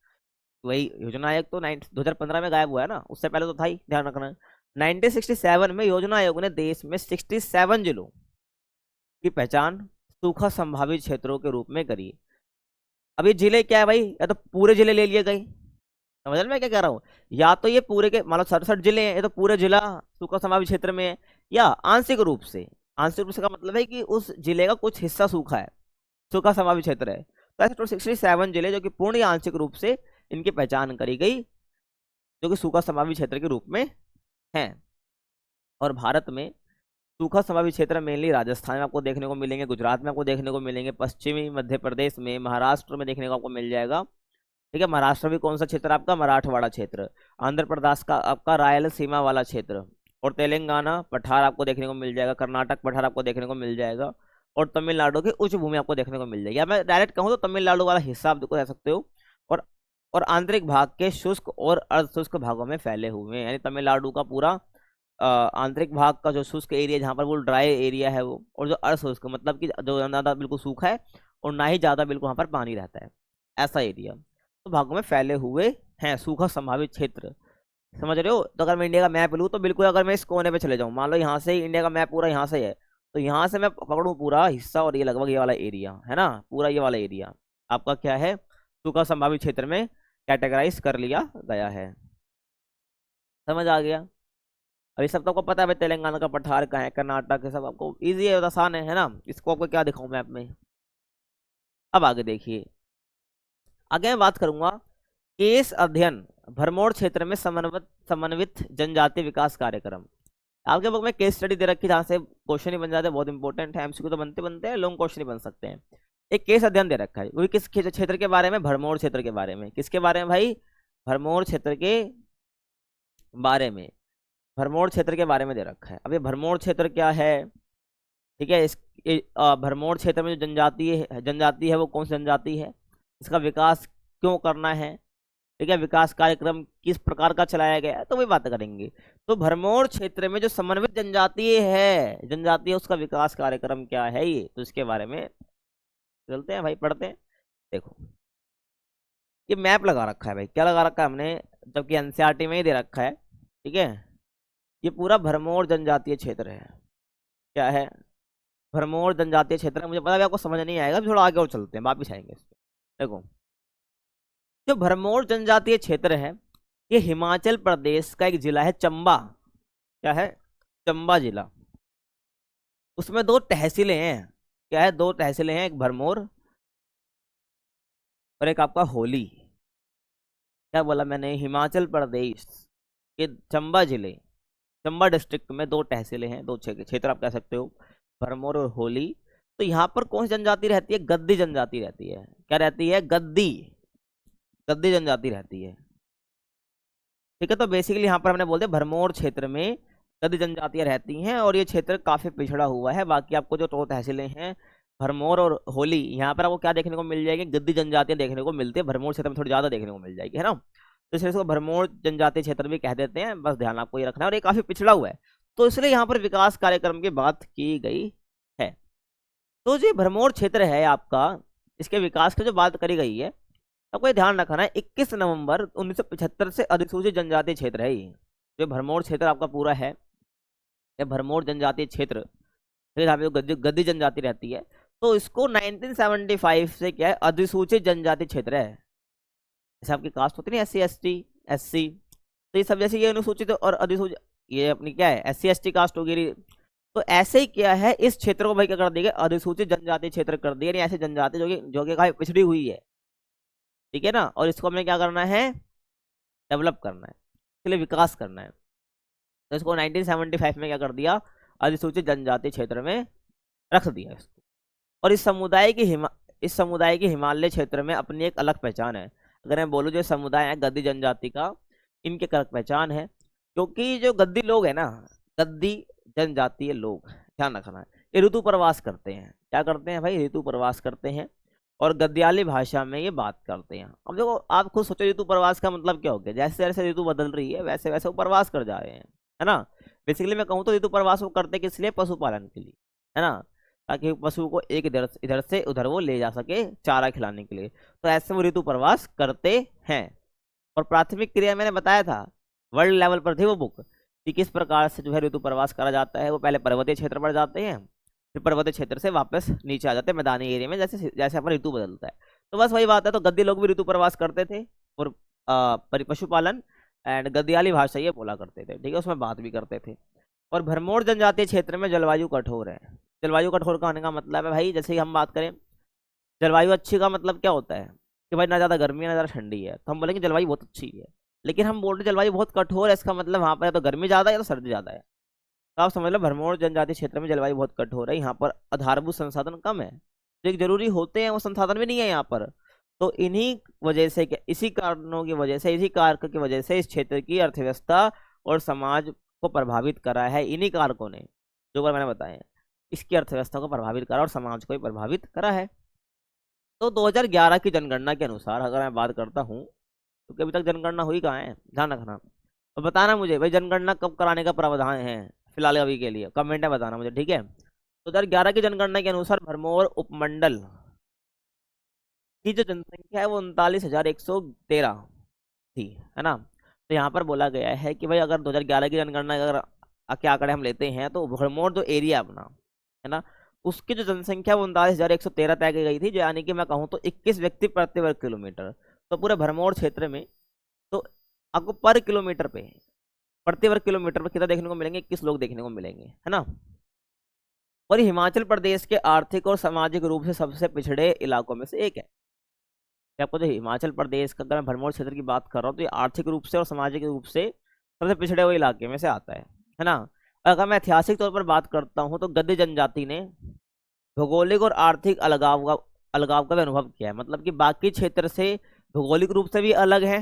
वही योजना आयोग तो 2015 में गायब हुआ है ना, उससे पहले तो था ही, ध्यान रखना है। 1967 में योजना आयोग ने देश में 67 जिलों की पहचान सूखा संभावित क्षेत्रों के रूप में करी। अब ये जिले क्या है भाई, या तो पूरे जिले ले लिए गए, समझ में क्या कह रहा हूँ, या तो ये पूरे के मान लो 67 जिले हैं, ये तो पूरे जिला सूखा संभावित क्षेत्र में है, या आंशिक रूप से, आंशिक रूप से का मतलब है कि उस जिले का कुछ हिस्सा सूखा है, सूखा संभावित क्षेत्र है। तो ऐसे 67 जिले जो कि पूर्ण या आंशिक रूप से इनकी पहचान करी गई, जो कि सूखा संभावित क्षेत्र के रूप में हैं। और भारत में सूखा संभावित क्षेत्र मेनली राजस्थान में आपको देखने को मिलेंगे, गुजरात में आपको देखने को मिलेंगे, पश्चिमी मध्य प्रदेश में, महाराष्ट्र में देखने को आपको मिल जाएगा। ठीक है, महाराष्ट्र भी कौन सा क्षेत्र आपका, मराठवाड़ा क्षेत्र, आंध्र प्रदेश का आपका रायलसीमा वाला क्षेत्र, और तेलंगाना पठार आपको देखने को मिल जाएगा, कर्नाटक पठार आपको देखने को मिल जाएगा, और तमिलनाडु की उच्च भूमि आपको देखने को मिल जाएगी। या मैं डायरेक्ट कहूँ तो तमिलनाडु वाला हिस्सा आप देखो, कह सकते हो। और आंतरिक भाग के शुष्क और अर्धशुष्क भागों में फैले हुए हैं, यानी तमिलनाडु का पूरा आंतरिक भाग का जो शुष्क एरिया, जहाँ पर वो ड्राई एरिया है वो, और जो अर्धशुष्क मतलब कि जो ज़्यादा बिल्कुल सूखा है और ना ही ज़्यादा बिल्कुल वहाँ पर पानी रहता है, ऐसा एरिया, तो भागों में फैले हुए हैं सूखा संभावित क्षेत्र। समझ रहे हो? तो अगर मैं इंडिया का मैप लूँ तो बिल्कुल, अगर मैं इस कोने पे चले जाऊँ, मान लो यहाँ से ही इंडिया का मैप पूरा यहाँ से है, तो यहाँ से मैं पकड़ूँ पूरा हिस्सा, और ये लगभग ये वाला एरिया है ना, पूरा ये वाला एरिया आपका क्या है, सूखा संभावित क्षेत्र में कैटेगराइज कर लिया गया है। समझ आ गया? अभी सब तो आपको पता है भाई, तेलंगाना का पठार कहाँ है, कर्नाटक है, सब आपको इजी है, आसान है ना, इसको आपको क्या दिखाऊं मैप में। अब आगे देखिए, आगे मैं बात करूंगा केस अध्ययन भरमौर क्षेत्र में समन्वित जनजाति विकास कार्यक्रम। आपके बुक में केस स्टडी दे रखी, जहाँ से क्वेश्चन ही बन जाते हैं, बहुत इंपॉर्टेंट है, एमसीक्यू तो बनते हैं, लॉन्ग क्वेश्चन ही बन सकते हैं। एक केस अध्ययन दे रखा है, वो किस क्षेत्र के बारे में, भरमौर क्षेत्र के बारे में। किसके बारे में भाई? भरमौर क्षेत्र के बारे में, भरमौर क्षेत्र के बारे में दे रखा है। अब ये भरमौर क्षेत्र क्या है? ठीक है, इस भरमौर क्षेत्र में जो जनजाति है वो कौन सी जनजाति है, इसका विकास क्यों करना है, ठीक है, विकास कार्यक्रम किस प्रकार का चलाया गया है, तो वही बात करेंगे। तो भरमौर क्षेत्र में जो समन्वित जनजाति है उसका विकास कार्यक्रम क्या है ये, तो इसके बारे में चलते हैं भाई, पढ़ते हैं। देखो, ये मैप लगा रखा है भाई, क्या लगा रखा है हमने, जबकि एनसीईआरटी में ही दे रखा है। ठीक है, ये पूरा भरमौर जनजातीय क्षेत्र है। क्या है? भरमौर जनजातीय क्षेत्र है। मुझे पता है आपको समझ नहीं आएगा, थोड़ा आगे और चलते हैं, वापिस आएंगे इस पे। देखो, जो भरमौर जनजातीय क्षेत्र है ये हिमाचल प्रदेश का एक जिला है, चंबा। क्या है? चंबा जिला। उसमें 2 तहसीलें हैं। क्या है? 2 तहसीलें हैं, एक भरमौर और एक आपका होली। क्या बोला मैंने? हिमाचल प्रदेश के चंबा जिले, चंबा डिस्ट्रिक्ट में 2 तहसीलें हैं, 2 क्षेत्र आप कह सकते हो, भरमौर और होली। तो यहाँ पर कौन सी जनजाति रहती है? गद्दी जनजाति रहती है। क्या रहती है? गद्दी जनजाति रहती है। ठीक है, तो बेसिकली यहाँ पर हमने बोल दिया भरमौर क्षेत्र में गद्दी जनजातियां रहती हैं, और ये क्षेत्र काफी पिछड़ा हुआ है। बाकी आपको जो 2 तहसीलें हैं भरमौर और होली, यहाँ पर आपको क्या देखने को मिल जाएगी? गद्दी जनजातियां देखने को मिलती है। भरमौर क्षेत्र में थोड़ी ज्यादा देखने को मिल जाएगी, है ना, तो इसलिए इसको भरमौर जनजातीय क्षेत्र भी कह देते हैं, बस ध्यान आपको ये रखना है। और ये काफी पिछड़ा हुआ है, तो इसलिए यहाँ पर विकास कार्यक्रम की बात की गई है। तो जो भरमौर क्षेत्र है आपका, इसके विकास की जो बात करी गई है, आपको ये ध्यान रखना है 21 नवंबर 1975 से अधिसूचित जनजातीय क्षेत्र है ये। जो भरमौर क्षेत्र आपका पूरा है, ये भरमौर जनजातीय क्षेत्र, जहाँ पे गद्दी जनजाति रहती है, तो इसको 1975 से क्या है, अधिसूचित जनजाति क्षेत्र है। जैसे आपकी कास्ट होती है ना, SC ST SC, तो ये सब जैसे ये अनुसूचित और अधिसूचित, ये अपनी क्या है SC ST कास्ट होगी। तो ऐसे ही क्या है, इस क्षेत्र को भाई क्या कर दिया, अधिसूचित जनजाति क्षेत्र कर दिया, यानी ऐसे जनजाति जो कि काफी पिछड़ी हुई है, ठीक है ना, और इसको हमें क्या करना है, डेवलप करना है, इसके लिए विकास करना है। तो इसको 1975 में क्या कर दिया, अधिसूचित जनजाति क्षेत्र में रख दिया इसको। और इस समुदाय की हिमालय क्षेत्र में अपनी एक अलग पहचान है। अगर मैं बोलूँ जो समुदाय है गद्दी जनजाति का, इनकी एक अलग पहचान है, क्योंकि जो गद्दी लोग है ना, गद्दी जनजातीय लोग, ध्यान रखना है, ये ऋतु प्रवास करते हैं। क्या करते हैं भाई, ऋतु प्रवास करते हैं, और गद्याली भाषा में ये बात करते हैं। अब देखो आप खुद सोचो, ऋतु प्रवास का मतलब क्या हो गया, जैसे जैसे ऋतु बदल रही है वैसे वैसे वो प्रवास कर जा रहे हैं, है ना। बेसिकली मैं कहूँ तो ऋतु प्रवास वो करते किस लिए, पशुपालन के लिए, है ना, ताकि पशु को एक इधर से उधर वो ले जा सके चारा खिलाने के लिए। तो ऐसे वो ऋतु प्रवास करते हैं। और प्राथमिक क्रिया मैंने बताया था, वर्ल्ड लेवल पर थी वो बुक, कि किस प्रकार से जो है ऋतु प्रवास करा जाता है। वो पहले पर्वतीय क्षेत्र पर जाते हैं, फिर पर्वतीय क्षेत्र से वापस नीचे आ जाते हैं मैदानी एरिया में, जैसे जैसे अपना ऋतु बदलता है। तो बस वही बात है। तो गद्दी लोग भी ऋतु प्रवास करते थे, और पशुपालन एंड गद्दियाली भाषा ये बोला करते थे, ठीक है, उसमें बात भी करते थे। और भरमौर जनजातीय क्षेत्र में जलवायु कठोर है। जलवायु कठोर का होने का मतलब है भाई, जैसे ही हम बात करें जलवायु अच्छी का मतलब क्या होता है, कि भाई ना ज़्यादा गर्मी है ना ज़्यादा ठंडी है, तो हम बोलेंगे जलवायु बहुत अच्छी है। लेकिन हम बोल रहे जलवायु बहुत कठोर है, इसका मतलब वहाँ पर या तो गर्मी ज़्यादा है या तो सर्दी ज़्यादा है। तो आप समझ लो भरमौर जनजातीय क्षेत्र में जलवायु बहुत कठोर है, यहाँ पर आधारभूत संसाधन कम है, जो एक जरूरी होते हैं वो संसाधन भी नहीं है यहाँ पर। तो इन्हीं वजह से, इसी कारणों की वजह से, इसी कारक की वजह से इस क्षेत्र की अर्थव्यवस्था और समाज को प्रभावित करा है। इन्हीं कारकों ने, जो बार मैंने बताया, इसकी अर्थव्यवस्था को प्रभावित करा और समाज को भी प्रभावित करा है। तो 2011 की जनगणना के अनुसार अगर मैं बात करता हूँ, तो अभी तक जनगणना हुई कहाँ है, ध्यान रखना। तो बताना मुझे भाई जनगणना कब कराने का प्रावधान है फिलहाल अभी के लिए, कमेंट में बताना मुझे, ठीक है। 2011 की जनगणना के अनुसार भरमौर उपमंडल की जो जनसंख्या है वो 39,113 थी, है ना। तो यहाँ पर बोला गया है कि भाई अगर 2011 की जनगणना अगर के आंकड़े हम लेते हैं, तो भरमौर जो एरिया अपना है ना, उसकी जो जनसंख्या वो 39,113 तय की गई थी, यानी कि मैं कहूँ तो 21 व्यक्ति प्रति वर्ग किलोमीटर। तो पूरे भरमौर क्षेत्र में तो आपको पर किलोमीटर पे, प्रति वर्ग किलोमीटर पर कितना देखने को मिलेंगे, 21 लोग देखने को मिलेंगे, है ना। और हिमाचल प्रदेश के आर्थिक और सामाजिक रूप से सबसे पिछड़े इलाकों में से एक है। आपको जो हिमाचल प्रदेश का, अगर मैं भरमौर क्षेत्र की बात कर रहा हूँ, तो ये आर्थिक रूप से और सामाजिक रूप से सबसे पिछड़े हुए इलाके में से आता है ना। अगर मैं ऐतिहासिक तौर पर बात करता हूँ, तो गद्दी जनजाति ने भौगोलिक और आर्थिक अलगाव का भी अनुभव किया है, मतलब कि बाकी क्षेत्र से भौगोलिक रूप से भी अलग है,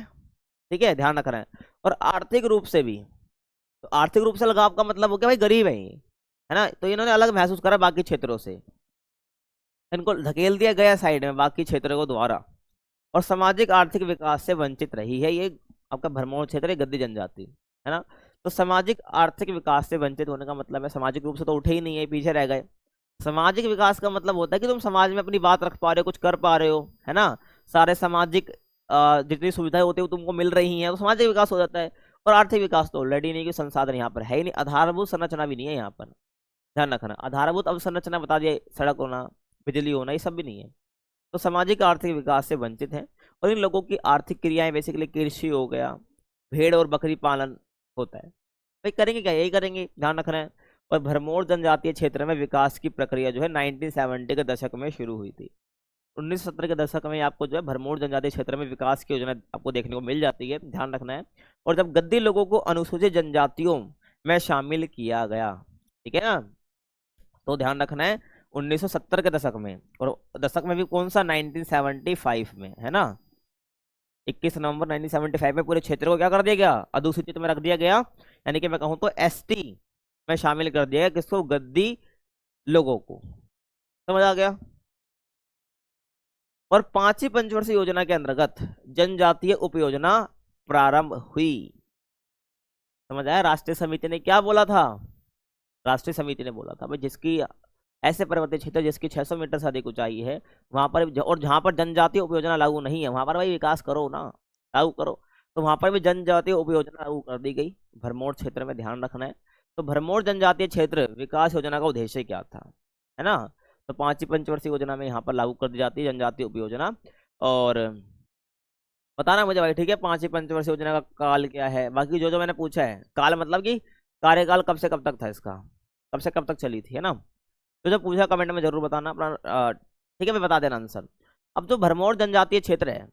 ठीक है, ध्यान रख रहे हैं, और आर्थिक रूप से भी। तो आर्थिक रूप से अलगाव का मतलब हो गया भाई गरीब है ये, है ना, तो इन्होंने अलग महसूस करा बाकी क्षेत्रों से, इनको धकेल दिया गया साइड में बाकी क्षेत्रों को द्वारा, और सामाजिक आर्थिक विकास से वंचित रही है ये आपका भरमौर क्षेत्र, गद्दी जनजाति, है ना। तो सामाजिक आर्थिक विकास से वंचित होने का मतलब है सामाजिक रूप से तो उठे ही नहीं है, पीछे रह गए। सामाजिक विकास का मतलब होता है कि तुम समाज में अपनी बात रख पा रहे हो, कुछ कर पा रहे हो, है ना, सारे सामाजिक जितनी सुविधाएं होती है वो तुमको मिल रही हैं, तो सामाजिक विकास हो जाता है। और आर्थिक विकास तो ऑलरेडी नहीं, कि संसाधन यहाँ पर है ही नहीं, आधारभूत संरचना भी नहीं है यहाँ पर, ध्यान रखना। आधारभूत अवसंरचना बता दिए, सड़क होना, बिजली होना, ये सब भी नहीं है। तो सामाजिक आर्थिक विकास से वंचित हैं, और इन लोगों की आर्थिक क्रियाएं बेसिकली कृषि हो गया, भेड़ और बकरी पालन होता है। भाई करेंगे क्या, यही करेंगे, ध्यान रखना है। और भरमौर जनजातीय क्षेत्र में विकास की प्रक्रिया जो है 1970 के दशक में शुरू हुई थी। 1970 के दशक में आपको जो है भरमौर जनजातीय क्षेत्र में विकास की योजना आपको देखने को मिल जाती है, ध्यान रखना है। और जब गद्दी लोगों को अनुसूचित जनजातियों में शामिल किया गया, ठीक है ना, तो ध्यान रखना है 1970 के दशक में, और दशक में भी कौन सा, 1975 में, है ना। 21 नवंबर 1975 में पूरे क्षेत्र को क्या कर दिया गया, अधिसूचित में रख दिया गया, यानी कि मैं कहूँ तो ST में शामिल कर दिया गया, किसको, गद्दी लोगों को। समझ आ गया। और 5वीं पंचवर्षीय योजना के अंतर्गत जनजातीय उपयोजना प्रारंभ हुई। समझ आया। राष्ट्रीय समिति ने क्या बोला था, राष्ट्रीय समिति ने बोला था भाई जिसकी ऐसे पर्वतीय क्षेत्र जिसकी 600 मीटर से अधिक ऊंचाई है वहां पर, और जहां पर जनजातीय उपयोजना लागू नहीं है वहां पर भाई विकास करो ना, लागू करो। तो वहां पर भी जनजातीय उपयोजना लागू कर दी गई भरमौर क्षेत्र में, ध्यान रखना है। तो भरमौर जनजातीय क्षेत्र विकास योजना का उद्देश्य क्या था, है ना। तो 5वीं पंचवर्षीय योजना में यहाँ पर लागू कर दी जाती है जनजातीय उपयोजना। और बताना मुझे भाई, ठीक है। पांचवी पंचवर्षीय योजना का काल क्या है, बाकी जो जो मैंने पूछा है। काल मतलब कि कार्यकाल कब से कब तक था इसका, कब से कब तक चली थी, है ना। तो जब पूछा कमेंट में जरूर बताना अपना, ठीक है, मैं बता देना आंसर। अब जो भरमौर जनजातीय क्षेत्र है,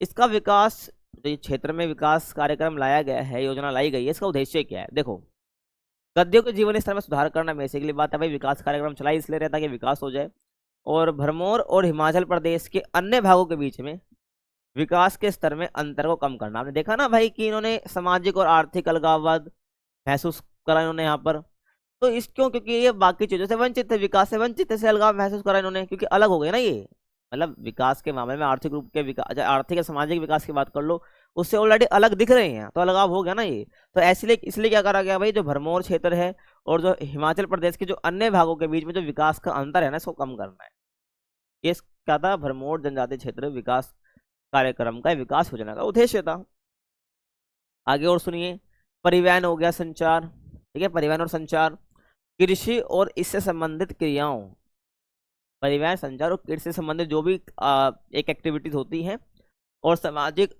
इसका विकास, जो ये क्षेत्र में विकास कार्यक्रम लाया गया है, योजना लाई गई है, इसका उद्देश्य क्या है। देखो, गद्दियों के जीवन स्तर में सुधार करना बेसिकली बात है भाई। विकास कार्यक्रम चलाई इसलिए रहता है कि विकास हो जाए, और भरमौर और हिमाचल प्रदेश के अन्य भागों के बीच में विकास के स्तर में अंतर को कम करना। आपने देखा ना भाई कि इन्होंने सामाजिक और आर्थिक अलगाववाद महसूस करा इन्होंने यहाँ पर। तो इस क्यों, क्योंकि ये बाकी चीजों से वंचित थे, विकास से वंचित थे, से अलगाव महसूस करा इन्होंने, क्योंकि अलग हो गए ना ये। मतलब विकास के मामले में आर्थिक रूप के विकास, अच्छा आर्थिक या सामाजिक विकास की बात कर लो, उससे ऑलरेडी अलग दिख रहे हैं, तो अलगाव हो गया ना ये। तो इसलिए इसलिए क्या करा गया भाई, जो भरमौर क्षेत्र है और जो हिमाचल प्रदेश के जो अन्य भागों के बीच में जो विकास का अंतर है ना, इसको कम करना है। ये क्या था, भरमौर जनजातीय क्षेत्र विकास कार्यक्रम का, विकास योजना का उद्देश्य था। आगे और सुनिए, परिवहन हो गया, संचार, ठीक है, परिवहन और संचार, कृषि और इससे संबंधित क्रियाओं, परिवहन संचार और कृषि से संबंधित जो भी एक एक्टिविटीज होती हैं, और सामाजिक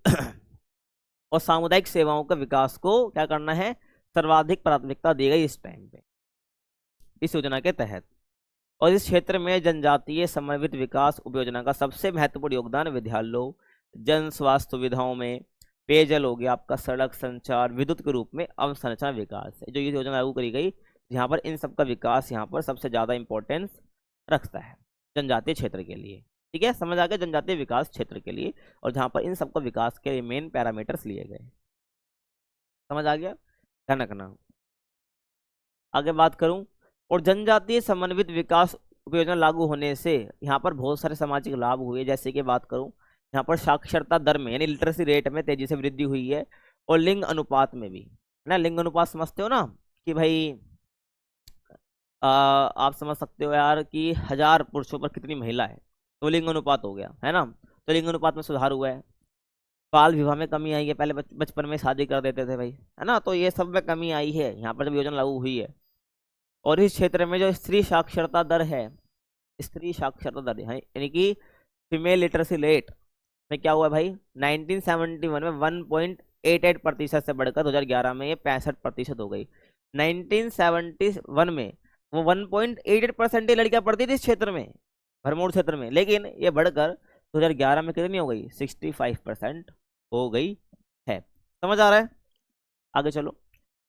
और सामुदायिक सेवाओं के विकास को क्या करना है, सर्वाधिक प्राथमिकता दी गई इस टाइम पे, इस योजना के तहत। और इस क्षेत्र में जनजातीय समन्वित विकास उपयोजना का सबसे महत्वपूर्ण योगदान विद्यालयों, जन स्वास्थ्य सुविधाओं में, पेयजल हो गया आपका, सड़क, संचार, विद्युत के रूप में अवसंरचना विकास है। जो ये योजना लागू करी गई, यहाँ पर इन सब का विकास यहाँ पर सबसे ज्यादा इंपॉर्टेंस रखता है जनजातीय क्षेत्र के लिए। ठीक है, समझ आ गया, जनजातीय विकास क्षेत्र के लिए, और जहाँ पर इन सबका विकास के मेन पैरामीटर्स लिए गए। समझ आ गया, ध्यान रखना। आगे बात करूं, और जनजातीय समन्वित विकास उपयोजना लागू होने से यहाँ पर बहुत सारे सामाजिक लाभ हुए। जैसे कि बात करूं, यहाँ पर साक्षरता दर में यानी लिटरेसी रेट में तेजी से वृद्धि हुई है, और लिंग अनुपात में भी, है ना। लिंग अनुपात समझते हो ना कि भाई आप समझ सकते हो यार कि 1000 पुरुषों पर कितनी महिला है, तो लिंग अनुपात हो गया, है ना। तो लिंग अनुपात में सुधार हुआ है। बाल विवाह में कमी आई है, पहले बचपन में शादी कर देते थे भाई, है ना। तो ये सब में कमी आई है यहाँ पर जब योजना लागू हुई है। और इस क्षेत्र में जो स्त्री साक्षरता दर है, स्त्री साक्षरता दर है यानी कि फीमेल लिटरेसी रेट में क्या हुआ भाई, 1971 में 1.88% से बढ़कर 2011 में ये 65% हो गई। 1971 में वो 1.88% ही लड़कियां पढ़ती थी इस क्षेत्र में, भरमौर क्षेत्र में, लेकिन ये बढ़कर 2011 में कितनी हो गई, 65% हो गई है। समझ आ रहा है, आगे चलो।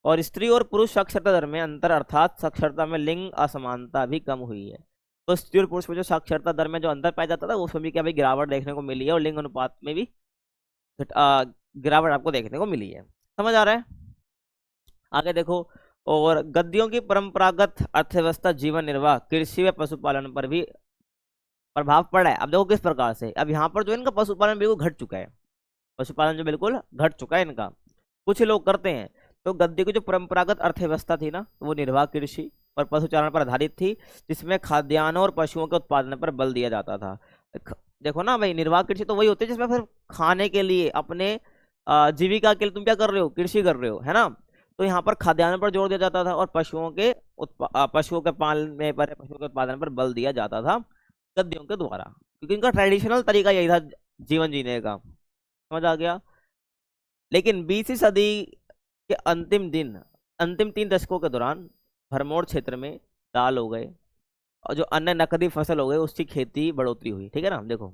और स्त्री और पुरुष साक्षरता दर में अंतर, अर्थात साक्षरता में लिंग असमानता भी कम हुई है। तो स्त्री और पुरुष में जो साक्षरता दर में जो अंतर पाया जाता था, उसमें भी क्या भाई गिरावट देखने को मिली है, और लिंग अनुपात में भी गिरावट आपको देखने को मिली है। समझ आ रहा है, आगे देखो। और गद्दियों की परंपरागत अर्थव्यवस्था, जीवन निर्वाह, कृषि व पशुपालन पर भी प्रभाव पड़ा है। अब देखो किस प्रकार से, अब यहाँ पर जो इनका पशुपालन बिल्कुल घट चुका है, पशुपालन जो बिल्कुल घट चुका है इनका, कुछ लोग करते हैं। तो गद्दी की जो परंपरागत अर्थव्यवस्था थी ना, वो निर्वाह कृषि और पशुचारण पर आधारित थी, जिसमें खाद्यान्नों और पशुओं के उत्पादन पर बल दिया जाता था। देखो ना भाई, निर्वाह कृषि तो वही होती है जिसमें फिर खाने के लिए, अपने जीविका के लिए तुम क्या कर रहे हो, कृषि कर रहे हो, है ना। तो यहाँ पर खाद्यान्न पर जोर दिया जाता था, और पशुओं के पालने पर, पशुओं के उत्पादन पर बल दिया जाता था गद्दियों के द्वारा, क्योंकि इनका ट्रेडिशनल तरीका यही था जीवन जीने का। समझ आ गया। लेकिन 20वीं सदी के अंतिम 3 दशकों के दौरान भरमौर क्षेत्र में दाल हो गए और जो अन्य नकदी फसल हो गए, उसकी खेती बढ़ोतरी हुई। ठीक है ना, देखो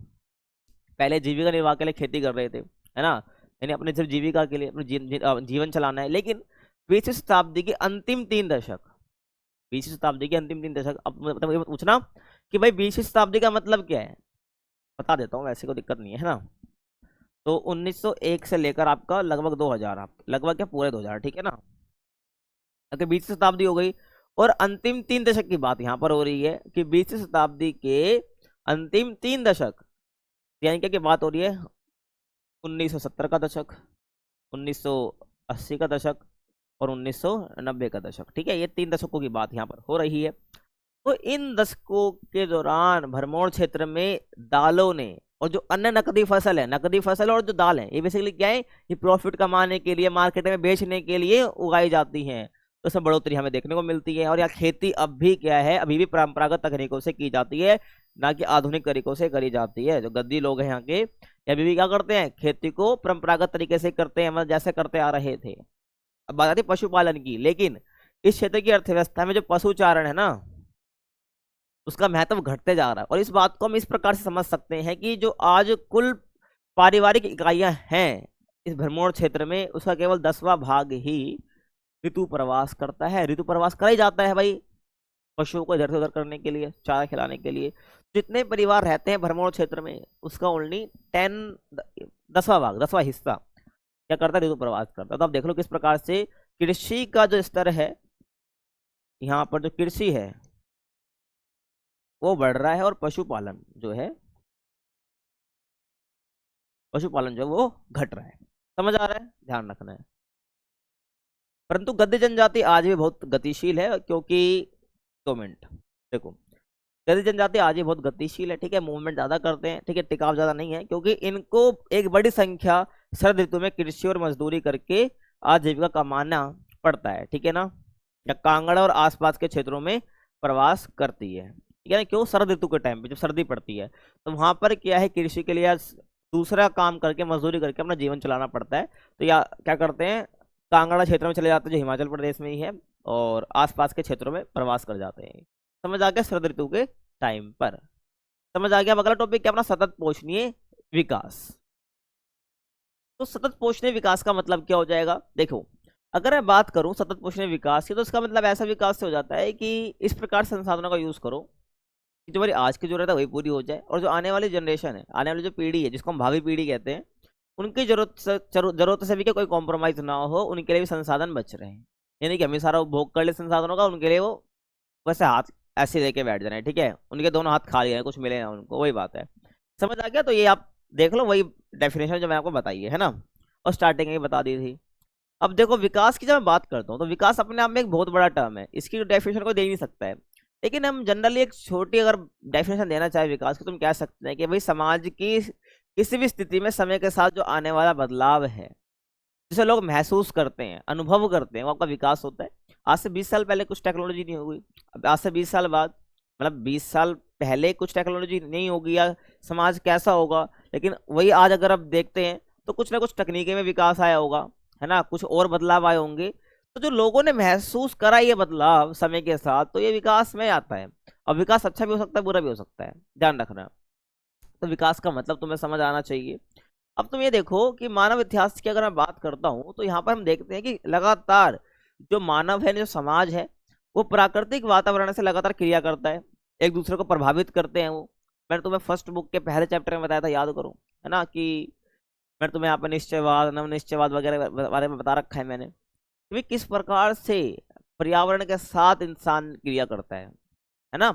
पहले जीविका निर्वाह के लिए खेती कर रहे थे, है ना, यानी अपने सिर्फ जीविका के लिए अपने जीवन चलाना है। लेकिन 20वीं शताब्दी के अंतिम 3 दशक, 20वीं शताब्दी के अंतिम 3 दशक, अब मतलब ये पूछना कि भाई 20वीं शताब्दी का मतलब क्या है, बता देता हूँ, वैसे कोई दिक्कत नहीं है ना। तो 1901 से लेकर आपका लगभग 2000, आप लगभग क्या पूरे 2000, ठीक है ना। अगर 20वीं शताब्दी हो गई, और अंतिम 3 दशक की बात यहाँ पर हो रही है कि 20वीं शताब्दी के अंतिम 3 दशक, यानी क्या की बात हो रही है, 1970 का दशक, 1980 का दशक और 1990 का दशक। ठीक है, ये 3 दशकों की बात यहाँ पर हो रही है। तो इन दशकों के दौरान भरमौर क्षेत्र में दालों ने, और जो अन्य नकदी फसल है, नकदी फसल और जो दाल है, ये बेसिकली क्या है, ये प्रॉफिट कमाने के लिए, मार्केट में बेचने के लिए उगाई जाती हैं। तो इसमें बढ़ोतरी हमें देखने को मिलती है। और यहाँ खेती अब भी क्या है, अभी भी परंपरागत तकनीकों से की जाती है, ना कि आधुनिक तरीकों से करी जाती है। जो गद्दी लोग हैं यहाँ के, या अभी भी क्या करते हैं, खेती को परंपरागत तरीके से करते हैं, मतलब जैसे करते आ रहे थे। अब बात आती है पशुपालन की, लेकिन इस क्षेत्र की अर्थव्यवस्था में जो पशुचारण है ना, उसका महत्व घटते जा रहा है। और इस बात को हम इस प्रकार से समझ सकते हैं कि जो आज कुल पारिवारिक इकाइयां हैं इस भ्रमण क्षेत्र में, उसका केवल 10वां भाग ही ऋतु प्रवास करता है। ऋतु प्रवास करा ही जाता है भाई, पशुओं को इधर से उधर करने के लिए, चारा खिलाने के लिए। जितने परिवार रहते हैं भ्रमण क्षेत्र में, उसका ओनली 10वां भाग, 10वां हिस्सा क्या करता है, ऋतु प्रवास करता है। तो आप देख लो किस प्रकार से कृषि का जो स्तर है, यहाँ पर जो कृषि है वो बढ़ रहा है, और पशुपालन जो है वो घट रहा है। समझ आ रहा है, ध्यान रखना है। परंतु गद्य जनजाति आज भी बहुत गतिशील है, क्योंकि 2 मिनट देखो, गद्य जनजाति आज भी बहुत गतिशील है, ठीक है, मूवमेंट ज्यादा करते हैं, ठीक है, टिकाव ज्यादा नहीं है, क्योंकि इनको एक बड़ी संख्या शरद ऋतु में कृषि और मजदूरी करके आजीविका कमाना पड़ता है, ठीक है ना। या कांगड़ा और आसपास के क्षेत्रों में प्रवास करती है, ठीक है ना। क्यों, शरद ऋतु के टाइम पे जब सर्दी पड़ती है तो वहां पर क्या है, कृषि के लिए या दूसरा काम करके, मजदूरी करके अपना जीवन चलाना पड़ता है। तो या क्या करते हैं, कांगड़ा क्षेत्र में चले जाते हैं जो हिमाचल प्रदेश में ही है, और आसपास के क्षेत्रों में प्रवास कर जाते हैं। समझ आ गया, शरद ऋतु के टाइम पर। समझ आ गया। अगला टॉपिक क्या अपना, सतत पोषणीय विकास। तो सतत पोषणीय विकास का मतलब क्या हो जाएगा, देखो, अगर मैं बात करूं सतत पोषणीय विकास की, तो इसका मतलब ऐसा विकास से हो जाता है कि इस प्रकार संसाधनों का यूज करो कि जो हमारी आज की जरूरत है वही पूरी हो जाए, और जो आने वाली जनरेशन है, आने वाली जो पीढ़ी है, जिसको हम भावी पीढ़ी कहते हैं, उनकी जरूरत से भी क्या कोई कॉम्प्रोमाइज ना हो, उनके लिए भी संसाधन बच रहे हैं। यानी कि हमें सारा उपभोग कर ले संसाधनों का, उनके लिए वो वैसे हाथ ऐसे लेके बैठ जाना है, ठीक है, उनके दोनों हाथ खाली हैं, कुछ मिले ना उनको, वही बात है। समझ आ गया। तो ये आप देख लो, वही डेफिनेशन जो मैं आपको बताई है ना, और स्टार्टिंग में बता दी थी। अब देखो, विकास की जब मैं बात करता हूँ तो विकास अपने आप में एक बहुत बड़ा टर्म है, इसकी डेफिनेशन को दे ही नहीं सकता है। लेकिन हम जनरली एक छोटी अगर डेफिनेशन देना चाहे विकास की, तो हम कह सकते हैं कि भाई समाज की किसी भी स्थिति में समय के साथ जो आने वाला बदलाव है, जिसे लोग महसूस करते हैं, अनुभव करते हैं, वो आपका विकास होता है। आज से 20 साल पहले कुछ टेक्नोलॉजी नहीं होगी, अब आज से 20 साल बाद, मतलब 20 साल पहले कुछ टेक्नोलॉजी नहीं होगी, या समाज कैसा होगा, लेकिन वही आज अगर आप देखते हैं तो कुछ ना कुछ तकनीकी में विकास आया होगा, है ना, कुछ और बदलाव आए होंगे। तो जो लोगों ने महसूस करा ये बदलाव समय के साथ, तो ये विकास में आता है। और विकास अच्छा भी हो सकता है, बुरा भी हो सकता है, ध्यान रखना। तो विकास का मतलब तुम्हें समझ आना चाहिए। अब तुम ये देखो कि मानव इतिहास की अगर मैं बात करता हूँ, तो यहाँ पर हम देखते हैं कि लगातार जो मानव है, जो समाज है, वो प्राकृतिक वातावरण से लगातार क्रिया करता है, एक दूसरे को प्रभावित करते हैं वो। मैंने तुम्हें फर्स्ट बुक के पहले चैप्टर में बताया था, याद करो, है ना, कि मैंने तुम्हें यहाँ पर निश्चयवाद, नवनिश्चयवाद वगैरह बारे में बता रखा है मैंने, कि किस प्रकार से पर्यावरण के साथ इंसान क्रिया करता है ना।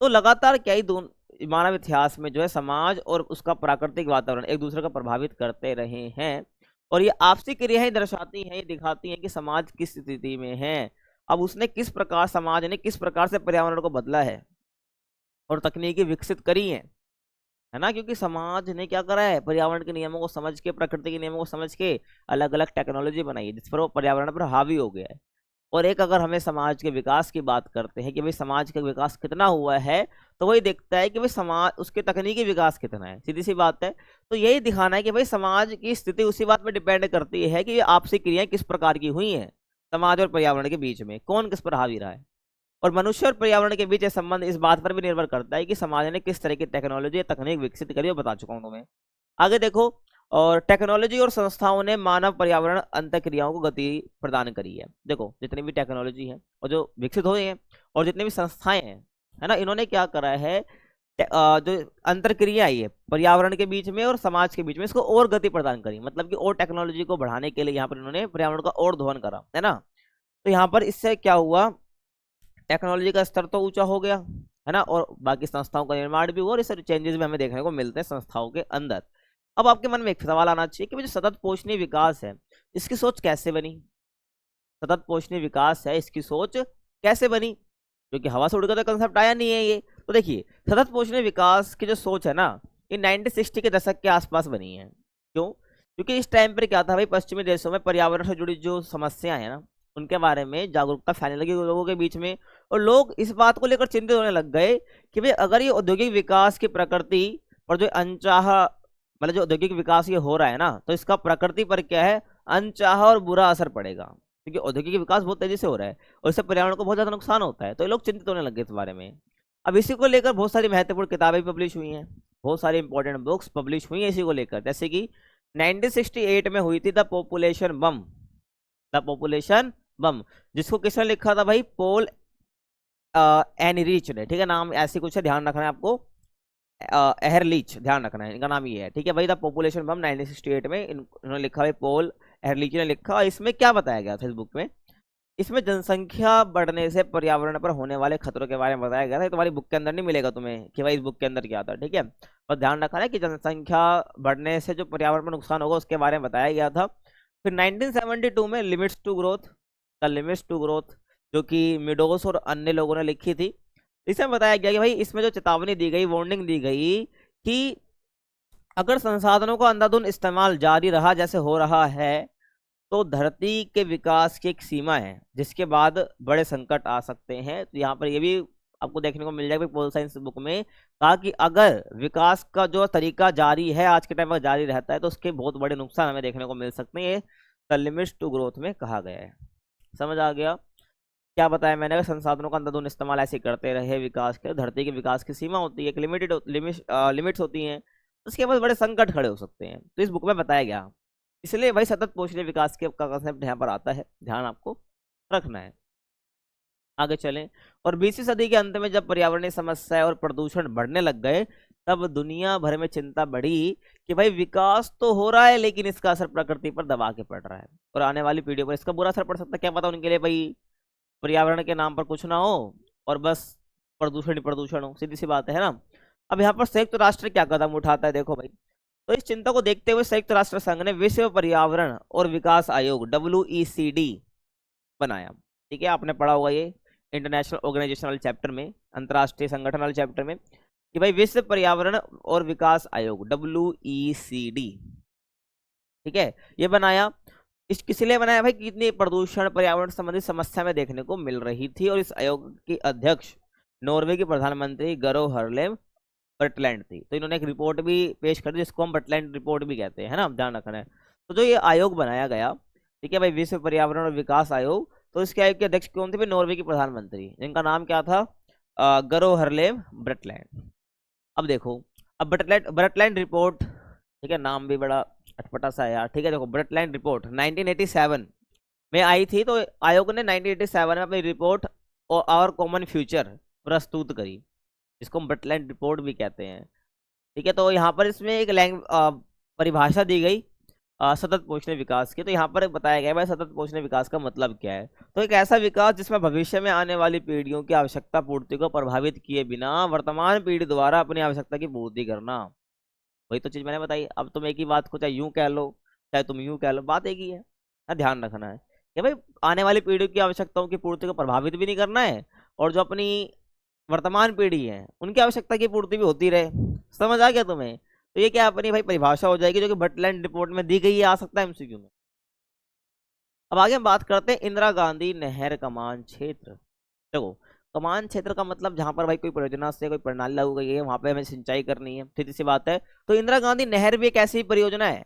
तो लगातार क्या ही दोनों मानव इतिहास में जो है समाज और उसका प्राकृतिक वातावरण एक दूसरे को प्रभावित करते रहे हैं, और ये आपसी क्रियाएं दर्शाती हैं, ये दिखाती हैं कि समाज किस स्थिति में है। अब उसने किस प्रकार, समाज ने किस प्रकार से पर्यावरण को बदला है और तकनीकी विकसित करी है ना। क्योंकि समाज ने क्या करा है, पर्यावरण के नियमों को समझ के, प्रकृति के नियमों को समझ के अलग अलग टेक्नोलॉजी बनाई है, जिस पर वो पर्यावरण पर हावी हो गया है। और एक अगर हमें समाज के विकास की बात करते हैं कि भाई समाज का विकास कितना हुआ है, तो वही देखता है कि भाई समाज, उसके तकनीकी विकास कितना है, सीधी सी बात है। तो यही दिखाना है कि भाई समाज की स्थिति उसी बात पर डिपेंड करती है कि आपसी क्रियाएं किस प्रकार की हुई हैं, समाज और पर्यावरण के बीच में कौन किस पर हावी रहा है। और मनुष्य और पर्यावरण के बीच यह संबंध इस बात पर भी निर्भर करता है कि समाज ने किस तरह की टेक्नोलॉजी या तकनीक विकसित करी, और बता चुका हूं तुम्हें। आगे देखो, और टेक्नोलॉजी और संस्थाओं ने मानव पर्यावरण अंतःक्रियाओं को गति प्रदान करी है। देखो, जितनी भी टेक्नोलॉजी है और जो विकसित हुए हैं, और जितनी भी संस्थाएं हैं, है ना, इन्होंने क्या करा है, जो अंतरक्रिया आई है पर्यावरण के बीच में और समाज के बीच में, इसको और गति प्रदान करी, मतलब कि और टेक्नोलॉजी को बढ़ाने के लिए यहाँ पर इन्होंने पर्यावरण का और दोहन करा, है ना। तो यहाँ पर इससे क्या हुआ, टेक्नोलॉजी का स्तर तो ऊंचा हो गया, है ना, और बाकी संस्थाओं का निर्माण भी हुआ, और इस सारे चेंजेस भी हमें देखने को मिलते हैं संस्थाओं के अंदर। अब आपके मन में एक सवाल आना चाहिए कि जो सतत पोषणीय विकास है, इसकी सोच कैसे बनी। सतत पोषणीय विकास है, इसकी सोच कैसे बनी, क्योंकि हवा से उड़कर तो कंसेप्ट आया नहीं है ये। तो देखिए, सतत पोषणीय विकास की जो सोच है ना, ये 1960 के दशक के आसपास बनी है। क्यों, क्योंकि इस टाइम पर क्या था भाई, पश्चिमी देशों में पर्यावरण से जुड़ी जो समस्या है ना, उनके बारे में जागरूकता फैलने लगी लोगों के बीच में, और लोग इस बात को लेकर चिंतित होने लग गए कि भाई अगर ये औद्योगिक विकास की प्रकृति पर जो अनचाहा मतलब जो औद्योगिक विकास ये हो रहा है ना, तो इसका प्रकृति पर क्या है, अनचाहा और बुरा असर पड़ेगा, क्योंकि औद्योगिक विकास बहुत तेजी से हो रहा है और इससे पर्यावरण को बहुत ज्यादा नुकसान होता है, तो ये लोग चिंतित होने लगे इस बारे में। अब इसी को लेकर बहुत सारी महत्वपूर्ण किताबें भी पब्लिश हुई हैं, बहुत सारी इंपॉर्टेंट बुक्स पब्लिश हुई हैं इसी को लेकर, जैसे कि 1968 में हुई थी द पॉपुलेशन बम, जिसको किसने लिखा था भाई, पॉल एनरिच ने, ठीक है, नाम ऐसे कुछ है, ध्यान रखना है आपको, एहरलीच, ध्यान रखना है, इनका नाम ये है, ठीक है भाई। द पॉपुलेशन बम 1968 में इन्होंने लिखा है, पॉल एहरलीच ने लिखा। और इसमें क्या बताया गया था इस बुक में, इसमें जनसंख्या बढ़ने से पर्यावरण पर होने वाले खतरों के बारे में बताया गया था। तुम्हारी बुक के अंदर नहीं मिलेगा तुम्हें कि भाई इस बुक के अंदर क्या था, ठीक है, और ध्यान रखना है कि जनसंख्या बढ़ने से जो पर्यावरण पर नुकसान होगा उसके बारे में बताया गया था। फिर 1972 में लिमिट्स टू ग्रोथ, जो कि मिडोस और अन्य लोगों ने लिखी थी, इसमें बताया गया कि भाई इसमें जो चेतावनी दी गई, वार्निंग दी गई कि अगर संसाधनों का अंधाधुंध इस्तेमाल जारी रहा जैसे हो रहा है, तो धरती के विकास की एक सीमा है जिसके बाद बड़े संकट आ सकते हैं। तो यहाँ पर ये भी आपको देखने को मिल जाएगा पोल साइंस बुक में, कहा कि अगर विकास का जो तरीका जारी है आज के टाइम पर जारी रहता है तो उसके बहुत बड़े नुकसान हमें देखने को मिल सकते हैं। ये द लिमिट्स टू ग्रोथ में कहा गया है। समझ आ गया क्या बताया मैंने, अगर संसाधनों का अंधाधुंध इस्तेमाल ऐसे करते रहे विकास के, धरती के विकास की सीमा होती है, एक लिमिट्स होती हैं, उसके बाद बड़े संकट खड़े हो सकते हैं, तो इस बुक में बताया गया। इसलिए भाई सतत पोषणीय विकास के का कंसेप्ट यहाँ पर आता है, ध्यान आपको रखना है। आगे चलें, और 20वीं सदी के अंत में जब पर्यावरणीय समस्या और प्रदूषण बढ़ने लग गए, तब दुनिया भर में चिंता बढ़ी कि भाई विकास तो हो रहा है लेकिन इसका असर प्रकृति पर दबा के पड़ रहा है और आने वाली पीढ़ियों पर इसका बुरा असर पड़ सकता है। क्या पता उनके लिए भाई पर्यावरण के नाम पर कुछ ना हो और बस प्रदूषण ही प्रदूषण हो, सीधी सी बात है ना। अब यहाँ पर संयुक्त राष्ट्र क्या कदम उठाता है, देखो भाई, तो इस चिंता को देखते हुए संयुक्त राष्ट्र संघ ने विश्व पर्यावरण और विकास आयोग WECD बनाया, ठीक है, आपने पढ़ा होगा ये इंटरनेशनल ऑर्गेनाइजेशन वाले चैप्टर में, अंतर्राष्ट्रीय संगठन वाले चैप्टर में, कि भाई विश्व पर्यावरण और विकास आयोग WECD, ठीक है, ये बनाया। इस किसलिए बनाया भाई, कितनी प्रदूषण पर्यावरण संबंधी समस्या में देखने को मिल रही थी, और इस आयोग की अध्यक्ष नॉर्वे की प्रधानमंत्री गरो हरलेम बर्टलैंड थी। तो इन्होंने एक रिपोर्ट भी पेश कर दी जिसको हम बर्टलैंड रिपोर्ट भी कहते हैं, है ना, ध्यान रखना है। तो जो ये आयोग बनाया गया, ठीक है भाई, विश्व पर्यावरण और विकास आयोग, तो इसके आयोग के अध्यक्ष कौन थे भाई, नॉर्वे की प्रधानमंत्री, जिनका नाम क्या था, गरो हरलेम ब्रटलैंड। अब देखो, अब ब्रटलैंड रिपोर्ट, ठीक है, नाम भी बड़ा अटपटा सा है यार, ठीक है, देखो ब्रटलैंड रिपोर्ट 1987 में आई थी, तो आयोग ने 1987 में अपनी रिपोर्ट और कॉमन फ्यूचर प्रस्तुत करी, जिसको हम ब्रटलैंड रिपोर्ट भी कहते हैं, ठीक है। तो यहाँ पर इसमें एक परिभाषा दी गई सतत पोषणीय विकास की। तो यहाँ पर बताया गया भाई सतत पोषणीय विकास का मतलब क्या है, तो एक ऐसा विकास जिसमें भविष्य में आने वाली पीढ़ियों की आवश्यकता पूर्ति को प्रभावित किए बिना वर्तमान पीढ़ी द्वारा अपनी आवश्यकता की पूर्ति करना। वही तो चीज मैंने बताई। अब तुम एक ही बात को चाहे यूं कह लो चाहे तुम यूं कह लो, बात एक ही है ना, ध्यान रखना है कि भाई आने वाली पीढ़ियों की आवश्यकताओं की पूर्ति को प्रभावित भी नहीं करना है, और जो अपनी वर्तमान पीढ़ी है उनकी आवश्यकता की पूर्ति भी होती रहे। समझ आ गया तुम्हें? तो ये क्या अपनी भाई परिभाषा हो जाएगी जो कि बर्टलैंड रिपोर्ट में दी गई है, आ सकता है MCQ में। अब आगे हम बात करते हैं इंदिरा गांधी नहर कमान क्षेत्र। देखो, कमान क्षेत्र का मतलब जहां पर भाई कोई परियोजना से कोई प्रणाली लागू गई है वहां पे हमें सिंचाई करनी है, सीधी सी बात है। तो इंदिरा गांधी नहर भी एक ऐसी परियोजना है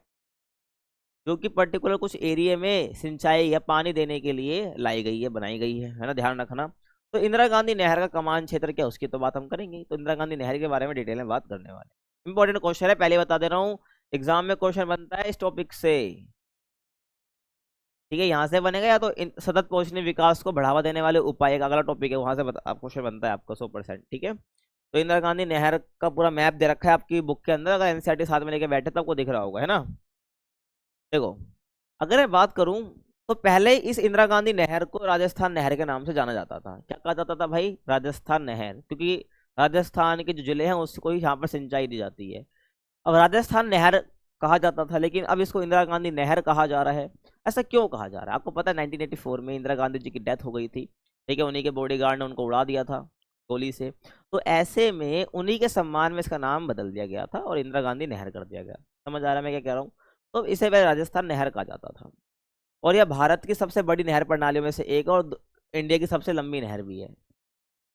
जो कि पर्टिकुलर कुछ एरिया में सिंचाई या पानी देने के लिए लाई गई है, बनाई गई है ना, ध्यान रखना। तो इंदिरा गांधी नहर का कमान क्षेत्र क्या, उसकी तो बात हम करेंगे। तो इंदिरा गांधी नहर के बारे में डिटेल में बात करने वाले। इंपॉर्टेंट क्वेश्चन है, पहले बता दे रहा हूँ, एग्जाम में क्वेश्चन बनता है इस टॉपिक से, ठीक है, यहाँ से बनेगा, या तो सतत पोषणीय विकास को बढ़ावा देने वाले उपाय एक अगला टॉपिक है, वहां से क्वेश्चन बनता है आपका 100%, ठीक है। तो इंदिरा गांधी नहर का पूरा मैप दे रखा है आपकी बुक के अंदर, अगर एनसीईआरटी साथ में लेके बैठे तो आपको दिख रहा होगा, है ना। देखो, अगर मैं बात करूं तो पहले इस इंदिरा गांधी नहर को राजस्थान नहर के नाम से जाना जाता था। क्या कहा जाता था भाई, राजस्थान नहर, क्योंकि राजस्थान के जो जिले हैं उसको ही यहाँ पर सिंचाई दी जाती है। अब राजस्थान नहर कहा जाता था, लेकिन अब इसको इंदिरा गांधी नहर कहा जा रहा है। ऐसा क्यों कहा जा रहा है? आपको पता है 1984 में इंदिरा गांधी जी की डेथ हो गई थी, ठीक है, उन्हीं के बॉडीगार्ड ने उनको उड़ा दिया था गोली से। तो ऐसे में उन्हीं के सम्मान में इसका नाम बदल दिया गया था और इंदिरा गांधी नहर कर दिया गया। समझ आ रहा है मैं क्या कह रहा हूँ? तो इसे पहले राजस्थान नहर कहा जाता था, और यह भारत की सबसे बड़ी नहर प्रणालियों में से एक और इंडिया की सबसे लंबी नहर भी है।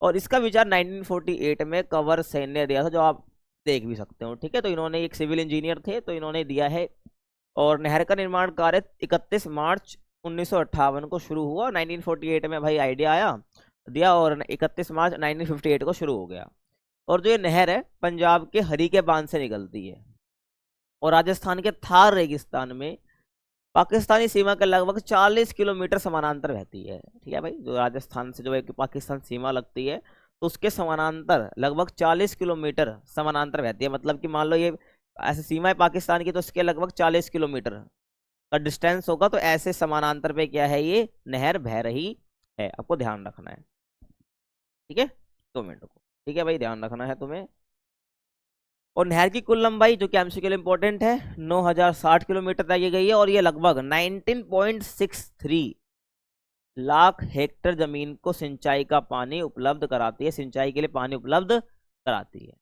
और इसका विचार 1948 में कंवर सेन ने दिया था, जो आप देख भी सकते हो। ठीक है, तो इन्होंने एक सिविल इंजीनियर थे, तो इन्होंने दिया है। और नहर का निर्माण कार्य 31 मार्च 1958 को शुरू हुआ। 1948 में भाई आइडिया आया दिया, और 31 मार्च 1958 को शुरू हो गया। और जो ये नहर है पंजाब के हरी के बांध से निकलती है और राजस्थान के थार रेगिस्तान में पाकिस्तानी सीमा के लगभग 40 किलोमीटर समानांतर बहती है। ठीक है भाई, जो राजस्थान से जो है पाकिस्तान सीमा लगती है, तो उसके समानांतर लगभग 40 किलोमीटर समानांतर बहती है। मतलब कि मान लो ये ऐसे सीमा है पाकिस्तान की, तो उसके लगभग 40 किलोमीटर का डिस्टेंस होगा, तो ऐसे समानांतर पे क्या है, ये नहर बह रही है। आपको ध्यान रखना है। ठीक है, 2 मिनट को। ठीक है भाई, ध्यान रखना है तुम्हें। और नहर की कुल लंबाई जो कि एमसीक्यू के लिए इंपॉर्टेंट है 9060 किलोमीटर तय की गई है, और ये लगभग 19.63 लाख हेक्टेयर जमीन को सिंचाई का पानी उपलब्ध कराती है, सिंचाई के लिए पानी उपलब्ध कराती है।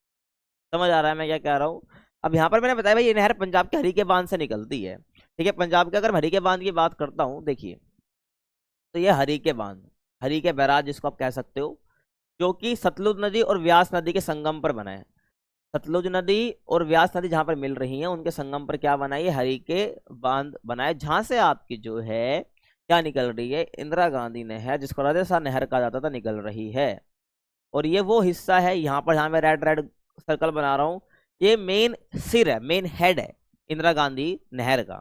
समझ आ रहा है मैं क्या कह रहा हूँ? अब यहाँ पर मैंने बताया भाई ये नहर पंजाब के हरी के बांध से निकलती है। ठीक है, पंजाब के अगर हरी के बांध की बात करता हूँ, देखिए तो ये हरी के बांध, हरी के बैराज जिसको आप कह सकते हो, जो कि सतलुज नदी और व्यास नदी के संगम पर बना है। सतलुज नदी और व्यास नदी जहां पर मिल रही हैं उनके संगम पर क्या बनाई है, हरी के बांध बनाए, जहां से आपकी जो है क्या निकल रही है, इंदिरा गांधी नहर, जिसको राजस्थान नहर कहा जाता था, निकल रही है। और ये वो हिस्सा है यहाँ पर जहां मैं रेड रेड सर्कल बना रहा हूँ, ये मेन सिर है, मेन हेड है इंदिरा गांधी नहर का।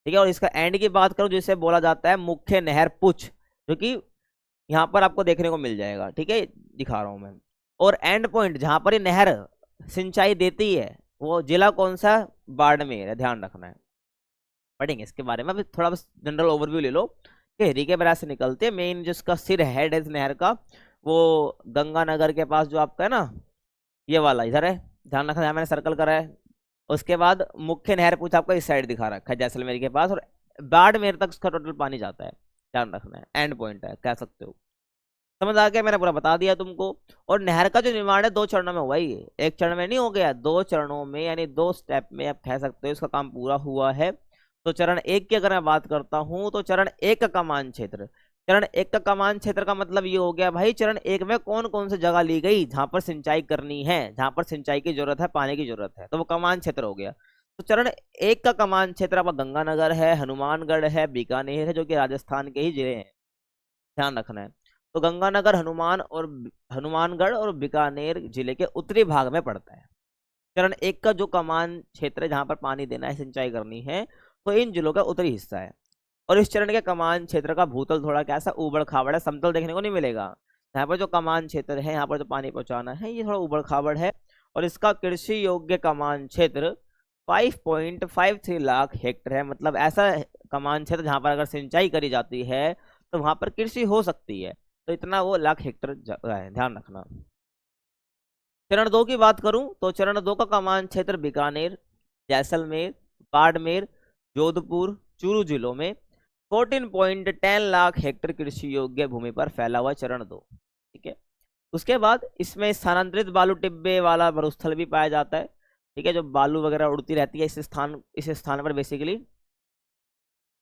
ठीक है, और इसका एंड की बात करूं जिसे बोला जाता है मुख्य नहर पुछ, जो कि यहाँ पर आपको देखने को मिल जाएगा। ठीक है, दिखा रहा हूं मैं। और एंड पॉइंट जहां पर ये नहर सिंचाई देती है वो जिला कौन सा, बाड़मेर है। ध्यान रखना है, पढ़ेंगे इसके बारे में। अभी थोड़ा बस जनरल ओवरव्यू ले लो कि हरी के बैराज से निकलते हैं। मेन जिसका सिर हेड है इस नहर का, वो गंगानगर के पास जो आपका है ना, ये वाला इधर है। ध्यान रखना है, मैंने सर्कल करा है। उसके बाद मुख्य नहर पूछ आपका इस साइड दिखा रखा है जैसलमेर के पास, और बाड़मेर तक उसका टोटल पानी जाता है। ध्यान रखना है, एंड पॉइंट है कह सकते हो। समझ आ गया, मैंने पूरा बता दिया तुमको। और नहर का जो निर्माण है 2 चरणों में हुआ ही है, एक चरण में नहीं हो गया, 2 चरणों में, यानी 2 स्टेप में आप कह सकते हो इसका काम पूरा हुआ है। तो चरण 1 की अगर मैं बात करता हूं, तो चरण 1 का कमान क्षेत्र, चरण 1 का कमान क्षेत्र का मतलब ये हो गया भाई चरण 1 में कौन कौन सी जगह ली गई जहां पर सिंचाई करनी है, जहां पर सिंचाई की जरूरत है, पानी की जरूरत है, तो वो कमान क्षेत्र हो गया। तो चरण 1 का कमान क्षेत्र आपका गंगानगर है, हनुमानगढ़ है, बीकानेर है, जो कि राजस्थान के ही जिले हैं। ध्यान रखना है। तो गंगानगर, हनुमानगढ़ और बीकानेर जिले के उत्तरी भाग में पड़ता है। चरण 1 का जो कमान क्षेत्र है जहां पर पानी देना है, सिंचाई करनी है, तो इन जिलों का उत्तरी हिस्सा है। और इस चरण के कमान क्षेत्र का भूतल थोड़ा कैसा, उबड़ खाबड़ है, समतल देखने को नहीं मिलेगा। यहाँ पर जो कमान क्षेत्र है, यहाँ पर जो पानी पहुंचाना है, ये थोड़ा उबड़ खाबड़ है। और इसका कृषि योग्य कमान क्षेत्र 5.53 लाख हेक्टेयर है। मतलब ऐसा कमान क्षेत्र जहां पर अगर सिंचाई करी जाती है तो वहां पर कृषि हो सकती है, तो इतना वो लाख हेक्टेयर जगह है। ध्यान रखना। चरण 2 की बात करूं, तो चरण 2 का कमान क्षेत्र बीकानेर, जैसलमेर, बाड़मेर, जोधपुर, चूरू जिलों में 14.10 लाख हेक्टेयर कृषि योग्य भूमि पर फैला हुआ चरण 2। ठीक है, उसके बाद इसमें स्थानांतरित बालू टिब्बे वाला मरुस्थल भी पाया जाता है। ठीक है, जो बालू वगैरह उड़ती रहती है इस स्थान पर बेसिकली।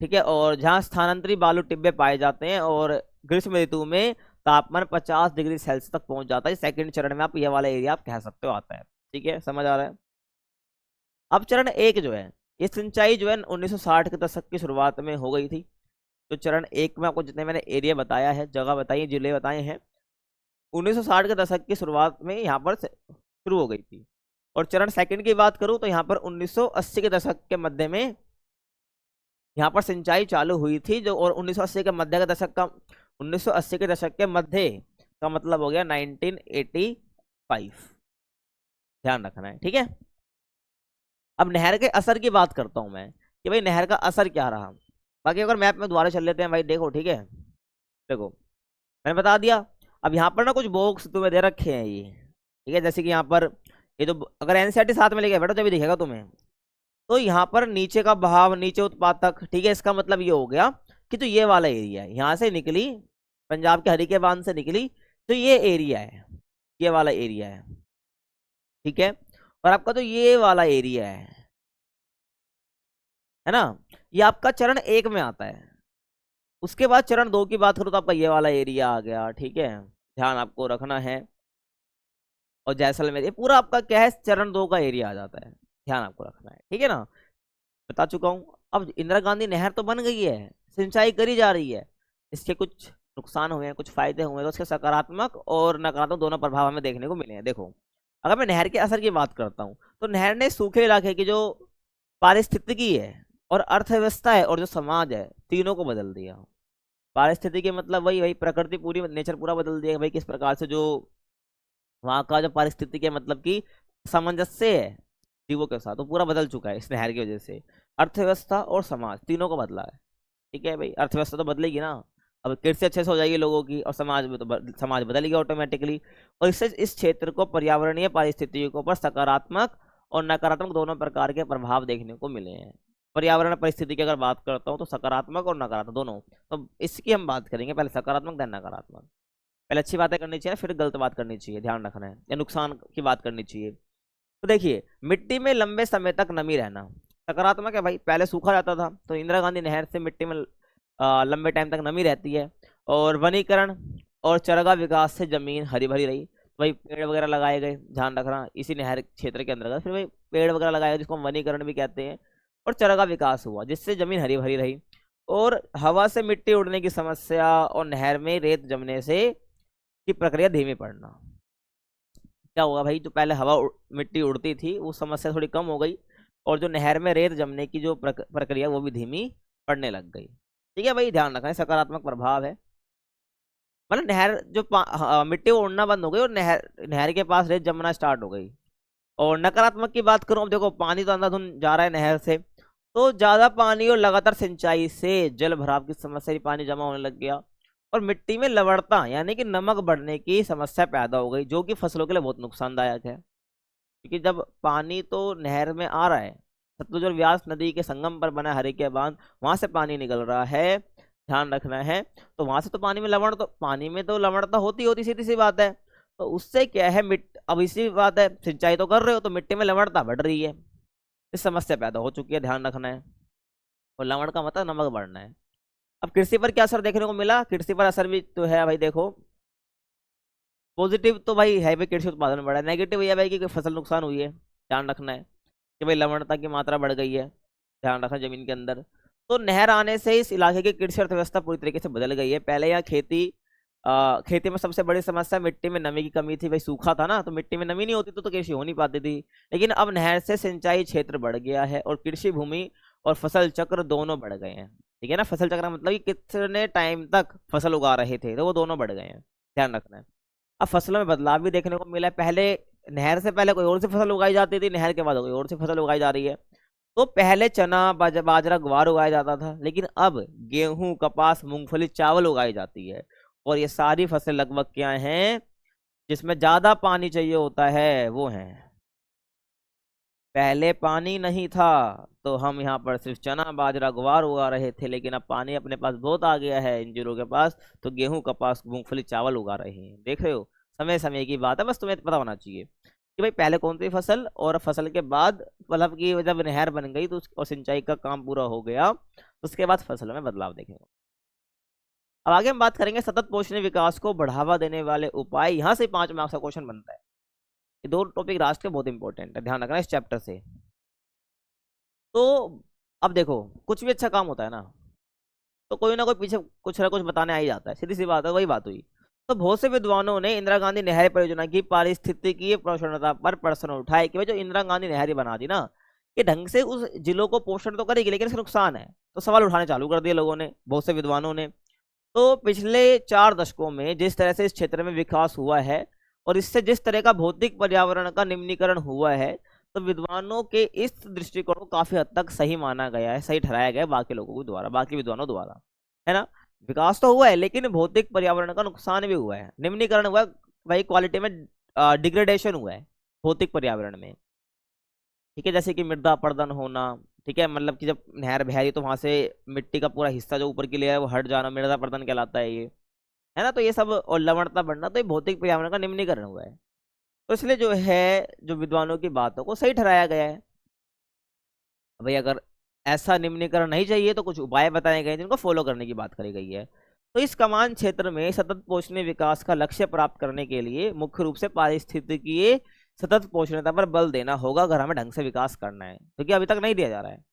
ठीक है, और जहाँ स्थानांतरित बालू टिब्बे पाए जाते हैं, और ग्रीष्म ऋतु में तापमान 50 डिग्री सेल्सियस तक पहुंच जाता है। सेकंड चरण में आप ये वाला एरिया आप कह सकते हो आता है। ठीक है, समझ आ रहा है? अब चरण 1 जो है, ये सिंचाई जो है 1960 के दशक की शुरुआत में हो गई थी। तो चरण 1 में आपको जितने मैंने एरिया बताया है, जगह बताई, जिले बताए हैं, 1960 के दशक की शुरुआत में यहाँ पर शुरू हो गई थी। और चरण सेकंड की बात करूं तो यहाँ पर 1980 के दशक के मध्य में यहाँ पर सिंचाई चालू हुई थी। जो और 1980 के मध्य का दशक का 1980 के दशक के मध्य का मतलब हो गया 1985। ध्यान रखना है। ठीक है, अब नहर के असर की बात करता हूं मैं कि भाई नहर का असर क्या रहा। बाकी अगर मैप में दोबारा चल लेते हैं भाई, देखो। ठीक है, देखो मैंने बता दिया। अब यहाँ पर ना कुछ बॉक्स तुम्हें दे रखे हैं ये। ठीक है, जैसे कि यहाँ पर ये जो, अगर एनसीईआरटी साथ में लेके बैठो तभी दिखेगा तुम्हें। तो यहाँ पर नीचे का बहाव, नीचे उत्पादक। ठीक है, इसका मतलब ये हो गया कि तो ये वाला एरिया है, यहाँ से निकली, पंजाब के हरी के बांध से निकली, तो ये एरिया है, ये वाला एरिया है। ठीक है, और आपका तो ये वाला एरिया है ना, ये आपका चरण 1 में आता है। उसके बाद चरण 2 की बात करूँ तो आपका ये वाला एरिया आ गया। ठीक है, ध्यान आपको रखना है। और जैसलमेर, ये पूरा आपका क्या है चरण 2 का एरिया आ जाता है, ध्यान आपको रखना है, ठीक है ना। बता चुका हूँ। अब इंदिरा गांधी नहर तो बन गई है, सिंचाई करी जा रही है, इसके कुछ नुकसान हुए हैं, कुछ फायदे हुए हैं, तो उसके सकारात्मक और नकारात्मक दोनों प्रभाव हमें देखने को मिले हैं। देखो, अगर मैं नहर के असर की बात करता हूँ तो नहर ने सूखे इलाके की जो पारिस्थितिकी है और अर्थव्यवस्था है और जो समाज है, तीनों को बदल दिया। पारिस्थितिकी मतलब वही वही प्रकृति, पूरी नेचर पूरा बदल दिया भाई, किस प्रकार से जो वहाँ का जो पारिस्थितिकी है, मतलब कि सामंजस्य है जीवों के साथ, वो पूरा बदल चुका है इस नहर की वजह से। अर्थव्यवस्था और समाज तीनों को बदला है, ठीक है भाई। अर्थव्यवस्था तो बदलेगी ना, अब कृषि अच्छे से हो जाएगी लोगों की, और समाज में तो समाज बदलेगी ऑटोमेटिकली। और इससे इस क्षेत्र को पर्यावरणीय पारिस्थितिकों पर सकारात्मक और नकारात्मक दोनों प्रकार के प्रभाव देखने को मिले हैं। पर्यावरण परिस्थिति की अगर बात करता हूँ तो सकारात्मक और नकारात्मक दोनों, तो इसकी हम बात करेंगे, पहले सकारात्मक देन नकारात्मक। पहले अच्छी बातें करनी चाहिए, फिर गलत बात करनी चाहिए, ध्यान रखना है, या नुकसान की बात करनी चाहिए। तो देखिए, मिट्टी में लंबे समय तक नमी रहना सकारात्मक है भाई। पहले सूखा रहता था, तो इंदिरा गांधी नहर से मिट्टी में लंबे टाइम तक नमी रहती है। और वनीकरण और चरगा विकास से जमीन हरी भरी रही, तो भाई पेड़ वगैरह लगाए गए, ध्यान रखना, इसी नहर क्षेत्र के अंतर्गत फिर भाई पेड़ वगैरह लगाए गए, जिसको हम वनीकरण भी कहते हैं। और चरगा विकास हुआ, जिससे जमीन हरी भरी रही। और हवा से मिट्टी उड़ने की समस्या और नहर में रेत जमने से की प्रक्रिया धीमी पड़ना। क्या होगा भाई, जो पहले मिट्टी उड़ती थी, वो समस्या थोड़ी कम हो गई, और जो नहर में रेत जमने की जो प्रक्रिया वो भी धीमी पड़ने लग गई, ठीक है भाई, ध्यान रखना है, सकारात्मक प्रभाव है। मतलब नहर जो मिट्टी वो उड़ना बंद हो गई, और नहर नहर के पास रेत जमना स्टार्ट हो गई। और नकारात्मक की बात करूं, अब देखो पानी तो अंधाधुंध जा रहा है नहर से, तो ज्यादा पानी और लगातार सिंचाई से जल भराव की समस्या, पानी जमा होने लग गया। और मिट्टी में लवणता यानी कि नमक बढ़ने की समस्या पैदा हो गई, जो कि फसलों के लिए बहुत नुकसानदायक है। क्योंकि जब पानी तो नहर में आ रहा है, सतलुज और व्यास नदी के संगम पर बना हरिके बांध, वहां से पानी निकल रहा है, ध्यान रखना है। तो वहां से तो पानी में लवण, तो पानी में तो लवणता होती होती, सीधी सी बात है। तो उससे क्या है, अब इसी बात है, सिंचाई तो कर रहे हो तो मिट्टी में लवणता बढ़ रही है, इस समस्या पैदा हो चुकी है, ध्यान रखना है। और लवण का मतलब नमक बढ़ना है। अब कृषि पर क्या असर देखने को मिला, कृषि पर असर भी तो है भाई। देखो, पॉजिटिव तो भाई है भाई, कृषि उत्पादन बढ़ा है। नेगेटिव यह भाई कि फसल नुकसान हुई है, ध्यान रखना है, कि भाई लवणता की मात्रा बढ़ गई है, ध्यान रखना जमीन के अंदर। तो नहर आने से इस इलाके की कृषि अर्थव्यवस्था पूरी तरीके से बदल गई है। पहले यहाँ खेती में सबसे बड़ी समस्या मिट्टी में नमी की कमी थी भाई, सूखा था ना, तो मिट्टी में नमी नहीं होती तो कृषि हो नहीं पाती थी। लेकिन अब नहर से सिंचाई क्षेत्र बढ़ गया है, और कृषि भूमि और फसल चक्र दोनों बढ़ गए हैं, ठीक है ना। फसल चक्र मतलब कि कितने टाइम तक फसल उगा रहे थे, तो वो दोनों बढ़ गए हैं, ध्यान रखना है। अब फसलों में बदलाव भी देखने को मिला है। पहले नहर से पहले कोई और सी फसल उगाई जाती थी, नहर के बाद कोई और सी फसल उगाई जा रही है। तो पहले चना बाजरा ग्वार उगाया जाता था, लेकिन अब गेहूं कपास मूंगफली चावल उगाई जाती है। और ये सारी फसलें लगभग क्या हैं, जिसमें ज्यादा पानी चाहिए होता है, वो हैं। पहले पानी नहीं था, तो हम यहाँ पर सिर्फ चना बाजरा ग्वार उगा रहे थे, लेकिन अब पानी अपने पास बहुत आ गया है इन जीरों के पास, तो गेहूं कपास मूंगफली चावल उगा रहे हैं। देख रहे हो, समय समय की बात है, बस तुम्हें पता होना चाहिए कि भाई पहले कौन सी फसल, और फसल के बाद मतलब कि जब नहर बन गई तो और सिंचाई का काम पूरा हो गया, तो उसके बाद फसलों में बदलाव देखेंगे। अब आगे हम बात करेंगे सतत पोषणीय विकास को बढ़ावा देने वाले उपाय। यहाँ से 5 मार्क्स का क्वेश्चन बनता है। ये दो टॉपिक राष्ट्र के बहुत इंपॉर्टेंट है, ध्यान रखना इस चैप्टर से। तो अब देखो, कुछ भी अच्छा काम होता है ना, तो कोई ना कोई पीछे कुछ ना कुछ बताने आ ही जाता है, सीधी सी बात है, वही बात हुई। तो बहुत से विद्वानों ने इंदिरा गांधी नहर परियोजना की पारिस्थितिकीय प्रयोजनता पर प्रश्न उठाए कि भाई जो इंदिरा गांधी नहर बना दी ना, ये ढंग से उस जिलों को पोषण तो करेगी, लेकिन इसका नुकसान है। तो सवाल उठाने चालू कर दिए लोगों ने, बहुत से विद्वानों ने। तो पिछले 4 दशकों में जिस तरह से इस क्षेत्र में विकास हुआ है, और इससे जिस तरह का भौतिक पर्यावरण का निम्नीकरण हुआ है, तो विद्वानों के इस दृष्टिकोण को काफी हद तक सही माना गया है, सही ठहराया गया है बाकी लोगों के द्वारा, बाकी विद्वानों द्वारा, है ना। विकास तो हुआ है, लेकिन भौतिक पर्यावरण का नुकसान भी हुआ है, निम्नीकरण हुआ है भाई, क्वालिटी में डिग्रेडेशन हुआ है भौतिक पर्यावरण में, ठीक है। जैसे कि मृदा अपरदन होना, ठीक है, मतलब कि जब नहर बह रही तो वहां से मिट्टी का पूरा हिस्सा जो ऊपर की लेयर है वो हट जाना, मृदा अपरदन कहलाता है ये, है ना। तो ये सब, और लवणता बढ़ना, तो ये भौतिक पर्यावरण का निम्नीकरण हुआ है। तो इसलिए जो है, जो विद्वानों की बातों को सही ठहराया गया है। भाई अगर ऐसा निम्नीकरण नहीं चाहिए तो कुछ उपाय बताए गए हैं जिनको फॉलो करने की बात करी गई है। तो इस कमान क्षेत्र में सतत पोषणीय विकास का लक्ष्य प्राप्त करने के लिए मुख्य रूप से पारिस्थितिकीय सतत पोषणीयता पर बल देना होगा अगर हमें ढंग से विकास करना है, क्योंकि अभी तक नहीं दिया जा रहा है।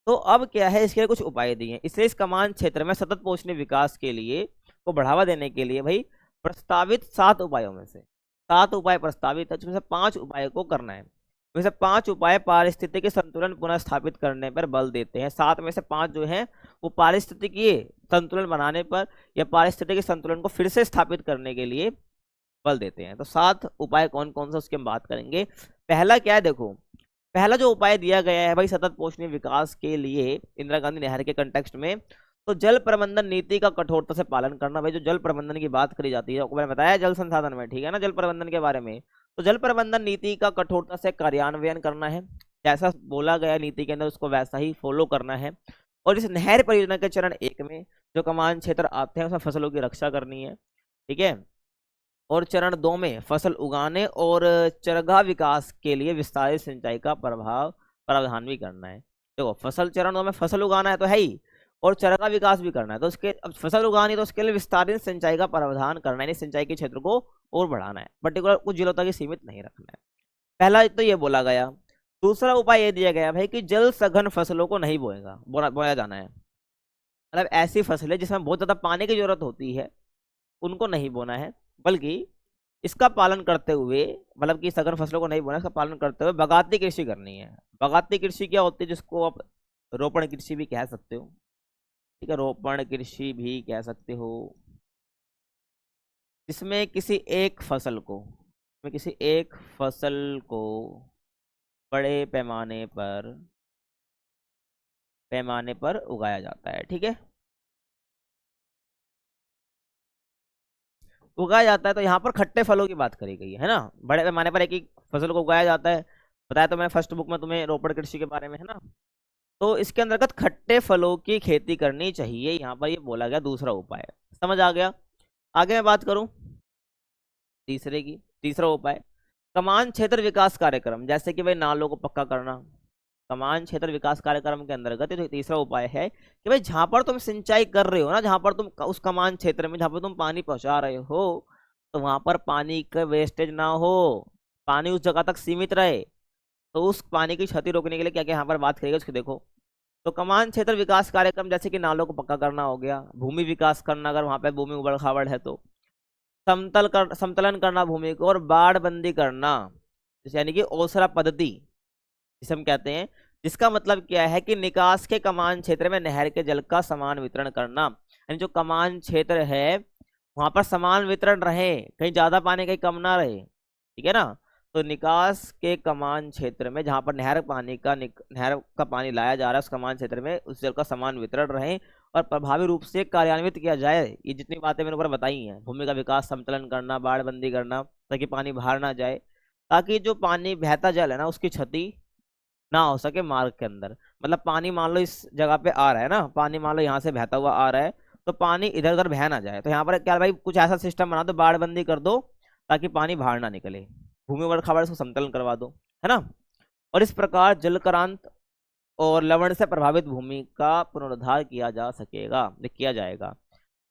तो अब क्या है, इसके लिए कुछ उपाय दिए हैं। इसलिए इस कमान क्षेत्र में सतत पोषणीय विकास के लिए को बढ़ावा देने के लिए भाई प्रस्तावित 7 उपायों में से 7 उपाय प्रस्तावित है, उसमें से 5 उपाय को करना है। वैसे 5 उपाय पारिस्थितिकी संतुलन पुनः स्थापित करने पर बल देते हैं। 7 में से 5 जो हैं वो पारिस्थितिकीय संतुलन बनाने पर या पारिस्थितिकी संतुलन को फिर से स्थापित करने के लिए बल देते हैं। तो 7 उपाय कौन कौन से उसकी हम बात करेंगे। पहला क्या है, देखो पहला जो उपाय दिया गया है भाई सतत पोषणीय विकास के लिए इंदिरा गांधी नहर के कंटेक्स्ट में, तो जल प्रबंधन नीति का कठोरता से पालन करना। भाई जो जल प्रबंधन की बात करी जाती है, आपको मैंने बताया जल संसाधन में, ठीक है ना, जल प्रबंधन के बारे में। तो जल प्रबंधन नीति का कठोरता से कार्यान्वयन करना है, जैसा बोला गया नीति के अंदर उसको वैसा ही फॉलो करना है। और इस नहर परियोजना के चरण 1 में जो कमान क्षेत्र आते हैं उसमें फसलों की रक्षा करनी है, ठीक है। और चरण 2 में फसल उगाने और चरगाह विकास के लिए विस्तारित सिंचाई का प्रावधान भी करना है। देखो फसल चरण 2 में फसल उगाना है तो है ही, और चरगाह विकास भी करना है। तो उसके अब फसल उगानी तो उसके लिए विस्तारित सिंचाई का प्रावधान करना है, सिंचाई के क्षेत्र को और बढ़ाना है, पर्टिकुलर कुछ जिलों तक ही सीमित नहीं रखना है। पहला तो ये बोला गया। दूसरा उपाय ये दिया गया भाई कि जल सघन फसलों को नहीं बोया जाना है। मतलब ऐसी फसलें जिसमें बहुत ज्यादा पानी की जरूरत होती है उनको नहीं बोना है, बल्कि इसका पालन करते हुए, मतलब कि सघन फसलों को नहीं बोना, इसका पालन करते हुए बगाती कृषि करनी है। बगाती कृषि क्या होती है, जिसको आप रोपण कृषि भी कह सकते हो, ठीक है, रोपण कृषि भी कह सकते हो। इसमें किसी एक फसल को बड़े पैमाने पर उगाया जाता है, ठीक है, उगाया जाता है। तो यहाँ पर खट्टे फलों की बात करी गई है ना, बड़े पैमाने पर एक ही फसल को उगाया जाता है। बताया तो मैंने फर्स्ट बुक में तुम्हें रोपण कृषि के बारे में, है ना। तो इसके अंतर्गत खट्टे फलों की खेती करनी चाहिए, यहाँ पर ये बोला गया दूसरा उपाय। समझ आ गया। आगे मैं बात करूं तीसरा उपाय कमान क्षेत्र विकास कार्यक्रम, जैसे कि भाई नालों को पक्का करना। कमान क्षेत्र विकास कार्यक्रम के अंतर्गत जो तीसरा उपाय है कि भाई जहां पर तुम सिंचाई कर रहे हो ना, जहां पर तुम उस कमान क्षेत्र में जहां पर तुम पानी पहुंचा रहे हो, तो वहां पर पानी का वेस्टेज ना हो, पानी उस जगह तक सीमित रहे। तो उस पानी की क्षति रोकने के लिए क्या क्या यहाँ पर बात करेगा उसको देखो। तो कमान क्षेत्र विकास कार्यक्रम जैसे कि नालों को पक्का करना हो गया, भूमि विकास करना अगर वहां पर भूमि उबड़ खाबड़ है तो, समतलन करना भूमि को, और बाढ़ बंदी करना, यानी कि ओसरा पद्धति जिसे हम कहते हैं, जिसका मतलब क्या है कि निकास के कमान क्षेत्र में नहर के जल का समान वितरण करना। यानी जो कमान क्षेत्र है वहां पर समान वितरण रहे, कहीं ज्यादा पानी कहीं कम ना रहे, ठीक है ना। तो निकास के कमान क्षेत्र में जहां पर नहर का पानी लाया जा रहा है उस कमान क्षेत्र में उस जल का समान वितरण रहे और प्रभावी रूप से कार्यान्वित किया जाए। ये जितनी बातें मैंने ऊपर बताई हैं, भूमि का विकास, समतलन करना, बाढ़ बंदी करना, ताकि पानी बाहर ना जाए, ताकि जो पानी बहता जल है ना उसकी क्षति ना हो सके मार्ग के अंदर। मतलब पानी मान लो इस जगह पे आ रहा है ना, पानी मान लो यहाँ से बहता हुआ आ रहा है, तो पानी इधर उधर बह ना जाए। तो यहाँ पर क्या भाई कुछ ऐसा सिस्टम बना दो, बाढ़ बंदी कर दो, ताकि पानी बाहर ना निकले, भूमि उबड़ खाबड़ उसको समतलन करवा दो, है ना। और इस प्रकार जलक्रांत और लवण से प्रभावित भूमि का पुनरुद्धार किया जाएगा।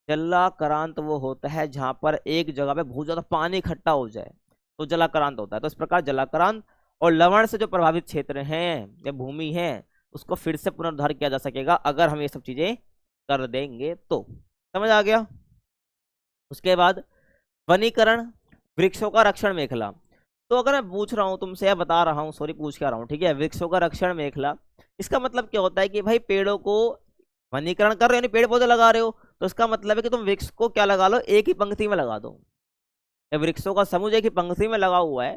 जलाक्रांत वो होता है जहां पर एक जगह पे बहुत ज्यादा पानी इकट्ठा हो जाए तो जलाक्रांत होता है। तो इस प्रकार जलाक्रांत और लवण से जो प्रभावित क्षेत्र हैं या भूमि है उसको फिर से पुनरुद्धार किया जा सकेगा अगर हम ये सब चीजें कर देंगे तो। समझ आ गया। उसके बाद वनीकरण, वृक्षों का रक्षण मेखला। तो अगर मैं पूछ रहा हूँ तुमसे या बता रहा हूँ, सॉरी पूछ क्या रहा हूँ, ठीक है, वृक्षों का रक्षण मेखला, इसका मतलब क्या होता है कि भाई पेड़ों को वनीकरण कर रहे हो, यानी पेड़ पौधे लगा रहे हो, तो इसका मतलब है कि तुम वृक्ष को क्या लगा लो, एक ही पंक्ति में लगा दो। वृक्षों का समूह एक ही पंक्ति में लगा हुआ है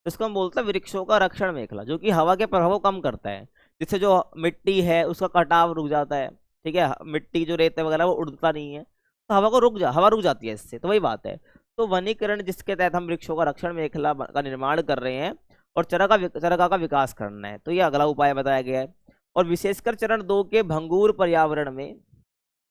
तो इसको हम बोलते हैं वृक्षों का रक्षण मेखला, जो कि हवा के प्रभाव को कम करता है, जिससे जो मिट्टी है उसका कटाव रुक जाता है, ठीक है, मिट्टी जो रेत वगैरह वो उड़ता नहीं है, तो हवा रुक जाती है इससे। तो वही बात है। तो वनीकरण जिसके तहत हम वृक्षों का रक्षण मेखला का निर्माण कर रहे हैं और चरगा का विकास करना है, तो ये अगला उपाय बताया गया है। और विशेषकर चरण 2 के भंगुर पर्यावरण में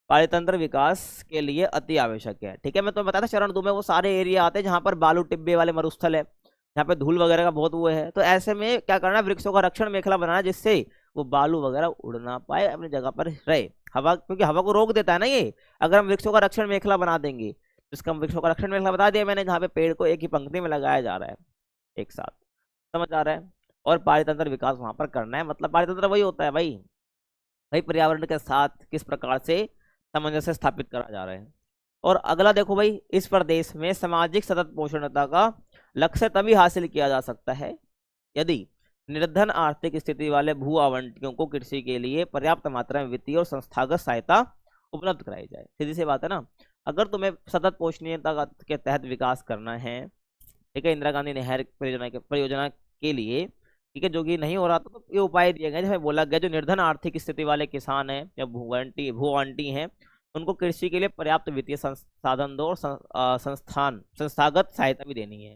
पारितंत्र विकास के लिए अति आवश्यक है। ठीक है, मैं तुम्हें बताया था चरण 2 में वो सारे एरिया आते हैं जहां पर बालू टिब्बे वाले मरुस्थल है, जहाँ पे धूल वगैरह का बहुत वो है। तो ऐसे में क्या करना है, वृक्षों का रक्षण मेखला बनाना जिससे वो बालू वगैरह उड़ ना पाए, अपनी जगह पर रहे। हवा, क्योंकि हवा को रोक देता है ना ये। अगर हम वृक्षों का रक्षण मेखला बना देंगे, जिसका हम वृक्षों का रक्षण मेखला बता दिया मैंने, जहाँ पे पेड़ को एक ही पंक्ति में लगाया जा रहा है एक साथ, समझ आ रहा है। और पारितंत्र विकास वहां पर करना है, मतलब पारितंत्र वही होता है भाई, भाई पर्यावरण के साथ किस प्रकार से सामंजस्य स्थापित करा जा रहा है। और अगला देखो भाई, इस प्रदेश में सामाजिक सतत पोषणता का लक्ष्य तभी हासिल किया जा सकता है यदि निर्धन आर्थिक स्थिति वाले भू आवंटियों को कृषि के लिए पर्याप्त मात्रा में वित्तीय और संस्थागत सहायता उपलब्ध कराई जाए। सीधी सी बात है ना, अगर तुम्हें सतत पोषणीयता के तहत विकास करना है, ठीक है, इंदिरा गांधी नहर परियोजना के लिए, ठीक है, जो कि नहीं हो रहा था, तो ये उपाय दिए गए जैसे बोला गया, जो निर्धन आर्थिक स्थिति वाले किसान हैं या भू आवंटी हैं, उनको कृषि के लिए पर्याप्त वित्तीय संसाधन दो और संस्थागत सहायता भी देनी है।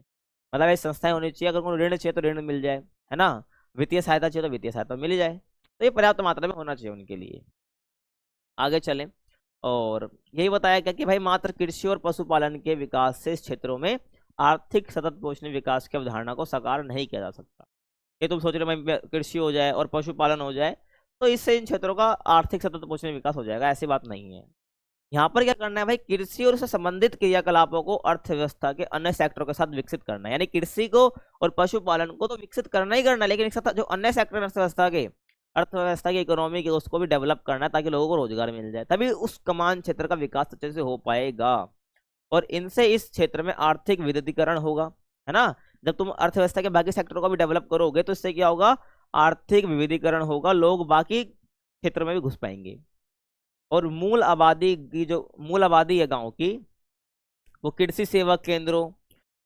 मतलब ये संस्थाएं होनी चाहिए, अगर उनको ऋण चाहिए तो ऋण मिल जाए, है ना, वित्तीय सहायता चाहिए तो वित्तीय सहायता मिल जाए, तो ये पर्याप्त मात्रा में होना चाहिए उनके लिए। आगे चलें, और यही बताया गया कि भाई मात्र कृषि और पशुपालन के विकास से इस क्षेत्रों में आर्थिक सतत पोषणीय विकास की अवधारणा को साकार नहीं किया जा सकता। ये तुम सोच रहे हो भाई कृषि हो जाए और पशुपालन हो जाए तो इससे इन क्षेत्रों का आर्थिक सतत पोषणीय विकास हो जाएगा, ऐसी बात नहीं है। यहाँ पर क्या करना है भाई, कृषि और उससे संबंधित क्रियाकलापों को अर्थव्यवस्था के अन्य सेक्टरों के साथ विकसित करना है। यानी कृषि को और पशुपालन को तो विकसित करना ही करना है, लेकिन एक साथ जो अन्य सेक्टर अर्थव्यवस्था की इकोनॉमी के उसको भी डेवलप करना है, ताकि लोगों को रोजगार मिल जाए, तभी उस कमान क्षेत्र का विकास अच्छे से हो पाएगा। और इनसे इस क्षेत्र में आर्थिक विद्युतीकरण होगा, है ना। जब तुम अर्थव्यवस्था के बाकी सेक्टरों को भी डेवलप करोगे तो इससे क्या होगा, आर्थिक विविधीकरण होगा, लोग बाकी क्षेत्र में भी घुस पाएंगे। और मूल आबादी है गांव की, वो कृषि सेवा केंद्रों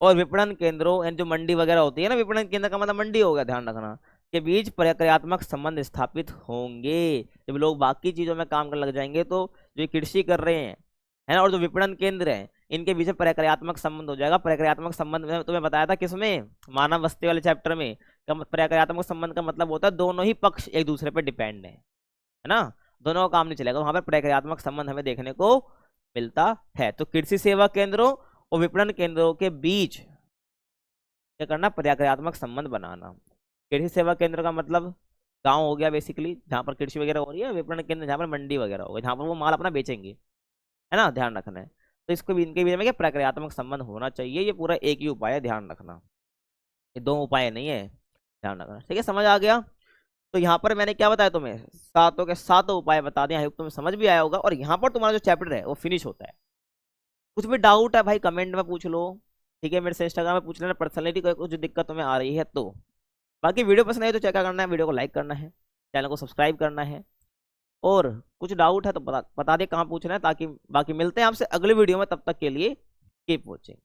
और विपणन केंद्रों, यानी जो मंडी वगैरह होती है ना, विपणन केंद्र का मतलब मंडी हो गया, ध्यान रखना, के बीच प्रक्रियात्मक संबंध स्थापित होंगे। जब लोग बाकी चीजों में काम करने लग जाएंगे तो जो कृषि कर रहे हैं, है ना, और जो विपणन केंद्र है, इनके बीच में प्रक्रियात्मक संबंध हो जाएगा। प्रक्रियात्मक संबंध में तुम्हें बताया था किसमें, मानव बस्ती वाले चैप्टर में। प्रक्रियात्मक संबंध का मतलब होता है दोनों ही पक्ष एक दूसरे पर डिपेंड है ना, दोनों का काम नहीं चलेगा, वहां पर प्रक्रियात्मक संबंध हमें देखने को मिलता है। तो कृषि सेवा केंद्रों और विपणन केंद्रों के बीच क्या करना, प्रक्रियात्मक संबंध बनाना। कृषि सेवा केंद्र का मतलब गांव हो गया बेसिकली, जहाँ पर कृषि वगैरह हो रही है, विपणन केंद्र जहाँ पर मंडी वगैरह होगा, जहाँ पर वो माल अपना बेचेंगे, है ना, ध्यान रखना है। तो इसको भी इनके बीच में क्या प्रक्रियात्मक संबंध होना चाहिए, ये पूरा एक ही उपाय है, ध्यान रखना, ये दो उपाय नहीं है, ध्यान रखना, ठीक है, समझ आ गया। तो यहाँ पर मैंने क्या बताया तुम्हें, सातों के सातों उपाय बता दिए, तुम्हें समझ भी आया होगा। और यहाँ पर तुम्हारा जो चैप्टर है वो फिनिश होता है। कुछ भी डाउट है भाई कमेंट में पूछ लो, ठीक है, मेरे से इंस्टाग्राम में पूछ लेना पर्सनली, कोई कुछ दिक्कत तुम्हें आ रही है तो। बाकी वीडियो पसंद आई तो क्या करना है, वीडियो को लाइक करना है, चैनल को सब्सक्राइब करना है, और कुछ डाउट है तो बता दे कहाँ पूछना है, ताकि बाकी मिलते हैं आपसे अगले वीडियो में, तब तक के लिए कीप वॉचिंग।